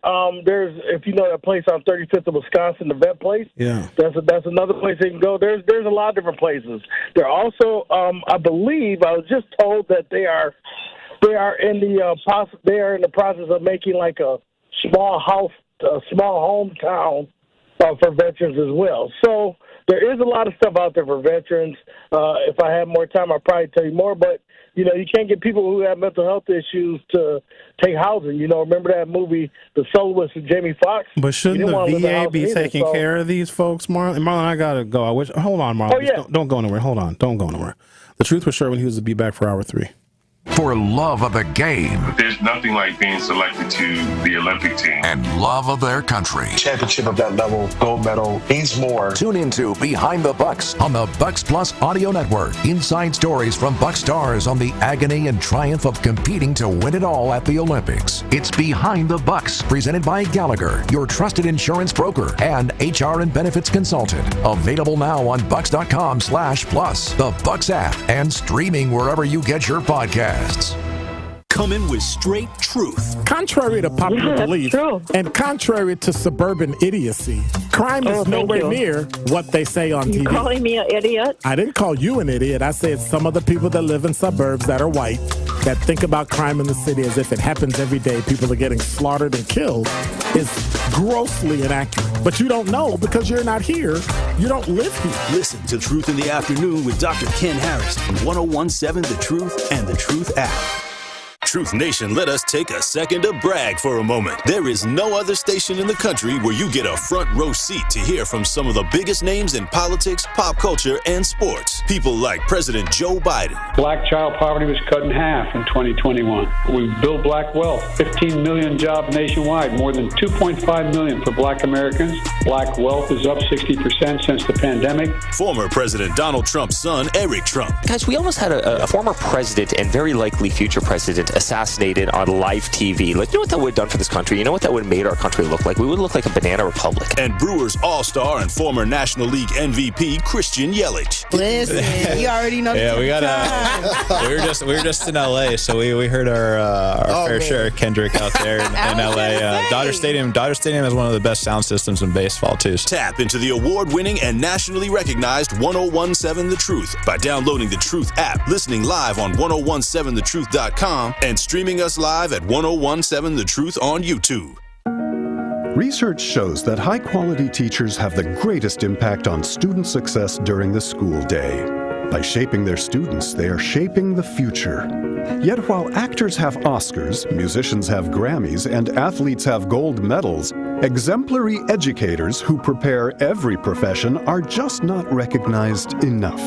Speaker 3: there's, if you know that place on 35th of Wisconsin, the vet place.
Speaker 2: Yeah,
Speaker 3: that's another place they can go. There's a lot of different places. They're also I believe I was just told that they are in the process of making like a small hometown for veterans as well. So there is a lot of stuff out there for veterans. If I had more time, I'd probably tell you more. But you can't get people who have mental health issues to take housing. Remember that movie, The Soloist with Jamie Foxx?
Speaker 2: But shouldn't the VA be taking care of these folks, Marlon? Marlon, I gotta go. Hold on, Marlon.
Speaker 3: Oh, yeah.
Speaker 2: Don't go anywhere. Hold on. Don't go anywhere. The Truth with Sherwin Hughes will be back for hour 3.
Speaker 11: For love of the game.
Speaker 22: There's nothing like being selected to the Olympic team.
Speaker 11: And love of their country.
Speaker 23: Championship of that level, gold medal, means more.
Speaker 11: Tune into Behind the Bucks on the Bucks Plus Audio Network. Inside stories from Buck stars on the agony and triumph of competing to win it all at the Olympics. It's Behind the Bucks, presented by Gallagher, your trusted insurance broker and HR and benefits consultant. Available now on bucks.com/plus, the Bucks app, and streaming wherever you get your podcasts.
Speaker 24: Coming with straight truth.
Speaker 25: Contrary to popular belief and contrary to suburban idiocy, crime is nowhere near what they say on TV.
Speaker 26: You calling me an idiot?
Speaker 25: I didn't call you an idiot. I said some of the people that live in suburbs that are white that think about crime in the city as if it happens every day, people are getting slaughtered and killed, is grossly inaccurate. But you don't know because you're not here. You don't live here.
Speaker 24: Listen to Truth in the Afternoon with Dr. Ken Harris on 101.7 The Truth and The Truth app. Truth Nation, let us take a second to brag for a moment. There is no other station in the country where you get a front row seat to hear from some of the biggest names in politics, pop culture, and sports. People like President Joe Biden.
Speaker 27: Black child poverty was cut in half in 2021. We built black wealth, 15 million jobs nationwide, more than 2.5 million for black Americans. Black wealth is up 60% since the pandemic.
Speaker 24: Former President Donald Trump's son, Eric Trump.
Speaker 28: Guys, we almost had a former president and very likely future president assassinated on live TV. Like, you know what that would have done for this country? You know what that would have made our country look like? We would look like a banana republic.
Speaker 24: And Brewers all-star and former National League MVP Christian Yelich.
Speaker 29: Listen, you already know.
Speaker 30: Yeah, we got we were just in LA, so we heard our fair share of Kendrick out there in LA. Dodger Stadium has one of the best sound systems in baseball too.
Speaker 24: Tap into the award-winning and nationally recognized 101.7 The Truth by downloading the Truth app, listening live on 101.7thetruth.com, and streaming us live at 101.7 The Truth on YouTube.
Speaker 31: Research shows that high-quality teachers have the greatest impact on student success during the school day. By shaping their students, they are shaping the future. Yet while actors have Oscars, musicians have Grammys, and athletes have gold medals, exemplary educators who prepare every profession are just not recognized enough.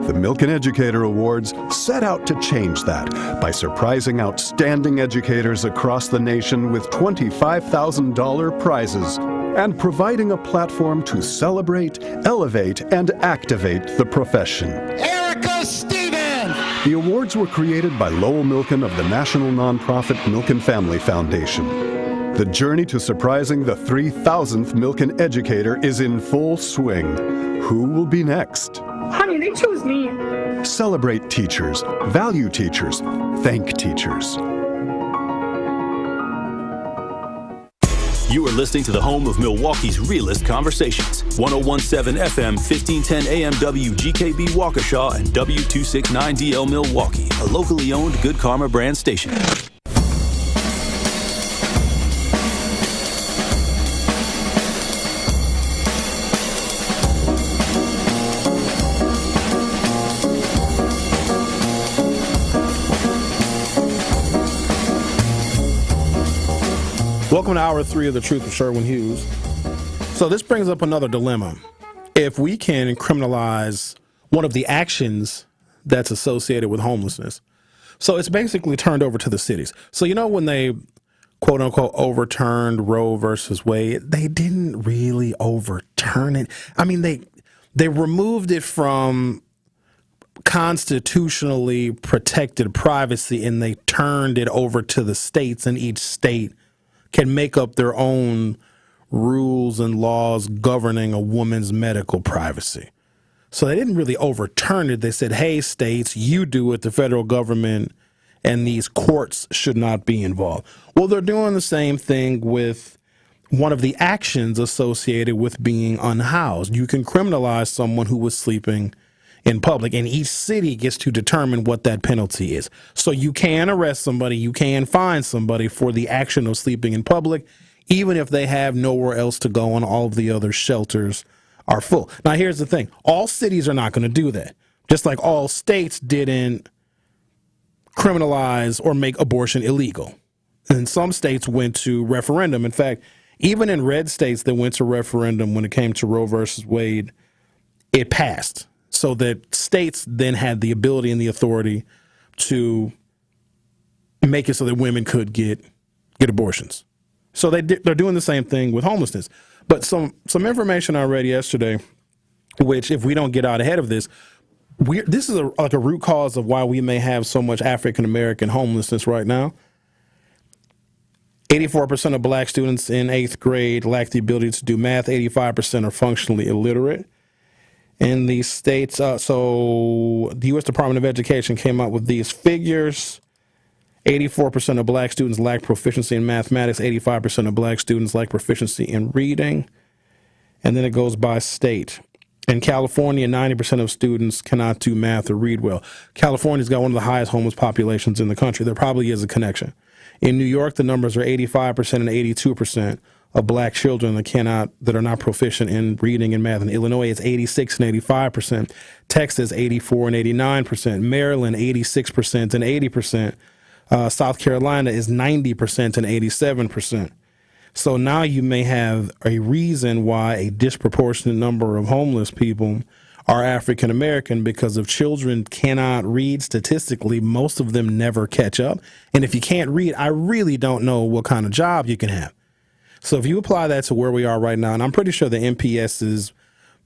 Speaker 31: The Milken Educator Awards set out to change that by surprising outstanding educators across the nation with $25,000 prizes and providing a platform to celebrate, elevate, and activate the profession.
Speaker 29: Erica Stevens!
Speaker 31: The awards were created by Lowell Milken of the national nonprofit Milken Family Foundation. The journey to surprising the 3,000th Milken Educator is in full swing. Who will be next?
Speaker 29: Honey, they chose me.
Speaker 31: Celebrate teachers, value teachers, thank teachers.
Speaker 24: You are listening to the home of Milwaukee's realest conversations. 101.7 FM, 1510 AM WGKB Waukesha and W269DL Milwaukee, a locally owned Good Karma brand station.
Speaker 2: Welcome to Hour 3 of The Truth with Sherwin Hughes. So this brings up another dilemma. If we can criminalize one of the actions that's associated with homelessness, so it's basically turned over to the cities. So you know when they quote unquote overturned Roe versus Wade, they didn't really overturn it. I mean, they removed it from constitutionally protected privacy and they turned it over to the states, and each state can make up their own rules and laws governing a woman's medical privacy. So they didn't really overturn it. They said, hey, states, you do it, the federal government and these courts should not be involved. Well, they're doing the same thing with one of the actions associated with being unhoused. You can criminalize someone who was sleeping in public, and each city gets to determine what that penalty is. So you can arrest somebody, you can fine somebody for the action of sleeping in public, even if they have nowhere else to go and all of the other shelters are full. Now, here's the thing. All cities are not going to do that. Just like all states didn't criminalize or make abortion illegal. And some states went to referendum. In fact, even in red states that went to referendum when it came to Roe versus Wade, it passed. So that states then had the ability and the authority to make it so that women could get abortions. So they're doing the same thing with homelessness. But some information I read yesterday, which if we don't get out ahead of this, this is like a root cause of why we may have so much African-American homelessness right now. 84% of black students in 8th grade lack the ability to do math. 85% are functionally illiterate. In these states, so the U.S. Department of Education came out with these figures. 84% of black students lack proficiency in mathematics. 85% of black students lack proficiency in reading. And then it goes by state. In California, 90% of students cannot do math or read well. California's got one of the highest homeless populations in the country. There probably is a connection. In New York, the numbers are 85% and 82% of black children that are not proficient in reading and math. In Illinois, it's 86 and 85%. Texas, 84 and 89%. Maryland, 86% and 80%. South Carolina is 90% and 87%. So now you may have a reason why a disproportionate number of homeless people are African American, because if children cannot read statistically, most of them never catch up. And if you can't read, I really don't know what kind of job you can have. So if you apply that to where we are right now, and I'm pretty sure the MPS's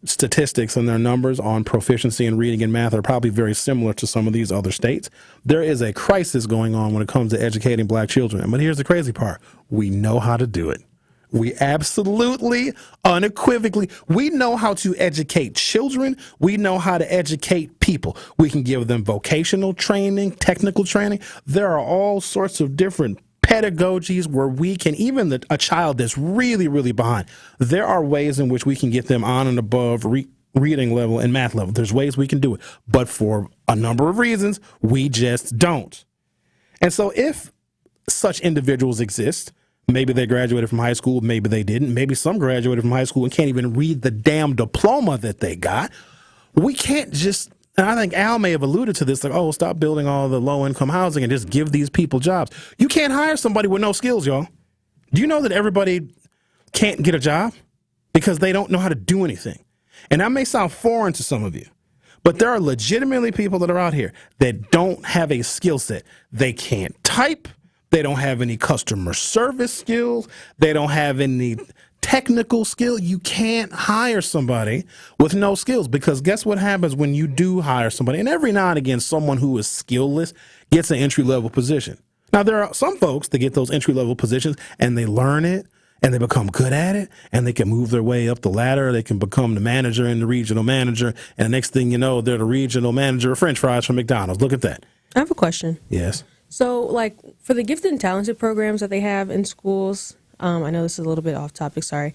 Speaker 2: statistics and their numbers on proficiency in reading and math are probably very similar to some of these other states, there is a crisis going on when it comes to educating black children. But here's the crazy part. We know how to do it. We absolutely, unequivocally, we know how to educate children. We know how to educate people. We can give them vocational training, technical training. There are all sorts of different pedagogies where we can, even a child that's really, really behind, there are ways in which we can get them on and above reading level and math level. There's ways we can do it. But for a number of reasons, we just don't. And so if such individuals exist, maybe they graduated from high school, maybe they didn't. Maybe some graduated from high school and can't even read the damn diploma that they got. We can't just, and I think Al may have alluded to this, like, oh, stop building all the low-income housing and just give these people jobs. You can't hire somebody with no skills, y'all. Do you know that everybody can't get a job because they don't know how to do anything? And that may sound foreign to some of you, but there are legitimately people that are out here that don't have a skill set. They can't type. They don't have any customer service skills. They don't have any technical skill. You can't hire somebody with no skills, because guess what happens when you do hire somebody? And every now and again, someone who is skillless gets an entry-level position. Now, there are some folks that get those entry-level positions and they learn it and they become good at it and they can move their way up the ladder. They can become the manager and the regional manager. And the next thing you know, they're the regional manager of French fries from McDonald's. Look at that.
Speaker 10: I have a question.
Speaker 2: Yes.
Speaker 10: So, like, for the gifted and talented programs that they have in schools, I know this is a little bit off topic, sorry.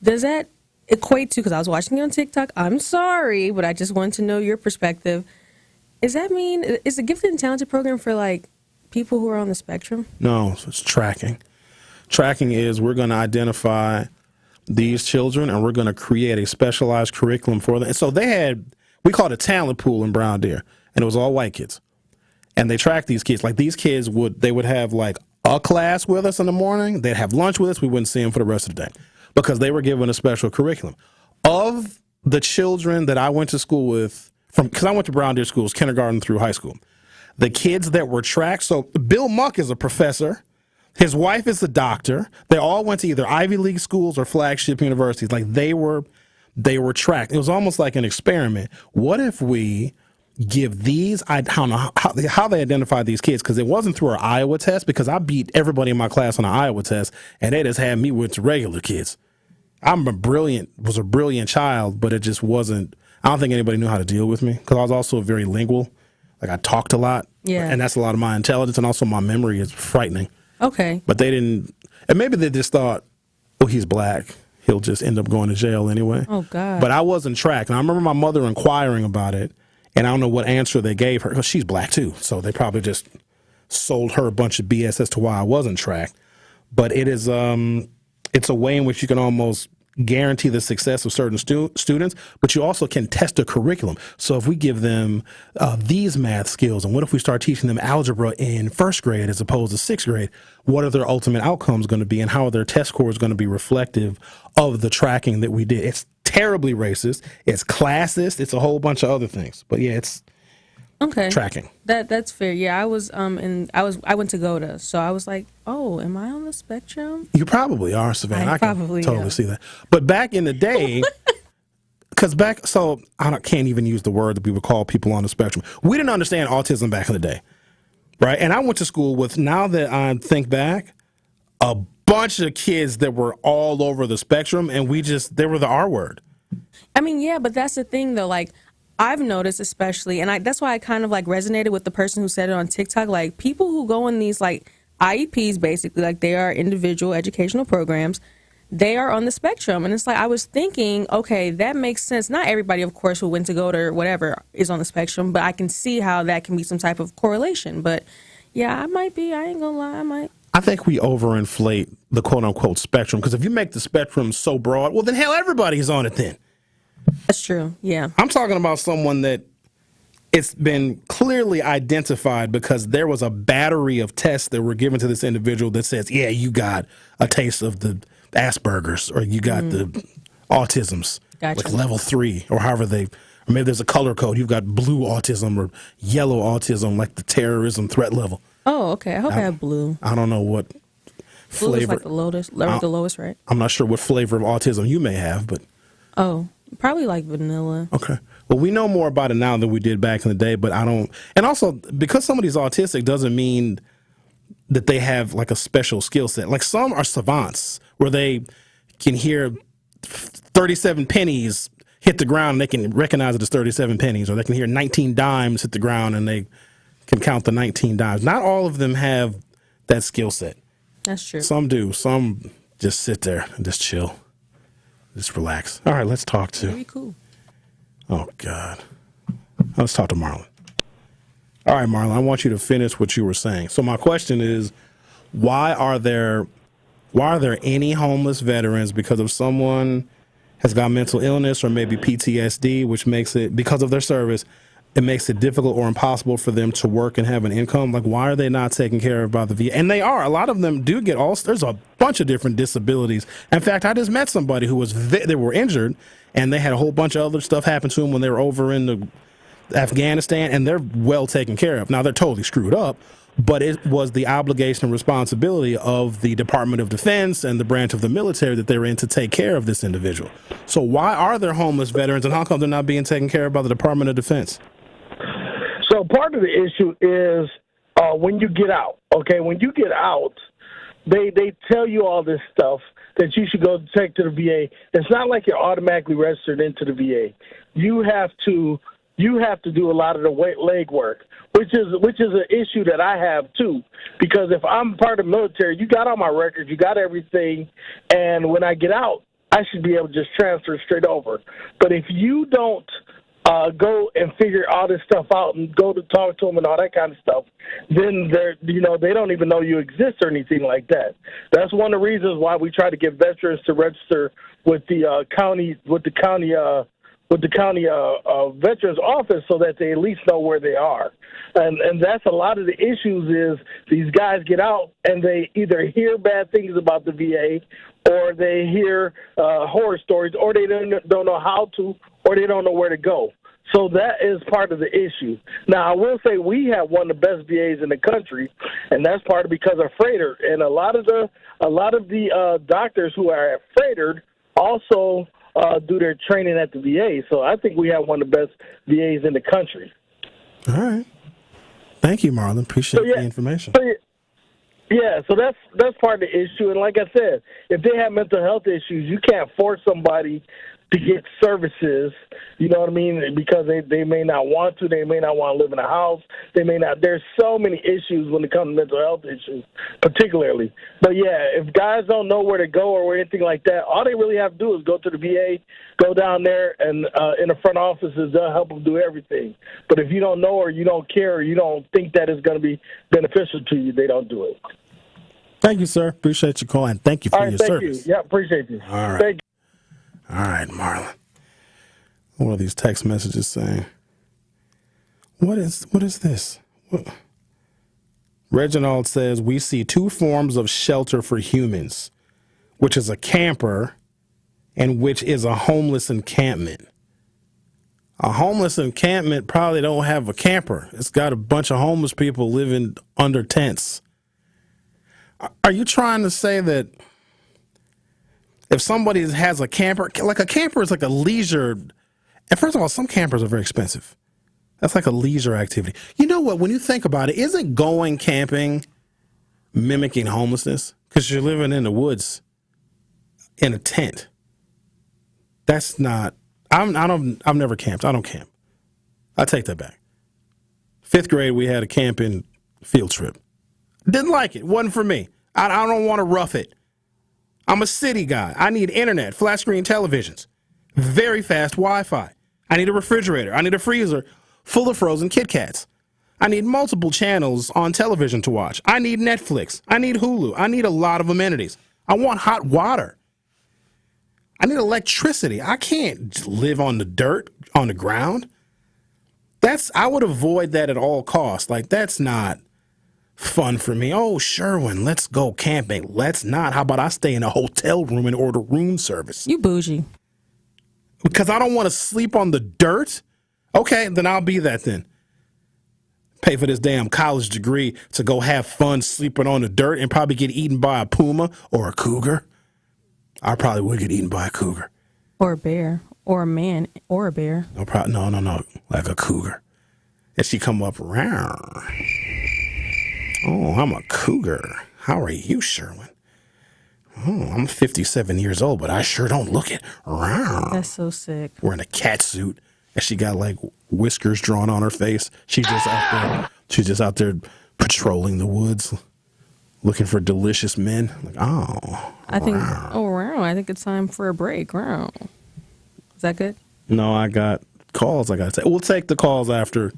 Speaker 10: Does that equate to, because I was watching it on TikTok, I'm sorry, but I just want to know your perspective. Does that mean, is the gifted and talented program for, like, people who are on the spectrum?
Speaker 2: No, it's tracking. Tracking is we're going to identify these children and we're going to create a specialized curriculum for them. And so we called it a talent pool in Brown Deer, and it was all white kids. And they tracked these kids. Like, these kids would have like a class with us in the morning. They'd have lunch with us. We wouldn't see them for the rest of the day because they were given a special curriculum. Of the children that I went to school with, because I went to Brown Deer schools, kindergarten through high school, the kids that were tracked, so Bill Muck is a professor His wife is a doctor. They all went to either Ivy League schools or flagship universities. Like they were tracked. It was almost like an experiment. What if we give these? I don't know how they identified these kids, because it wasn't through our Iowa test, because I beat everybody in my class on an Iowa test, and they just had me with regular kids. Was a brilliant child, but it just wasn't. I don't think anybody knew how to deal with me, because I was also very lingual. Like I talked a lot.
Speaker 10: Yeah.
Speaker 2: And that's a lot of my intelligence, and also my memory is frightening.
Speaker 10: Okay.
Speaker 2: But they didn't, and maybe they just thought, well, he's black. He'll just end up going to jail anyway.
Speaker 10: Oh, God.
Speaker 2: But I wasn't tracked. And I remember my mother inquiring about it, and I don't know what answer they gave her, because she's black too. So they probably just sold her a bunch of BS as to why I wasn't tracked. But it is, it's a way in which you can almost guarantee the success of certain students, but you also can test a curriculum. So if we give them these math skills, and what if we start teaching them algebra in first grade as opposed to sixth grade, what are their ultimate outcomes going to be, and how are their test scores going to be reflective of the tracking that we did? It's terribly racist. It's classist. It's a whole bunch of other things. But yeah, it's tracking.
Speaker 10: That's fair. Yeah, I went to GOTA, so I was like, oh, am I on the spectrum?
Speaker 2: You probably are, Savanna. I can
Speaker 10: probably
Speaker 2: totally
Speaker 10: am.
Speaker 2: see that. But back in the day, so can't even use the word that we would call people on the spectrum. We didn't understand autism back in the day, right? And I went to school with, now that I think back, a bunch of kids that were all over the spectrum, and they were the R word.
Speaker 10: I mean, yeah, but that's the thing, though. Like, I've noticed, especially, and that's why I kind of like resonated with the person who said it on TikTok. Like, people who go in these like IEPs, basically, like they are individual educational programs, they are on the spectrum. And it's like, I was thinking, okay, that makes sense. Not everybody, of course, who went to GOTA or whatever is on the spectrum, but I can see how that can be some type of correlation. But yeah, I might be. I ain't gonna lie, I might.
Speaker 2: I think we overinflate the quote-unquote spectrum, because if you make the spectrum so broad, well, then hell, everybody's on it then.
Speaker 10: That's true, yeah.
Speaker 2: I'm talking about someone that it's been clearly identified because there was a battery of tests that were given to this individual that says, yeah, you got a taste of the Asperger's, or you got the autisms,
Speaker 10: Gotcha.
Speaker 2: like level 3, or however or maybe there's a color code. You've got blue autism or yellow autism, like the terrorism threat level.
Speaker 10: Oh, okay. I hope I have blue.
Speaker 2: I don't know what
Speaker 10: Blue
Speaker 2: flavor.
Speaker 10: is like the lowest, right?
Speaker 2: I'm not sure what flavor of autism you may have, but.
Speaker 10: Oh, probably like vanilla.
Speaker 2: Okay. Well, we know more about it now than we did back in the day, but I don't. And also, because somebody's autistic doesn't mean that they have like a special skill set. Like some are savants where they can hear 37 pennies hit the ground and they can recognize it as 37 pennies, or they can hear 19 dimes hit the ground and they can count the 19 dimes. Not all of them have that skill set.
Speaker 10: That's true.
Speaker 2: Some do. Some just sit there and just chill. Just relax. All right, let's talk to.
Speaker 10: Very cool.
Speaker 2: Oh, God. Let's talk to Marlon. All right, Marlon, I want you to finish what you were saying. So my question is, why are there any homeless veterans because of someone has got mental illness or maybe PTSD, which makes it, because of their service, it makes it difficult or impossible for them to work and have an income? Like, why are they not taken care of by the VA? And they are. A lot of them do get there's a bunch of different disabilities. In fact, I just met somebody who they were injured, and they had a whole bunch of other stuff happen to them when they were over in Afghanistan, and they're well taken care of. Now, they're totally screwed up, but it was the obligation and responsibility of the Department of Defense and the branch of the military that they're in to take care of this individual. So why are there homeless veterans, and how come they're not being taken care of by the Department of Defense?
Speaker 3: So part of the issue is when you get out, okay? When you get out, they tell you all this stuff that you should go take to the VA. It's not like you're automatically registered into the VA. You have to do a lot of the leg work, which is an issue that I have too. Because if I'm part of the military, you got all my records, you got everything, and when I get out, I should be able to just transfer straight over. But if you don't go and figure all this stuff out and go to talk to them and all that kind of stuff, then they don't even know you exist or anything like that. That's one of the reasons why we try to get veterans to register with the county veterans office, so that they at least know where they are. And that's a lot of the issues is these guys get out and they either hear bad things about the VA, or they hear horror stories, or they don't know how to, or they don't know where to go. So that is part of the issue. Now, I will say we have one of the best VAs in the country, and that's part of because of Freighter. And a lot of the doctors who are at Freighter also do their training at the VA. So I think we have one of the best VAs in the country.
Speaker 2: All right. Thank you, Marlon. Appreciate the information.
Speaker 3: So that's part of the issue. And like I said, if they have mental health issues, you can't force somebody to get services, you know what I mean, because they may not want to, they may not want to live in a house, they may not. There's so many issues when it comes to mental health issues, particularly. But, yeah, if guys don't know where to go or anything like that, all they really have to do is go to the VA, go down there, and in the front offices, they'll help them do everything. But if you don't know or you don't care or you don't think that it's going to be beneficial to you, they don't do it.
Speaker 2: Thank you, sir. Appreciate your call, and thank you for your service.
Speaker 3: Thank you. Yeah, appreciate you.
Speaker 2: All right.
Speaker 3: Thank you.
Speaker 2: All right, Marlon. What are these text messages saying? What is this? What? Reginald says, we see two forms of shelter for humans, which is a camper and which is a homeless encampment. A homeless encampment probably don't have a camper. It's got a bunch of homeless people living under tents. Are you trying to say that if somebody has a camper, like a camper is like a leisure, and first of all, some campers are very expensive. That's like a leisure activity. You know what? When you think about it, isn't going camping mimicking homelessness? Because you're living in the woods in a tent. That's not. I've never camped. I don't camp. I take that back. 5th grade, we had a camping field trip. Didn't like it. Wasn't for me. I don't want to rough it. I'm a city guy. I need internet, flat screen televisions, very fast Wi-Fi. I need a refrigerator. I need a freezer full of frozen Kit Kats. I need multiple channels on television to watch. I need Netflix. I need Hulu. I need a lot of amenities. I want hot water. I need electricity. I can't live on the dirt, on the ground. I would avoid that at all costs. Like, that's not fun for me. Oh, Sherwin, let's go camping. Let's not. How about I stay in a hotel room and order room service?
Speaker 10: You bougie.
Speaker 2: Because I don't want to sleep on the dirt? Okay, then I'll be that then. Pay for this damn college degree to go have fun sleeping on the dirt and probably get eaten by a puma or a cougar. I probably would get eaten by a cougar.
Speaker 10: Or a bear. Or a man. Or a bear.
Speaker 2: No. Like a cougar. And she come up around. Oh, I'm a cougar. How are you, Sherwin? Oh, I'm 57 years old, but I sure don't look it.
Speaker 10: That's so sick.
Speaker 2: Wearing a cat suit, and she got like whiskers drawn on her face. She's just out there patrolling the woods, looking for delicious men. Like,
Speaker 10: I think it's time for a break. Wow. Is that good?
Speaker 2: No, I got calls I got to take. We'll take the calls after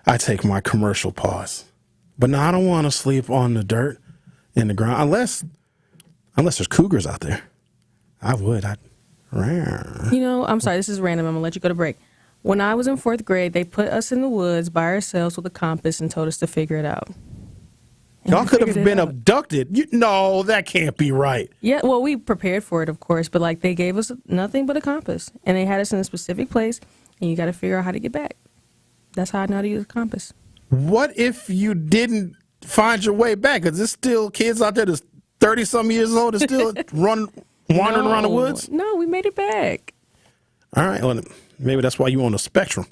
Speaker 2: I take my commercial pause. But no, I don't want to sleep on the dirt in the ground unless there's cougars out there. I would.
Speaker 10: You know, I'm sorry, this is random. I'm going to let you go to break. When I was in 4th grade, they put us in the woods by ourselves with a compass and told us to figure it out. And
Speaker 2: y'all could have been abducted. No, that can't be right.
Speaker 10: Yeah, well, we prepared for it, of course, but like they gave us nothing but a compass. And they had us in a specific place, and you got to figure out how to get back. That's how I know how to use a compass.
Speaker 2: What if you didn't find your way back? Because there's still kids out there that's 30-some years old and still wandering around the woods?
Speaker 10: No, we made it back.
Speaker 2: All right. Well, maybe that's why you on the spectrum.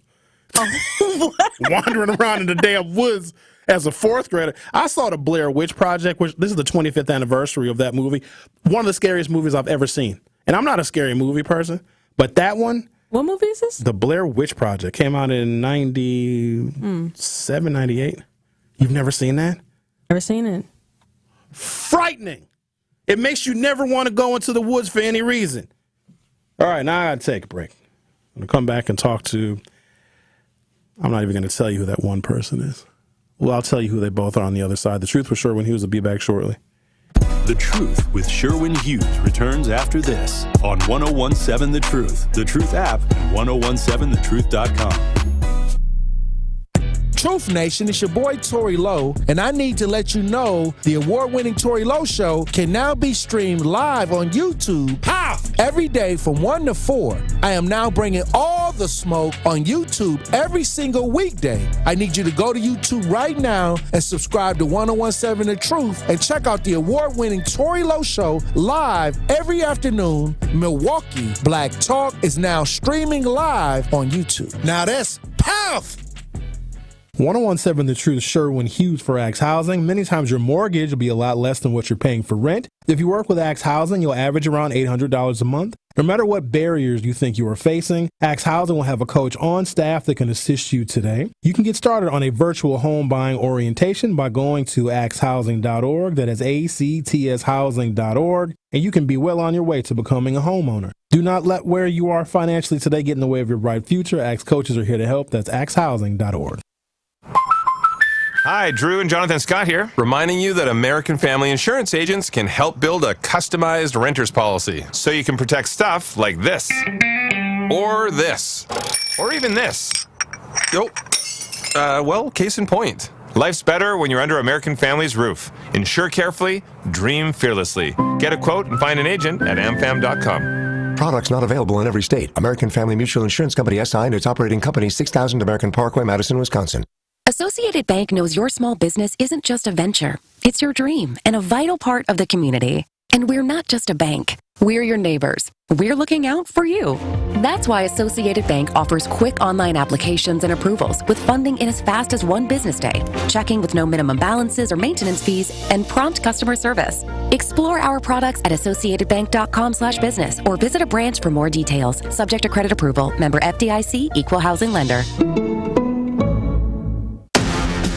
Speaker 2: Wandering around in the damn woods as a 4th grader. I saw the Blair Witch Project, which this is the 25th anniversary of that movie. One of the scariest movies I've ever seen. And I'm not a scary movie person, but that one.
Speaker 10: What movie is this?
Speaker 2: The Blair Witch Project came out in 97, 98. You've never seen that?
Speaker 10: Never seen it.
Speaker 2: Frightening. It makes you never want to go into the woods for any reason. All right, now I got to take a break. I'm going to come back and talk to, I'm not even going to tell you who that one person is. Well, I'll tell you who they both are on the other side. The Truth with Sherwin Hughes will be back shortly.
Speaker 12: The Truth with Sherwin Hughes returns after this on 1017 The Truth, The Truth app, and 1017thetruth.com.
Speaker 4: Truth Nation, it's your boy Tory Lowe, and I need to let you know the award-winning Tory Lowe Show can now be streamed live on YouTube. How? Every day from 1 to 4. I am now bringing all the smoke on YouTube every single weekday. I need you to go to YouTube right now and subscribe to 1017 The Truth and check out the award-winning Tory Lowe Show live every afternoon. Milwaukee Black Talk is now streaming live on YouTube. Now that's powerful.
Speaker 2: 1017 The Truth, Sherwin Hughes for Axe Housing. Many times your mortgage will be a lot less than what you're paying for rent. If you work with Axe Housing, you'll average around $800 a month. No matter what barriers you think you are facing, Axe Housing will have a coach on staff that can assist you today. You can get started on a virtual home buying orientation by going to axhousing.org. That is ACTShousing.org. And you can be well on your way to becoming a homeowner. Do not let where you are financially today get in the way of your bright future. Axe coaches are here to help. That's axhousing.org.
Speaker 5: Hi, Drew and Jonathan Scott here, reminding you that American Family Insurance agents can help build a customized renter's policy so you can protect stuff like this, or this, or even this. Well, case in point. Life's better when you're under American Family's roof. Insure carefully, dream fearlessly. Get a quote and find an agent at amfam.com.
Speaker 6: Products not available in every state. American Family Mutual Insurance Company SI and its operating company 6000 American Parkway, Madison, Wisconsin.
Speaker 17: Associated Bank knows your small business isn't just a venture. It's your dream and a vital part of the community. And we're not just a bank. We're your neighbors. We're looking out for you. That's why Associated Bank offers quick online applications and approvals with funding in as fast as one business day, checking with no minimum balances or maintenance fees, and prompt customer service. Explore our products at associatedbank.com/business or visit a branch for more details. Subject to credit approval. Member FDIC, Equal Housing Lender.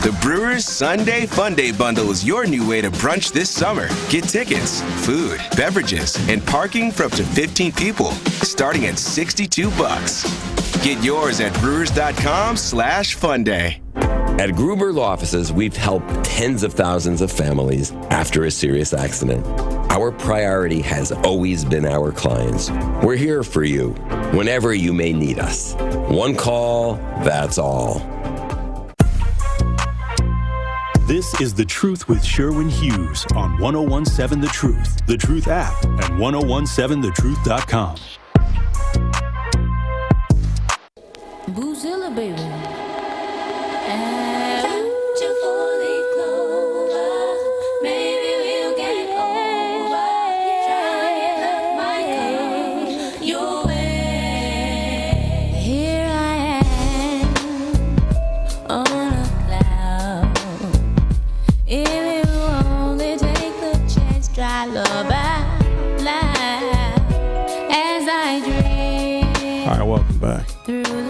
Speaker 14: The Brewers Sunday Fun Day Bundle is your new way to brunch this summer. Get tickets, food, beverages, and parking for up to 15 people, starting at $62. Get yours at brewers.com/funday.
Speaker 9: At Gruber Law Offices, we've helped tens of thousands of families after a serious accident. Our priority has always been our clients. We're here for you whenever you may need us. One call, that's all.
Speaker 12: This is The Truth with Sherwin Hughes on 1017 The Truth app, and 1017thetruth.com.
Speaker 15: Boozilla, baby.
Speaker 2: All right, welcome back.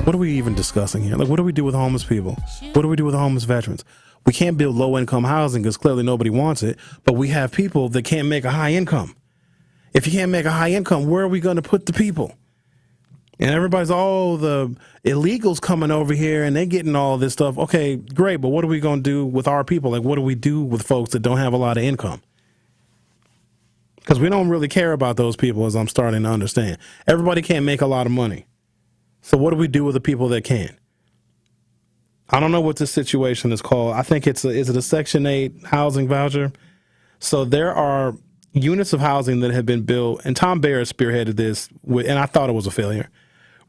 Speaker 2: What are we even discussing here? Like, what do we do with homeless people? What do we do with homeless veterans? We can't build low-income housing because clearly nobody wants it, but we have people that can't make a high income. If you can't make a high income, where are we going to put the people? And everybody's, the illegals coming over here and they're getting all this stuff. Okay, great, but what are we going to do with our people? Like, what do we do with folks that don't have a lot of income? Because we don't really care about those people, as I'm starting to understand. Everybody can't make a lot of money. So what do we do with the people that can? I don't know what this situation is called. I think is it a Section 8 housing voucher? So there are units of housing that have been built, and Tom Baer spearheaded this, and I thought it was a failure,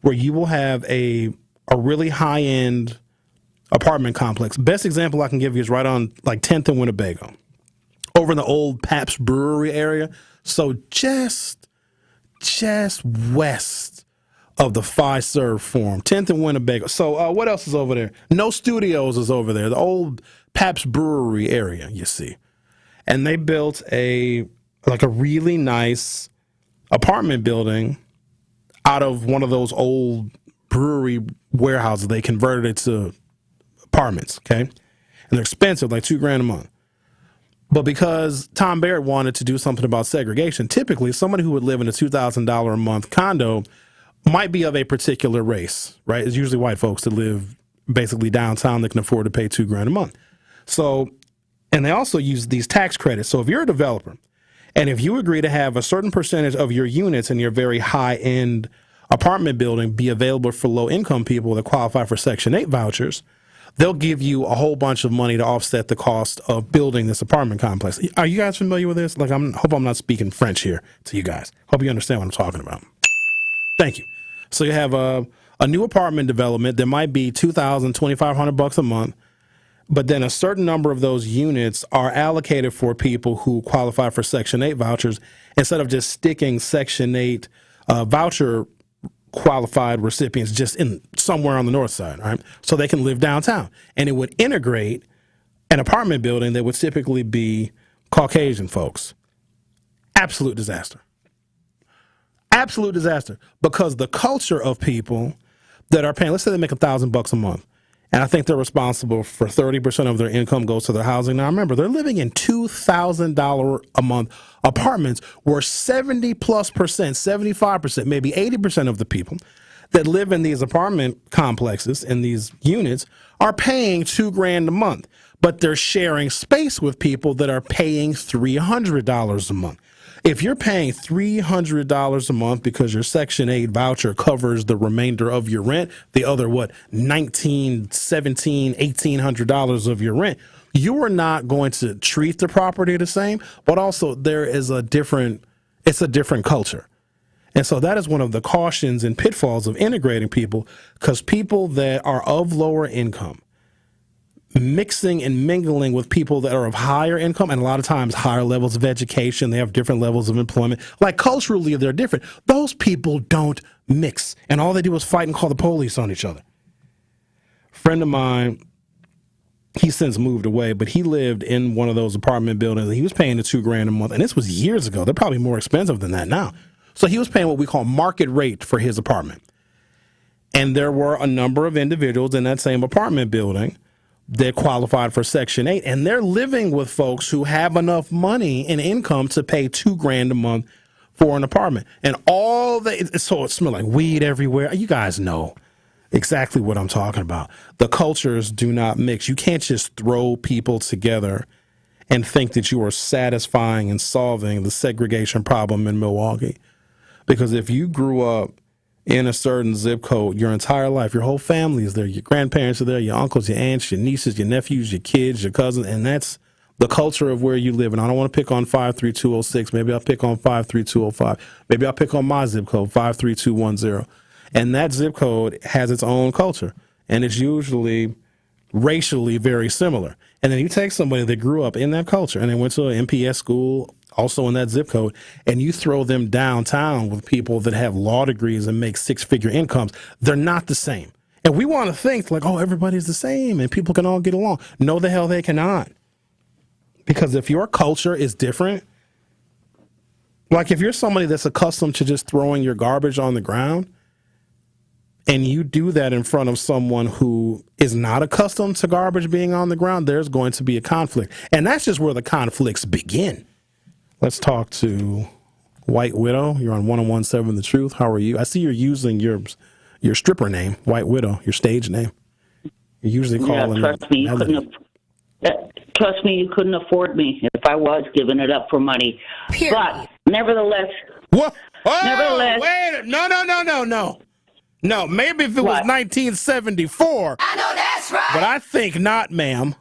Speaker 2: where you will have a really high-end apartment complex. Best example I can give you is right on like 10th and Winnebago, over in the old Pabst Brewery area. So just west of the Fiserv Forum, 10th and Winnebago. So what else is over there? No Studios is over there, the old Pabst Brewery area, you see. And they built a really nice apartment building out of one of those old brewery warehouses. They converted it to apartments, okay? And they're expensive, like $2,000 a month. But because Tom Barrett wanted to do something about segregation, typically somebody who would live in a $2,000 a month condo might be of a particular race, right? It's usually white folks that live basically downtown that can afford to pay $2,000 a month. So, and they also use these tax credits. So if you're a developer and if you agree to have a certain percentage of your units in your very high-end apartment building be available for low-income people that qualify for Section 8 vouchers, they'll give you a whole bunch of money to offset the cost of building this apartment complex. Are you guys familiar with this? Like, hope I'm not speaking French here to you guys. Hope you understand what I'm talking about. Thank you. So you have a new apartment development. There might be $2,000, $2,500 a month, but then a certain number of those units are allocated for people who qualify for Section 8 vouchers instead of just sticking Section 8 voucher qualified recipients just in somewhere on the north side, right? So they can live downtown. And it would integrate an apartment building that would typically be Caucasian folks. Absolute disaster. Absolute disaster. Because the culture of people that are paying, let's say they make $1,000 a month, and I think they're responsible for 30% of their income goes to their housing. Now, remember, they're living in $2,000 a month apartments where 70+%, 75%, maybe 80% of the people that live in these apartment complexes, in these units, are paying $2,000 a month. But they're sharing space with people that are paying $300 a month. If you're paying $300 a month because your Section 8 voucher covers the remainder of your rent, the other, $1,900, $1,700, $1,800 of your rent, you are not going to treat the property the same, but also there is it's a different culture. And so that is one of the cautions and pitfalls of integrating people, because people that are of lower income, mixing and mingling with people that are of higher income and a lot of times higher levels of education, they have different levels of employment. Like culturally, they're different. Those people don't mix, and all they do is fight and call the police on each other. A friend of mine, he since moved away, but he lived in one of those apartment buildings, and he was paying the $2,000 a month, and this was years ago. They're probably more expensive than that now. So he was paying what we call market rate for his apartment. And there were a number of individuals in that same apartment building that qualified for Section 8, and they're living with folks who have enough money and income to pay $2,000 a month for an apartment. And so it smells like weed everywhere. You guys know exactly what I'm talking about. The cultures do not mix. You can't just throw people together and think that you are satisfying and solving the segregation problem in Milwaukee. Because if you grew up in a certain zip code your entire life, your whole family is there, your grandparents are there, your uncles, your aunts, your nieces, your nephews, your kids, your cousins, and that's the culture of where you live. And I don't want to pick on 53206. Maybe I'll pick on 53205. Maybe I'll pick on my zip code, 53210. And that zip code has its own culture, and it's usually racially very similar. And then you take somebody that grew up in that culture and they went to an MPS school also in that zip code, and you throw them downtown with people that have law degrees and make six-figure incomes. They're not the same. And we want to think like, oh, everybody's the same and people can all get along. No, the hell they cannot. Because if your culture is different, like if you're somebody that's accustomed to just throwing your garbage on the ground, and you do that in front of someone who is not accustomed to garbage being on the ground, there's going to be a conflict. And that's just where the conflicts begin. Let's talk to White Widow. You're on 101.7 The Truth. How are you? I see you're using your stripper name, White Widow, your stage name. You're usually calling
Speaker 1: trust me, you couldn't afford me if I was giving it up for money. Period. But nevertheless.
Speaker 2: What? Oh, nevertheless. Wait. No, maybe if it was 1974.
Speaker 1: I know that's right.
Speaker 2: But I think not, ma'am.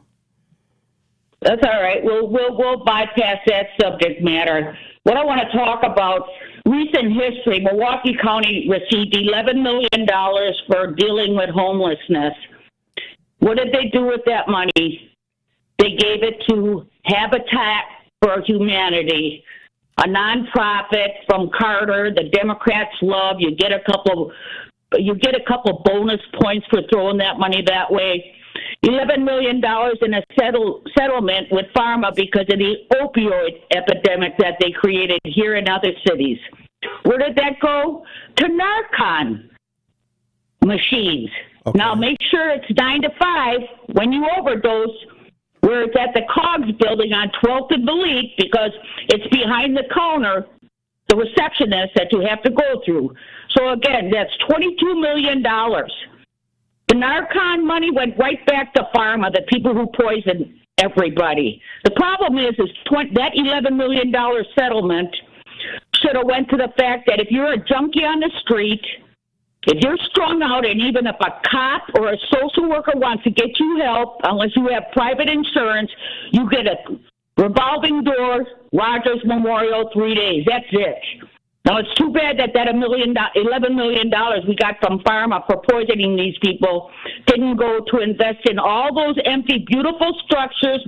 Speaker 1: That's all right. We'll bypass that subject matter. What I want to talk about, recent history, Milwaukee County received $11 million for dealing with homelessness. What did they do with that money? They gave it to Habitat for Humanity, a nonprofit from Carter. The Democrats love. You get a couple bonus points for throwing that money that way. $11 million in a settlement with pharma because of the opioid epidemic that they created here in other cities. Where did that go? To Narcan machines. Okay. Now make sure it's 9 to 5 when you overdose, where it's at the COGS building on 12th and Belite, because it's behind the counter, the receptionist that you have to go through. So again, that's $22 million. The Narcan money went right back to pharma, the people who poisoned everybody. The problem is that $11 million settlement should have went to the fact that if you're a junkie on the street If you're strung out, and even if a cop or a social worker wants to get you help, unless you have private insurance, you get a revolving door, Rogers Memorial, 3 days. That's it. Now, it's too bad that $11 million we got from pharma for poisoning these people didn't go to invest in all those empty, beautiful structures,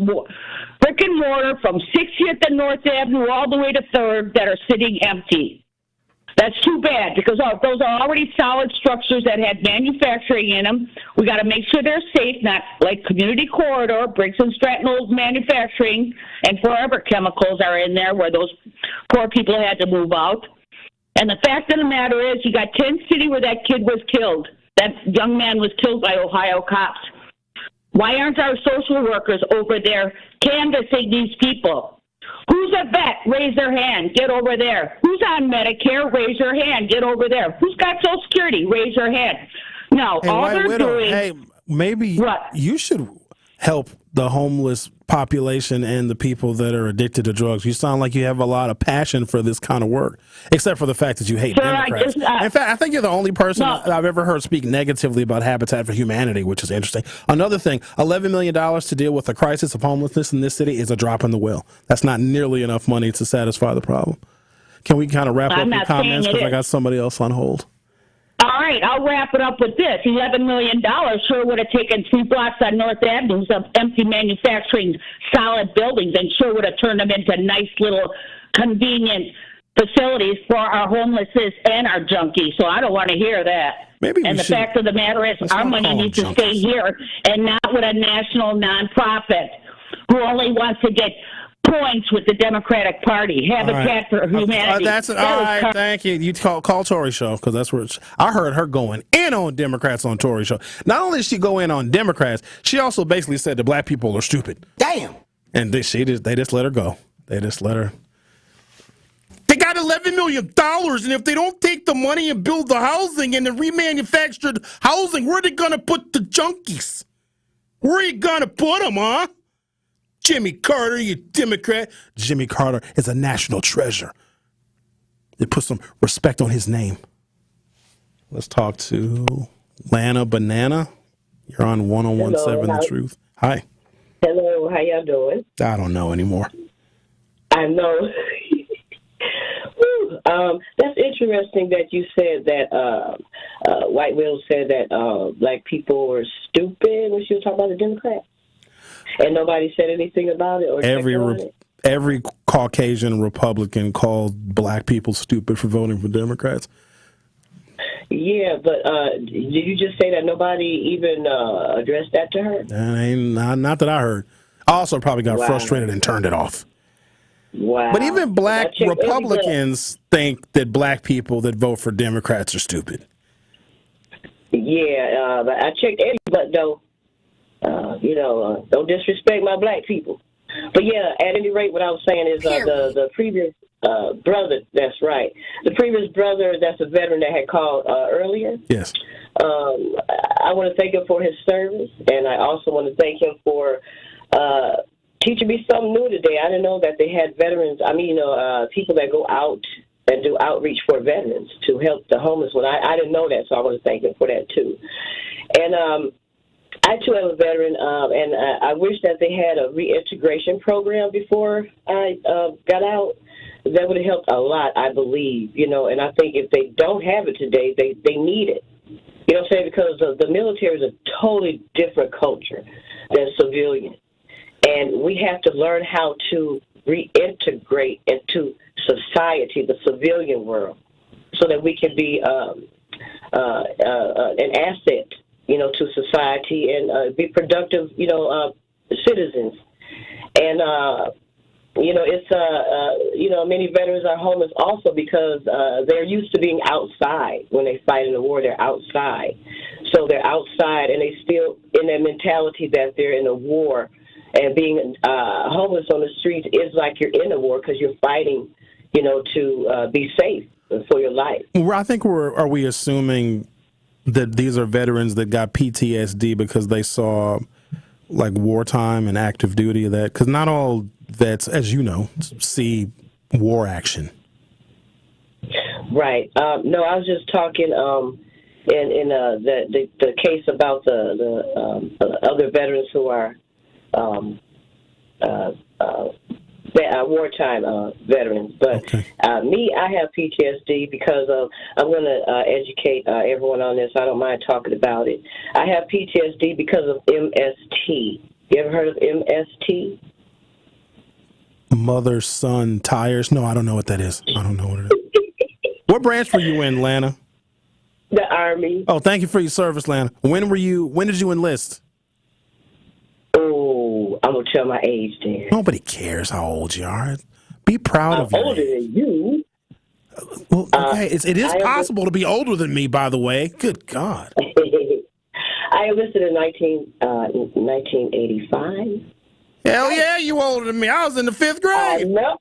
Speaker 1: brick and mortar from 60th and North Avenue all the way to 3rd that are sitting empty. That's too bad, because those are already solid structures that had manufacturing in them. We got to make sure they're safe, not like Community Corridor, Briggs and Stratton Old Manufacturing, and Forever Chemicals are in there where those poor people had to move out. And the fact of the matter is, you got Tent City where that kid was killed. That young man was killed by Ohio cops. Why aren't our social workers over there canvassing these people? Who's a vet? Raise their hand. Get over there. Who's on Medicare? Raise your hand. Get over there. Who's got Social Security? Raise your hand. No, all they're doing.
Speaker 2: Hey, maybe you should help the homeless population and the people that are addicted to drugs. You sound like you have a lot of passion for this kind of work, except for the fact that you hate Democrats. In fact, I think you're the only person I've ever heard speak negatively about Habitat for Humanity, which is interesting. Another thing, $11 million to deal with the crisis of homelessness in this city is a drop in the well. That's not nearly enough money to satisfy the problem. Can we kind of wrap up your comments, because I got somebody else on hold?
Speaker 1: All right, I'll wrap it up with this. $11 million sure would have taken 3 blocks on North Avenue of empty manufacturing solid buildings and sure would have turned them into nice little convenient facilities for our homelessness and our junkies. So I don't want to hear that. And the fact of the matter is, our money needs to stay here and not with a national nonprofit who only wants to get points with the Democratic Party. Habitat for Humanity.
Speaker 2: That's it. All right, thank you. You call Tori Show, because that's where I heard her going in on Democrats on Tori Show. Not only did she go in on Democrats, she also basically said the black people are stupid.
Speaker 7: Damn.
Speaker 2: And they just let her go. They just let her. They got $11 million, and if they don't take the money and build the housing and the remanufactured housing, where are they going to put the junkies? Where are you going to put them, huh? Jimmy Carter, you Democrat. Jimmy Carter is a national treasure. They put some respect on his name. Let's talk to Lana Banana. You're on 101.7 The Truth. Hi.
Speaker 8: Hello, how y'all doing?
Speaker 2: I don't know anymore.
Speaker 8: I know. That's interesting that you said that White Widow said that black people were stupid when she was talking about the Democrats. And nobody said anything about it? Or
Speaker 2: every Caucasian Republican called black people stupid for voting for Democrats.
Speaker 8: Yeah, but did you just say that nobody even addressed that to her?
Speaker 2: Not that I heard. I also probably got frustrated and turned it off.
Speaker 8: Wow.
Speaker 2: But even black Republicans think that black people that vote for Democrats are stupid.
Speaker 8: Yeah, but I checked every butt, though. Don't disrespect my black people. But yeah, at any rate, what I was saying is the previous brother, that's right. The previous brother, that's a veteran that had called earlier.
Speaker 2: Yes.
Speaker 8: I want to thank him for his service, and I also want to thank him for teaching me something new today. I didn't know that they had veterans, people that go out and do outreach for veterans to help the homeless one. I didn't know that, so I want to thank him for that, too. And I, too, am a veteran, and I wish that they had a reintegration program before I got out. That would have helped a lot, I believe, and I think if they don't have it today, they need it. You know what I'm saying? Because the military is a totally different culture than civilian. And we have to learn how to reintegrate into society, the civilian world, so that we can be an asset, to society and be productive, citizens. And, many veterans are homeless also because they're used to being outside. When they fight in the war, they're outside. So they're outside and they still in that mentality that they're in a war. And being homeless on the streets is like you're in a war because you're fighting, to be safe for your life.
Speaker 2: Well, I think are we assuming that these are veterans that got PTSD because they saw like wartime and active duty of that? Because not all vets, as you know, see war action.
Speaker 8: Right. No, I was just talking, the case about the other veterans who are wartime veterans. But me, I have PTSD because of, I'm going to educate everyone on this. I don't mind talking about it. I have PTSD because of MST. You ever heard of MST?
Speaker 2: Mother, son, tires. No, I don't know what that is. I don't know what it is. What branch were you in, Lana?
Speaker 8: The Army.
Speaker 2: Oh, thank you for your service, Lana. When did you enlist?
Speaker 8: Oh, I'm going to tell my age then.
Speaker 2: Nobody cares how old you are. Be proud of you.
Speaker 8: I'm older than you.
Speaker 2: Well, okay. It is possible to be older than me, by the way. Good God.
Speaker 8: I enlisted in 1985.
Speaker 2: Hell yeah, you older than me. I was in the 5th grade.
Speaker 8: I know.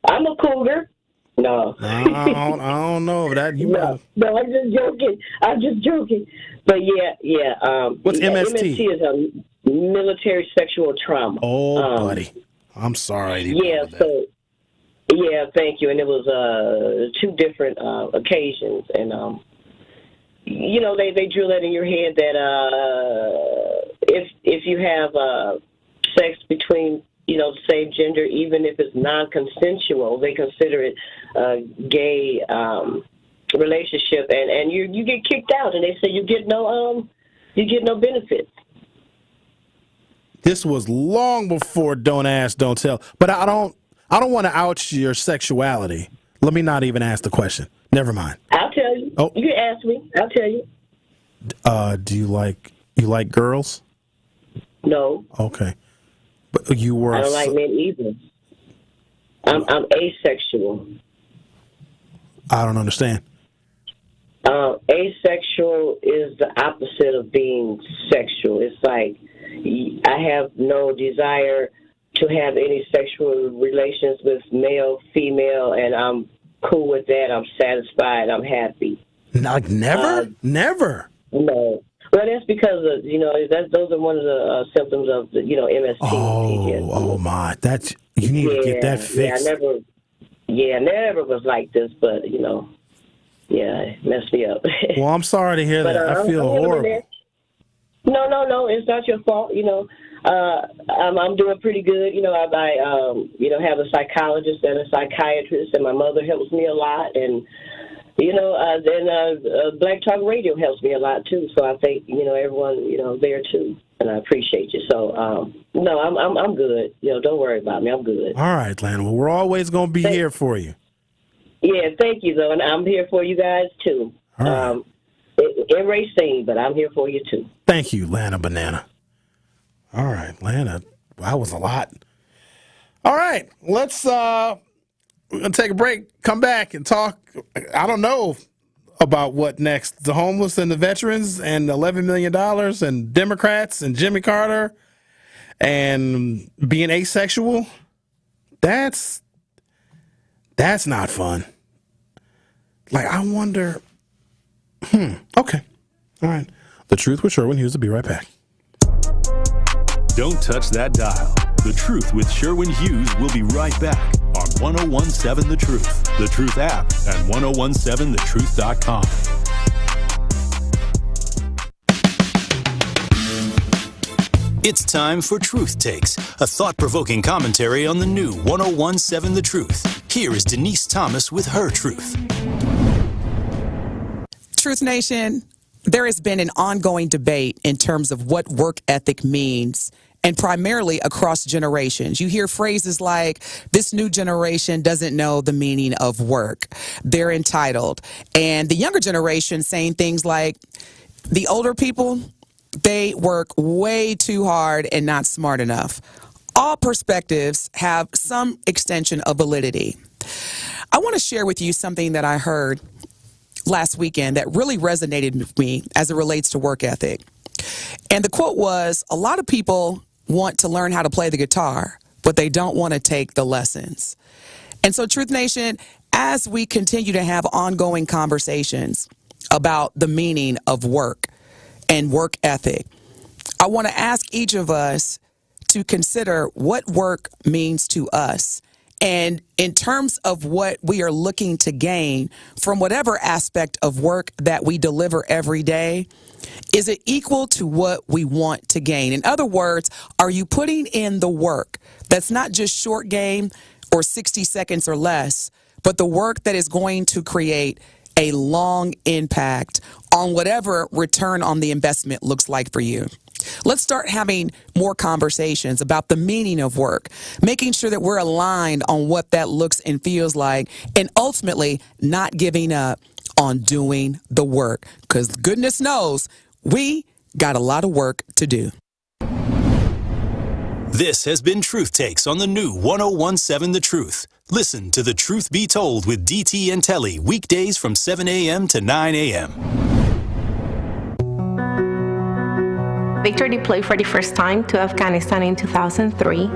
Speaker 8: I'm a cougar. No.
Speaker 2: I don't know that.
Speaker 8: No, I'm just joking. But yeah.
Speaker 2: What's MST?
Speaker 8: MST is a military sexual trauma.
Speaker 2: Oh, buddy. I'm sorry.
Speaker 8: Yeah, thank you. And it was 2 different occasions. And, they drill that in your head that if you have sex between, the same gender, even if it's non-consensual, they consider it a gay relationship, and you get kicked out, and they say you get no benefits.
Speaker 2: This was long before Don't Ask, Don't Tell. But I don't want to ouch your sexuality. Let me not even ask the question. Never mind.
Speaker 8: I'll tell you. Oh. You can ask me. I'll tell you.
Speaker 2: Do you like girls?
Speaker 8: No.
Speaker 2: Okay. But you were.
Speaker 8: I don't like men either. I'm asexual.
Speaker 2: I don't understand.
Speaker 8: Asexual is the opposite of being sexual. It's like I have no desire to have any sexual relations with male, female, and I'm cool with that. I'm satisfied. I'm happy.
Speaker 2: Like never? Never?
Speaker 8: No. Well, that's because of, those are one of the symptoms of the, MST.
Speaker 2: Oh my! You need to get that fixed.
Speaker 8: I never was like this, but it messed me up.
Speaker 2: Well, I'm sorry to hear that. I feel horrible.
Speaker 8: No, it's not your fault. I'm doing pretty good. I have a psychologist and a psychiatrist, and my mother helps me a lot, and. Then Black Talk Radio helps me a lot too. So I think everyone there too, and I appreciate you. So no, I'm good. Don't worry about me. I'm good.
Speaker 2: All right, Lana. Well, we're always going to be here for you.
Speaker 8: Yeah, thank you though, and I'm here for you guys too.
Speaker 2: All right.
Speaker 8: In racing, but I'm here for you too.
Speaker 2: Thank you, Lana Banana. All right, Lana. That was a lot. All right, let's. We're going to take a break, come back, and talk, I don't know, about what next. The homeless and the veterans and $11 million and Democrats and Jimmy Carter and being asexual. That's not fun. Like, I wonder. Okay. All right. The Truth with Sherwin Hughes will be right back.
Speaker 12: Don't touch that dial. The Truth with Sherwin Hughes will be right back on 1017 The Truth, The Truth app, and 1017thetruth.com. It's time for Truth Takes, a thought-provoking commentary on the new 1017 The Truth. Here is Denise Thomas with her truth.
Speaker 7: Truth Nation, there has been an ongoing debate in terms of what work ethic means, and primarily across generations. You hear phrases like, this new generation doesn't know the meaning of work. They're entitled. And the younger generation saying things like, the older people, they work way too hard and not smart enough. All perspectives have some extension of validity. I want to share with you something that I heard last weekend that really resonated with me as it relates to work ethic. And the quote was, a lot of people want to learn how to play the guitar, but they don't want to take the lessons. And so, Truth Nation, as we continue to have ongoing conversations about the meaning of work and work ethic, I want to ask each of us to consider what work means to us And in terms of what we are looking to gain from whatever aspect of work that we deliver every day, is it equal to what we want to gain? In other words, are you putting in the work that's not just short game or 60 seconds or less, but the work that is going to create a long impact on whatever return on the investment looks like for you? Let's start having more conversations about the meaning of work, making sure that we're aligned on what that looks and feels like, and ultimately not giving up on doing the work, because goodness knows we got a lot of work to do.
Speaker 24: This has been Truth Takes on the new 1017 The Truth. Listen to The Truth Be Told with DT and Telly weekdays from 7 a.m. to 9 a.m.
Speaker 11: Victor deployed for the first time to Afghanistan in 2003.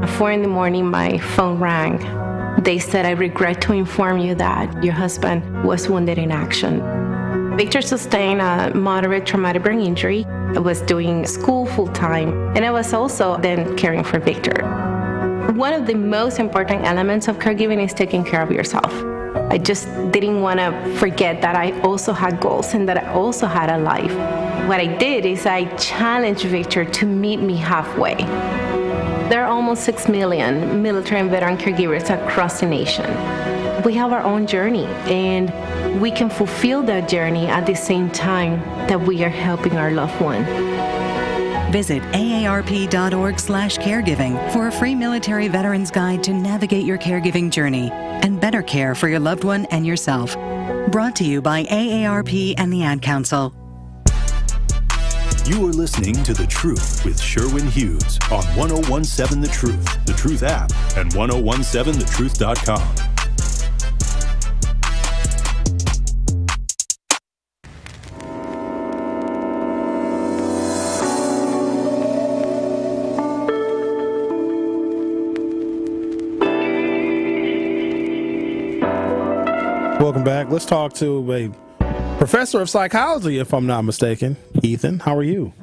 Speaker 11: At 4 in the morning, my phone rang. They said, "I regret to inform you that your husband was wounded in action." Victor sustained a moderate traumatic brain injury. I was doing school full-time, and I was also then caring for Victor. One of the most important elements of caregiving is taking care of yourself. I just didn't want to forget that I also had goals and that I also had a life. What I did is I challenged Victor to meet me halfway. There are almost 6 million military and veteran caregivers across the nation. We have our own journey, and we can fulfill that journey at the same time that we are helping our loved one.
Speaker 13: Visit aarp.org/caregiving for a free military veterans guide to navigate your caregiving journey and better care for your loved one and yourself. Brought to you by AARP and the Ad Council.
Speaker 12: You are listening to The Truth with Sherwin Hughes on 1017 The Truth, The Truth app, and 1017thetruth.com.
Speaker 2: Welcome back. Let's talk to a professor of psychology, if I'm not mistaken. Ethan, how are you?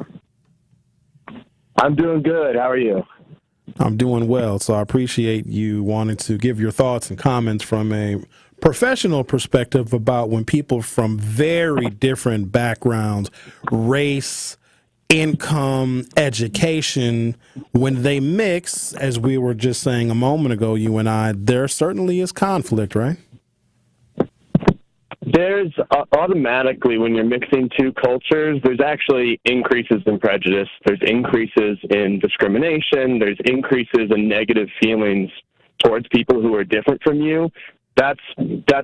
Speaker 15: I'm doing good. How are you?
Speaker 2: I'm doing well. So I appreciate you wanting to give your thoughts and comments from a professional perspective about when people from very different backgrounds, race, income, education, when they mix, as we were just saying a moment ago, you and I, there certainly is conflict, right?
Speaker 15: There's automatically, when you're mixing two cultures, there's actually increases in prejudice, there's increases in discrimination, there's increases in negative feelings towards people who are different from you. That's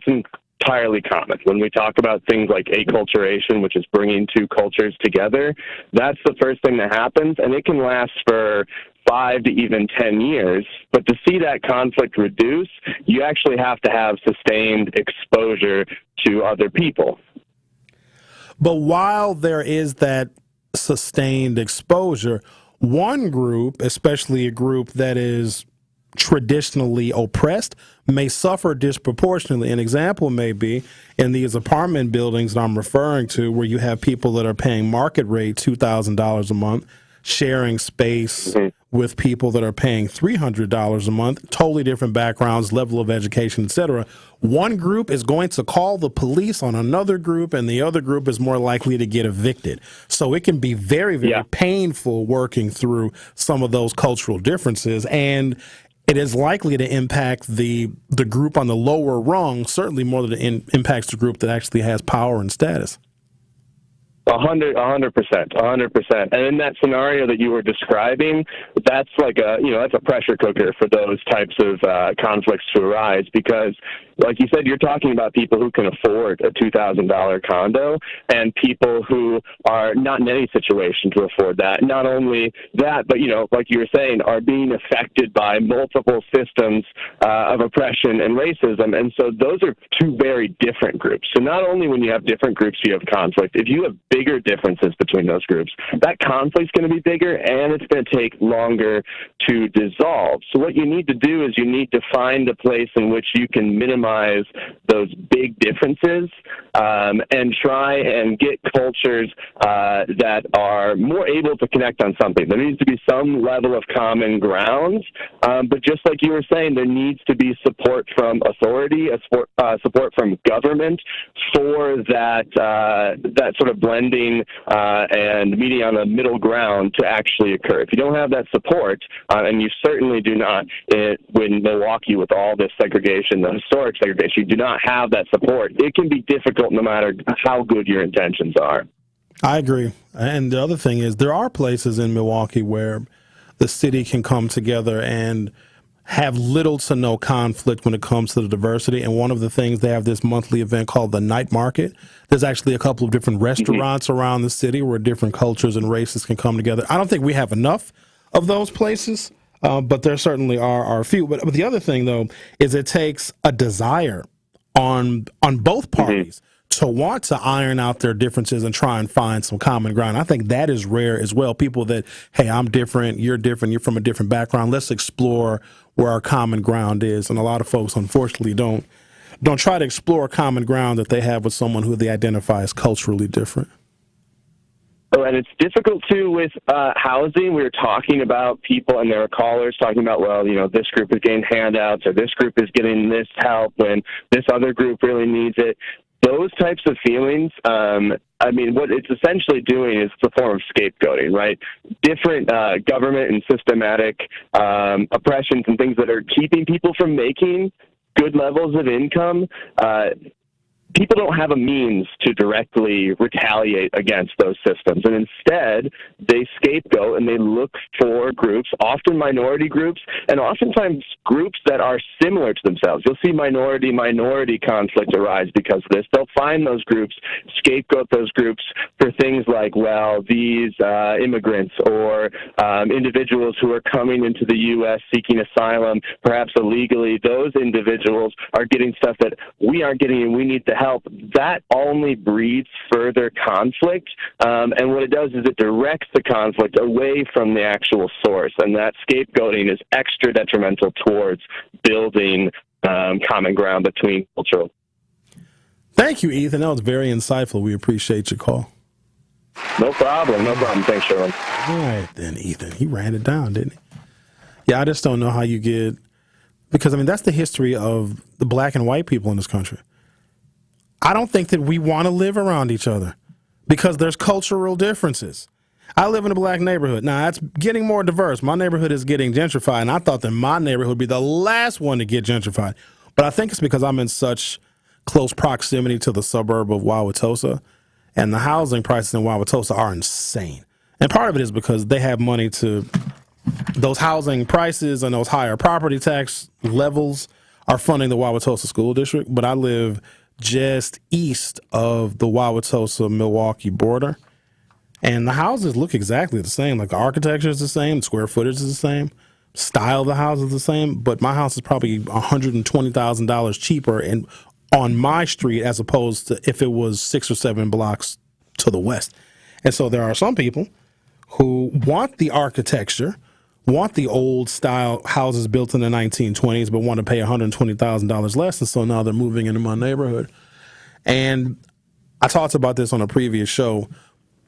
Speaker 15: entirely common. When we talk about things like acculturation, which is bringing two cultures together, that's the first thing that happens, and it can last for 5 to even 10 years. But to see that conflict reduce, you actually have to have sustained exposure to other people.
Speaker 2: But while there is that sustained exposure, one group, especially a group that is traditionally oppressed, may suffer disproportionately. An example may be in these apartment buildings that I'm referring to, where you have people that are paying market rate $2,000 a month, sharing space with people that are paying $300 a month, totally different backgrounds, level of education, etc. One group is going to call the police on another group, and the other group is more likely to get evicted. So it can be very, very painful working through some of those cultural differences, and it is likely to impact the group on the lower rung, certainly more than it impacts the group that actually has power and status.
Speaker 15: 100%. And in that scenario that you were describing, that's like that's a pressure cooker for those types of conflicts to arise, because, like you said, you're talking about people who can afford a $2,000 condo and people who are not in any situation to afford that. Not only that, but, like you were saying, are being affected by multiple systems of oppression and racism. And so those are two very different groups. So not only when you have different groups, you have conflict. If you have bigger differences between those groups, that conflict's going to be bigger, and it's going to take longer to dissolve. So what you need to do is you need to find a place in which you can minimize those big differences and try and get cultures that are more able to connect on something. There needs to be some level of common ground, but just like you were saying, there needs to be support from authority, support from government for that sort of blending and meeting on a middle ground to actually occur. If you don't have that support, and you certainly do not in Milwaukee with all this segregation, the historic segregation, you do not have that support, it can be difficult no matter how good your intentions are.
Speaker 2: I agree. And the other thing is there are places in Milwaukee where the city can come together and have little to no conflict when it comes to the diversity. And one of the things, they have this monthly event called the Night Market. There's actually a couple of different restaurants around the city where different cultures and races can come together. I don't think we have enough of those places, but there certainly are a few. But the other thing, though, is it takes a desire on both parties to want to iron out their differences and try and find some common ground. I think that is rare as well. People that, hey, I'm different, you're from a different background. Let's explore where our common ground is. And a lot of folks, unfortunately, don't try to explore common ground that they have with someone who they identify as culturally different.
Speaker 15: Oh, and it's difficult, too, with housing. We were talking about people, and there are callers talking about, well, this group is getting handouts, or this group is getting this help when this other group really needs it. Those types of feelings, what it's essentially doing is a form of scapegoating, right? Different government and systematic oppressions and things that are keeping people from making good levels of income. People don't have a means to directly retaliate against those systems. And instead, they scapegoat and they look for groups, often minority groups, and oftentimes groups that are similar to themselves. You'll see minority conflict arise because of this. They'll find those groups, scapegoat those groups for things like, well, these immigrants or individuals who are coming into the U.S. seeking asylum, perhaps illegally, those individuals are getting stuff that we aren't getting and we need to help. That only breeds further conflict, and what it does is it directs the conflict away from the actual source, and that scapegoating is extra detrimental towards building common ground between cultural.
Speaker 2: Thank you, Ethan. That was very insightful. We appreciate your call.
Speaker 15: No problem. Thanks, Sherwin.
Speaker 2: All right, then, Ethan. He ran it down, didn't he? Yeah, I just don't know how you get, because, that's the history of the black and white people in this country. I don't think that we want to live around each other because there's cultural differences. I live in a black neighborhood. Now, it's getting more diverse. My neighborhood is getting gentrified, and I thought that my neighborhood would be the last one to get gentrified. But I think it's because I'm in such close proximity to the suburb of Wauwatosa, and the housing prices in Wauwatosa are insane. And part of it is because they have money to, those housing prices and those higher property tax levels are funding the Wauwatosa School District, but I live just east of the Wauwatosa-Milwaukee border. And the houses look exactly the same. Like the architecture is the same, square footage is the same, style of the house is the same, but my house is probably $120,000 cheaper on my street as opposed to if it was 6 or 7 blocks to the west. And so there are some people who want the architecture, want the old style houses built in the 1920s, but want to pay $120,000 less. And so now they're moving into my neighborhood. And I talked about this on a previous show.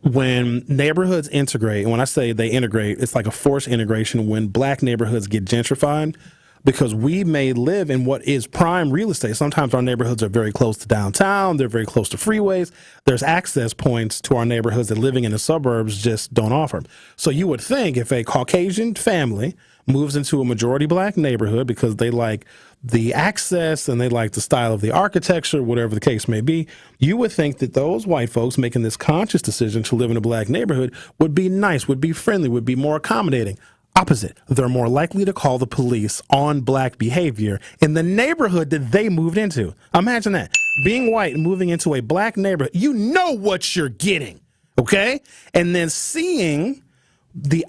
Speaker 2: When neighborhoods integrate, and when I say they integrate, it's like a forced integration when black neighborhoods get gentrified, because we may live in what is prime real estate. Sometimes our neighborhoods are very close to downtown. They're very close to freeways. There's access points to our neighborhoods that living in the suburbs just don't offer. So you would think if a Caucasian family moves into a majority black neighborhood because they like the access and they like the style of the architecture, whatever the case may be, you would think that those white folks making this conscious decision to live in a black neighborhood would be nice, would be friendly, would be more accommodating. Opposite. They're more likely to call the police on black behavior in the neighborhood that they moved into. Imagine that. Being white and moving into a black neighborhood, you know what you're getting, okay? And then seeing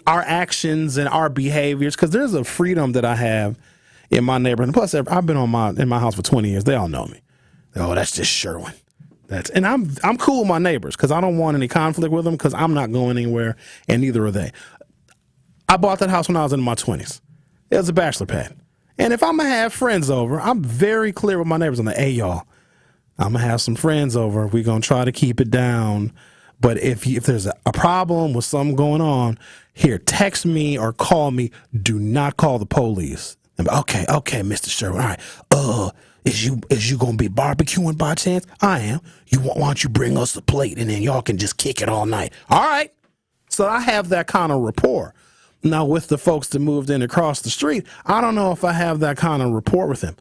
Speaker 2: our actions and our behaviors, because there's a freedom that I have in my neighborhood. And plus, I've been in my house for 20 years. They all know me. Oh, that's just Sherwin. And I'm cool with my neighbors because I don't want any conflict with them because I'm not going anywhere, and neither are they. I bought that house when I was in my 20s. It was a bachelor pad. And if I'm going to have friends over, I'm very clear with my neighbors. I'm like, hey, y'all, I'm going to have some friends over. We're going to try to keep it down. But if there's a problem with something going on, here, text me or call me. Do not call the police. Okay, Mr. Sherwin. All right. Is you going to be barbecuing by chance? I am. Why don't you bring us a plate and then y'all can just kick it all night? All right. So I have that kind of rapport. Now, with the folks that moved in across the street, I don't know if I have that kind of rapport with them.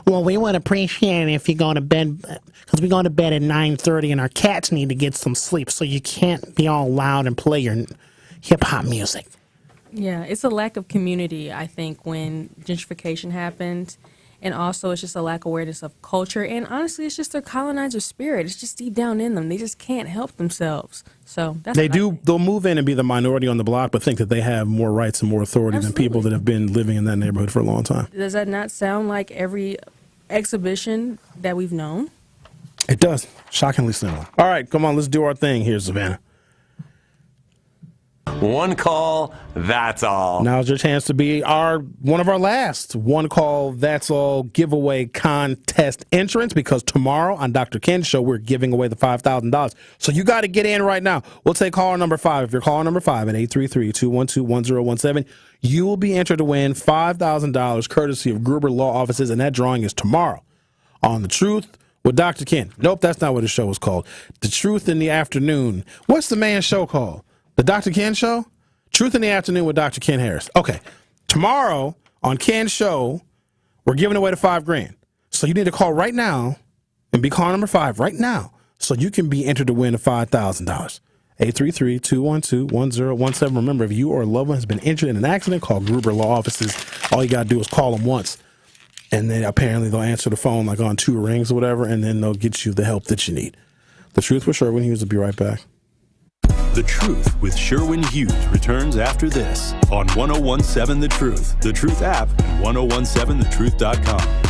Speaker 2: Well, we would appreciate it if you go to bed, because we go to bed at 9:30 and our cats need to get some sleep, so you can't be all loud and play your hip-hop music.
Speaker 10: Yeah, it's a lack of community, I think, when gentrification happens. And also, it's just a lack of awareness of culture. And honestly, it's just their colonizer spirit. It's just deep down in them. They just can't help themselves. So that's
Speaker 2: they'll move in and be the minority on the block, but think that they have more rights and more authority than people that have been living in that neighborhood for a long time.
Speaker 10: Does that not sound like every exhibition that we've known?
Speaker 2: It does. Shockingly similar. All right, come on, let's do our thing here, Savanna.
Speaker 9: One call, that's all.
Speaker 2: Now's your chance to be one of our last one call, that's all giveaway contest entrants, because tomorrow on Dr. Ken's show, we're giving away the $5,000. So you got to get in right now. We'll take caller number 5. If you're caller number 5 at 833-212-1017, you will be entered to win $5,000 courtesy of Gruber Law Offices, and that drawing is tomorrow on The Truth with Dr. Ken. Nope, that's not what the show is called. The Truth in the Afternoon. What's the man's show called? The Dr. Ken Show? Truth in the Afternoon with Dr. Ken Harris. Okay. Tomorrow on Ken's show, we're giving away the $5,000. So you need to call right now and be call number 5 right now so you can be entered to win the $5,000. 833-212-1017. Remember, if you or a loved one has been injured in an accident, call Gruber Law Offices. All you got to do is call them once. And then apparently they'll answer the phone like on 2 rings or whatever, and then they'll get you the help that you need. The Truth with Sherwin Hughes will be right back.
Speaker 12: The Truth with Sherwin Hughes returns after this on 1017 The Truth, The Truth app, and 1017thetruth.com.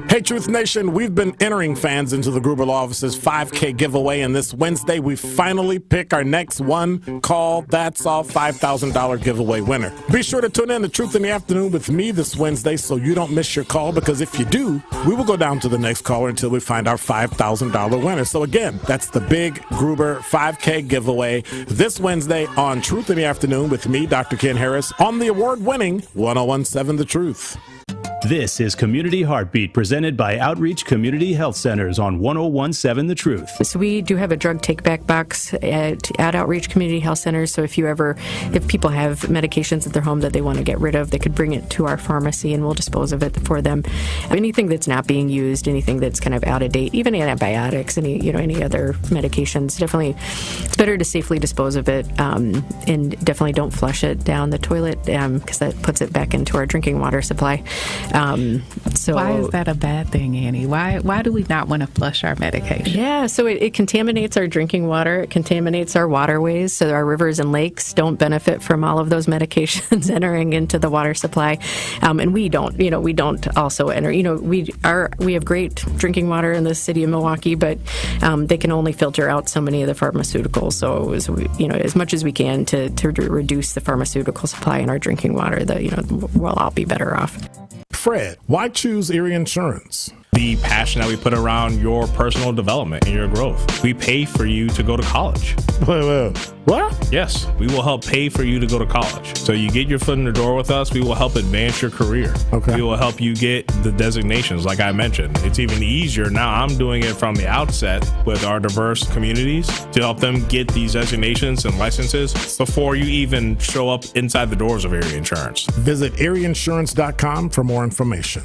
Speaker 16: Hey, Truth Nation, we've been entering fans into the Gruber Law Office's 5K giveaway, and this Wednesday we finally pick our next one call, that's all $5,000 giveaway winner. Be sure to tune in to Truth in the Afternoon with me this Wednesday so you don't miss your call, because if you do, we will go down to the next caller until we find our $5,000 winner. So again, that's the big Gruber 5K giveaway this Wednesday on Truth in the Afternoon with me, Dr. Ken Harris, on the award-winning 1017 The Truth.
Speaker 24: This is Community Heartbeat, presented by Outreach Community Health Centers on 1017 The Truth.
Speaker 18: So we do have a drug take-back box at Outreach Community Health Centers. So if people have medications at their home that they want to get rid of, they could bring it to our pharmacy and we'll dispose of it for them. Anything that's not being used, anything that's kind of out of date, even antibiotics, any other medications, definitely it's better to safely dispose of it, and definitely don't flush it down the toilet, because that puts it back into our drinking water supply.
Speaker 19: So why is that a bad thing, Annie? Why do we not want to flush our medication?
Speaker 18: Yeah, so it contaminates our drinking water. It contaminates our waterways, so our rivers and lakes don't benefit from all of those medications entering into the water supply. And we don't also enter. We have great drinking water in the city of Milwaukee, but they can only filter out so many of the pharmaceuticals. So as much as we can to reduce the pharmaceutical supply in our drinking water, we'll all be better off.
Speaker 16: Fred, why choose Erie Insurance?
Speaker 20: The passion that we put around your personal development and your growth. We pay for you to go to college.
Speaker 16: Wait. What?
Speaker 20: Yes, we will help pay for you to go to college. So you get your foot in the door with us, we will help advance your career.
Speaker 16: Okay.
Speaker 20: We will help you get the designations, like I mentioned. It's even easier now. I'm doing it from the outset with our diverse communities to help them get these designations and licenses before you even show up inside the doors of Erie Insurance.
Speaker 16: Visit erieinsurance.com for more information.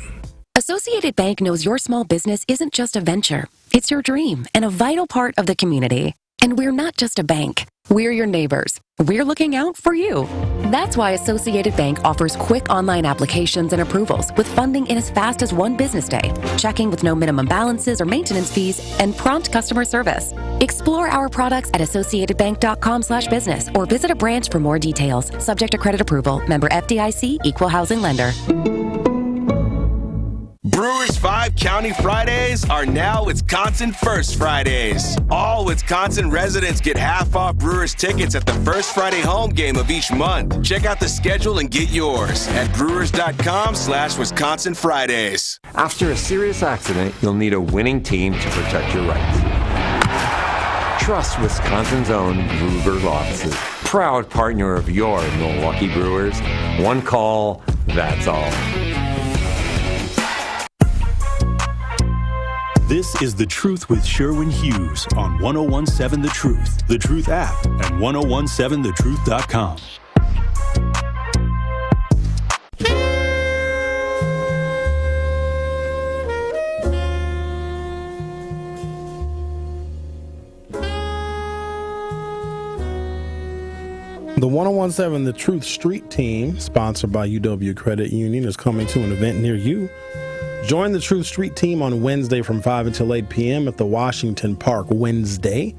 Speaker 17: Associated Bank knows your small business isn't just a venture. It's your dream and a vital part of the community. And we're not just a bank. We're your neighbors. We're looking out for you. That's why Associated Bank offers quick online applications and approvals with funding in as fast as 1 business day, checking with no minimum balances or maintenance fees, and prompt customer service. Explore our products at associatedbank.com/business or visit a branch for more details. Subject to credit approval. Member FDIC, Equal Housing Lender.
Speaker 14: Brewers 5 5-County Fridays are now Wisconsin First Fridays. All Wisconsin residents get half off Brewers tickets at the first Friday home game of each month. Check out the schedule and get yours at brewers.com/Wisconsin Fridays.
Speaker 9: After a serious accident, you'll need a winning team to protect your rights. Trust Wisconsin's own Gruber Law Offices, proud partner of your Milwaukee Brewers. One call, that's all.
Speaker 12: This is The Truth with Sherwin Hughes on 1017 The Truth, The Truth app, and 1017thetruth.com.
Speaker 2: The 1017 The Truth Street Team, sponsored by UW Credit Union, is coming to an event near you. Join the Truth Street Team on Wednesday from 5 until 8 p.m. at the Washington Park Wednesday,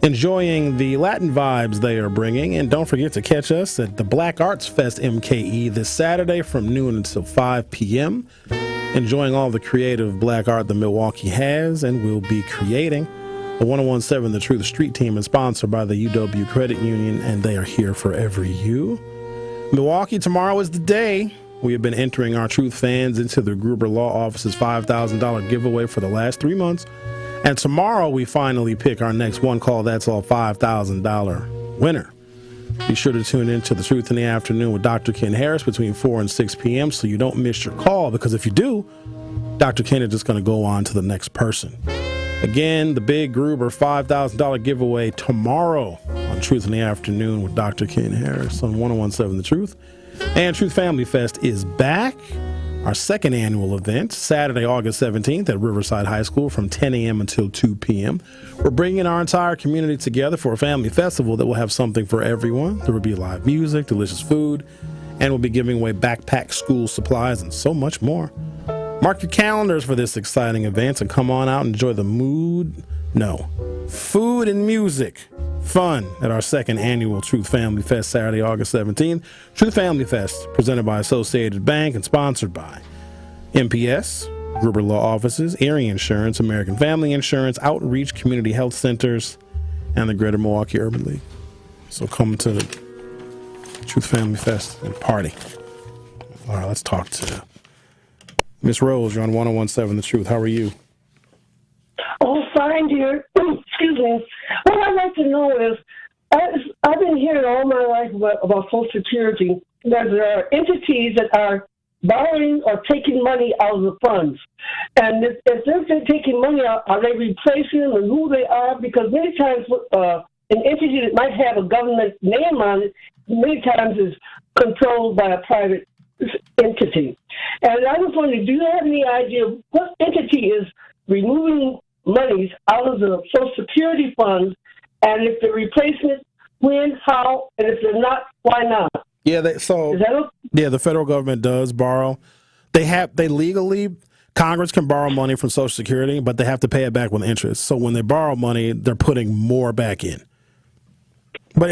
Speaker 2: enjoying the Latin vibes they are bringing. And don't forget to catch us at the Black Arts Fest MKE this Saturday from noon until 5 p.m., enjoying all the creative black art that Milwaukee has and will be creating. The 1017 The Truth Street Team is sponsored by the UW Credit Union, and they are here for every you. Milwaukee, tomorrow is the day. We have been entering our Truth fans into the Gruber Law Office's $5,000 giveaway for the last 3 months. And tomorrow we finally pick our next One Call That's All $5,000 winner. Be sure to tune in to The Truth in the Afternoon with Dr. Ken Harris between 4 and 6 p.m. so you don't miss your call, because if you do, Dr. Ken is just going to go on to the next person. Again, the big Gruber $5,000 giveaway tomorrow on Truth in the Afternoon with Dr. Ken Harris on 1017 The Truth. And Truth Family Fest is back. Our second annual event, Saturday, August 17th at Riverside High School from 10 a.m. until 2 p.m. We're bringing our entire community together for a family festival that will have something for everyone. There will be live music, delicious food, and we'll be giving away backpack, school supplies, and so much more. Mark your calendars for this exciting event and come on out and enjoy the food and music fun at our second annual Truth Family Fest, Saturday, August 17th. Truth Family Fest, presented by Associated Bank and sponsored by MPS, Gruber Law Offices, Erie Insurance, American Family Insurance, Outreach Community Health Centers, and the Greater Milwaukee Urban League. So come to the Truth Family Fest and party. All right, let's talk to Miss Rose. You're on 1017 The Truth. How are you?
Speaker 3: Oh, fine, dear. Excuse me. What I'd like to know is, I've been hearing all my life about Social Security that there are entities that are borrowing or taking money out of the funds. And if they're taking money out, are they replacing them and who they are? Because many times an entity that might have a government name on it, many times is controlled by a private entity. And I was wondering, do you have any idea what entity is removing monies out of the Social Security funds, and if they're replacing it, when, how, and if they're not, why not?
Speaker 2: Yeah, the federal government does borrow. They legally, Congress can borrow money from Social Security, but they have to pay it back with interest. So when they borrow money, they're putting more back in. But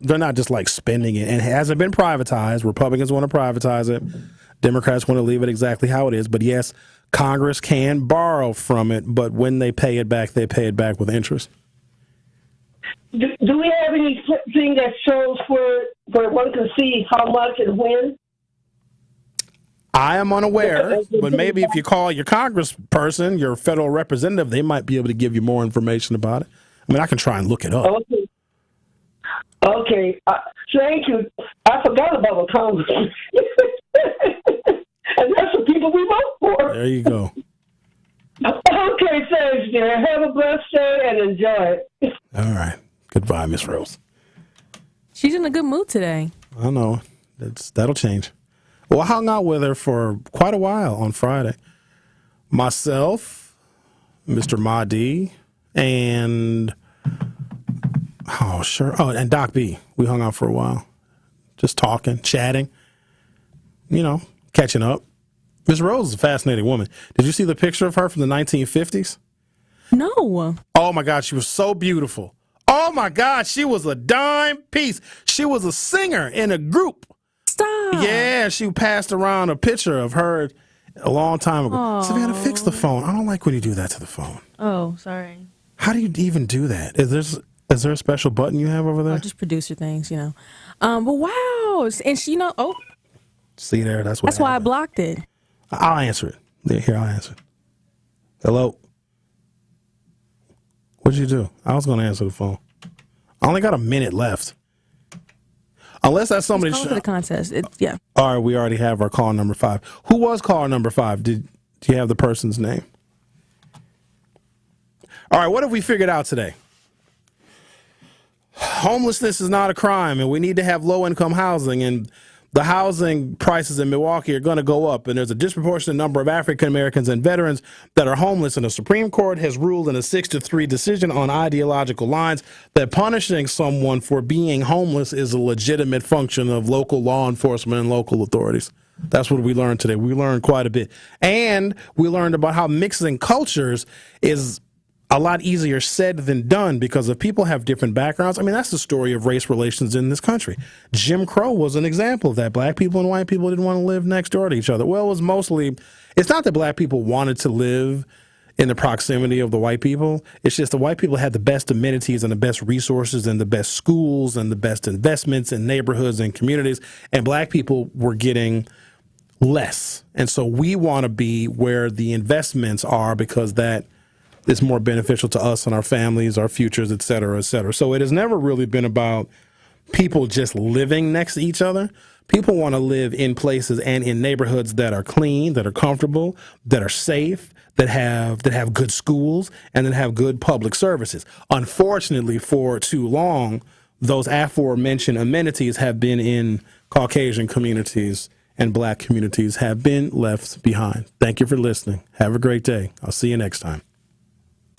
Speaker 2: they're not just like spending it. And it hasn't been privatized. Republicans want to privatize it. Democrats want to leave it exactly how it is. But yes, Congress can borrow from it, but when they pay it back with interest.
Speaker 3: Do we have anything that shows where one can see how much and when?
Speaker 2: I am unaware, but maybe if you call your congressperson, your federal representative, they might be able to give you more information about it. I mean, I can try and look it up.
Speaker 3: Okay. Thank you. I forgot about the Congress. And that's the people we vote for.
Speaker 2: There you go.
Speaker 3: Okay, thanks, dear. Have a blessed day and enjoy it.
Speaker 2: All right. Goodbye, Miss Rose.
Speaker 10: She's in a good mood today.
Speaker 2: I know. That'll change. Well, I hung out with her for quite a while on Friday. Myself, Mr. Mahdi, and and Doc B. We hung out for a while. Just talking, chatting, catching up. Miss Rose is a fascinating woman. Did you see the picture of her from the 1950s?
Speaker 10: No.
Speaker 2: Oh, my God. She was so beautiful. Oh, my God. She was a dime piece. She was a singer in a group.
Speaker 10: Stop.
Speaker 2: Yeah. She passed around a picture of her a long time ago.
Speaker 10: Aw.
Speaker 2: Savanna, fix the phone. I don't like when you do that to the phone.
Speaker 10: Oh, sorry.
Speaker 2: How do you even do that? Is there a special button you have over there?
Speaker 10: Oh, just producer things, you know. But wow, and she
Speaker 2: See there, that's
Speaker 10: why I blocked it.
Speaker 2: I'll answer it. Here, I'll answer it. Hello? What'd you do? I was going to answer the phone. I only got a minute left. Unless that's somebody.
Speaker 10: For the contest, yeah.
Speaker 2: All right, we already have our call number 5. Who was caller number 5? Do you have the person's name? All right, what have we figured out today? Homelessness is not a crime, and we need to have low-income housing, and the housing prices in Milwaukee are going to go up, and there's a disproportionate number of African Americans and veterans that are homeless, and the Supreme Court has ruled in a 6-3 decision on ideological lines that punishing someone for being homeless is a legitimate function of local law enforcement and local authorities. That's what we learned today. We learned quite a bit. And we learned about how mixing cultures is a lot easier said than done, because if people have different backgrounds, I mean, that's the story of race relations in this country. Jim Crow was an example of that. Black people and white people didn't want to live next door to each other. Well, it's not that black people wanted to live in the proximity of the white people. It's just the white people had the best amenities and the best resources and the best schools and the best investments in neighborhoods and communities, and black people were getting less. And so we want to be where the investments are, because that is more beneficial to us and our families, our futures, et cetera, et cetera. So it has never really been about people just living next to each other. People want to live in places and in neighborhoods that are clean, that are comfortable, that are safe, that have good schools, and that have good public services. Unfortunately, for too long, those aforementioned amenities have been in Caucasian communities, and black communities have been left behind. Thank you for listening. Have a great day. I'll see you next time.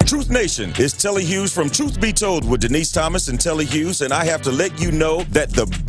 Speaker 4: Truth Nation, it's Telly Hughes from Truth Be Told with Denise Thomas and Telly Hughes, and I have to let you know that the best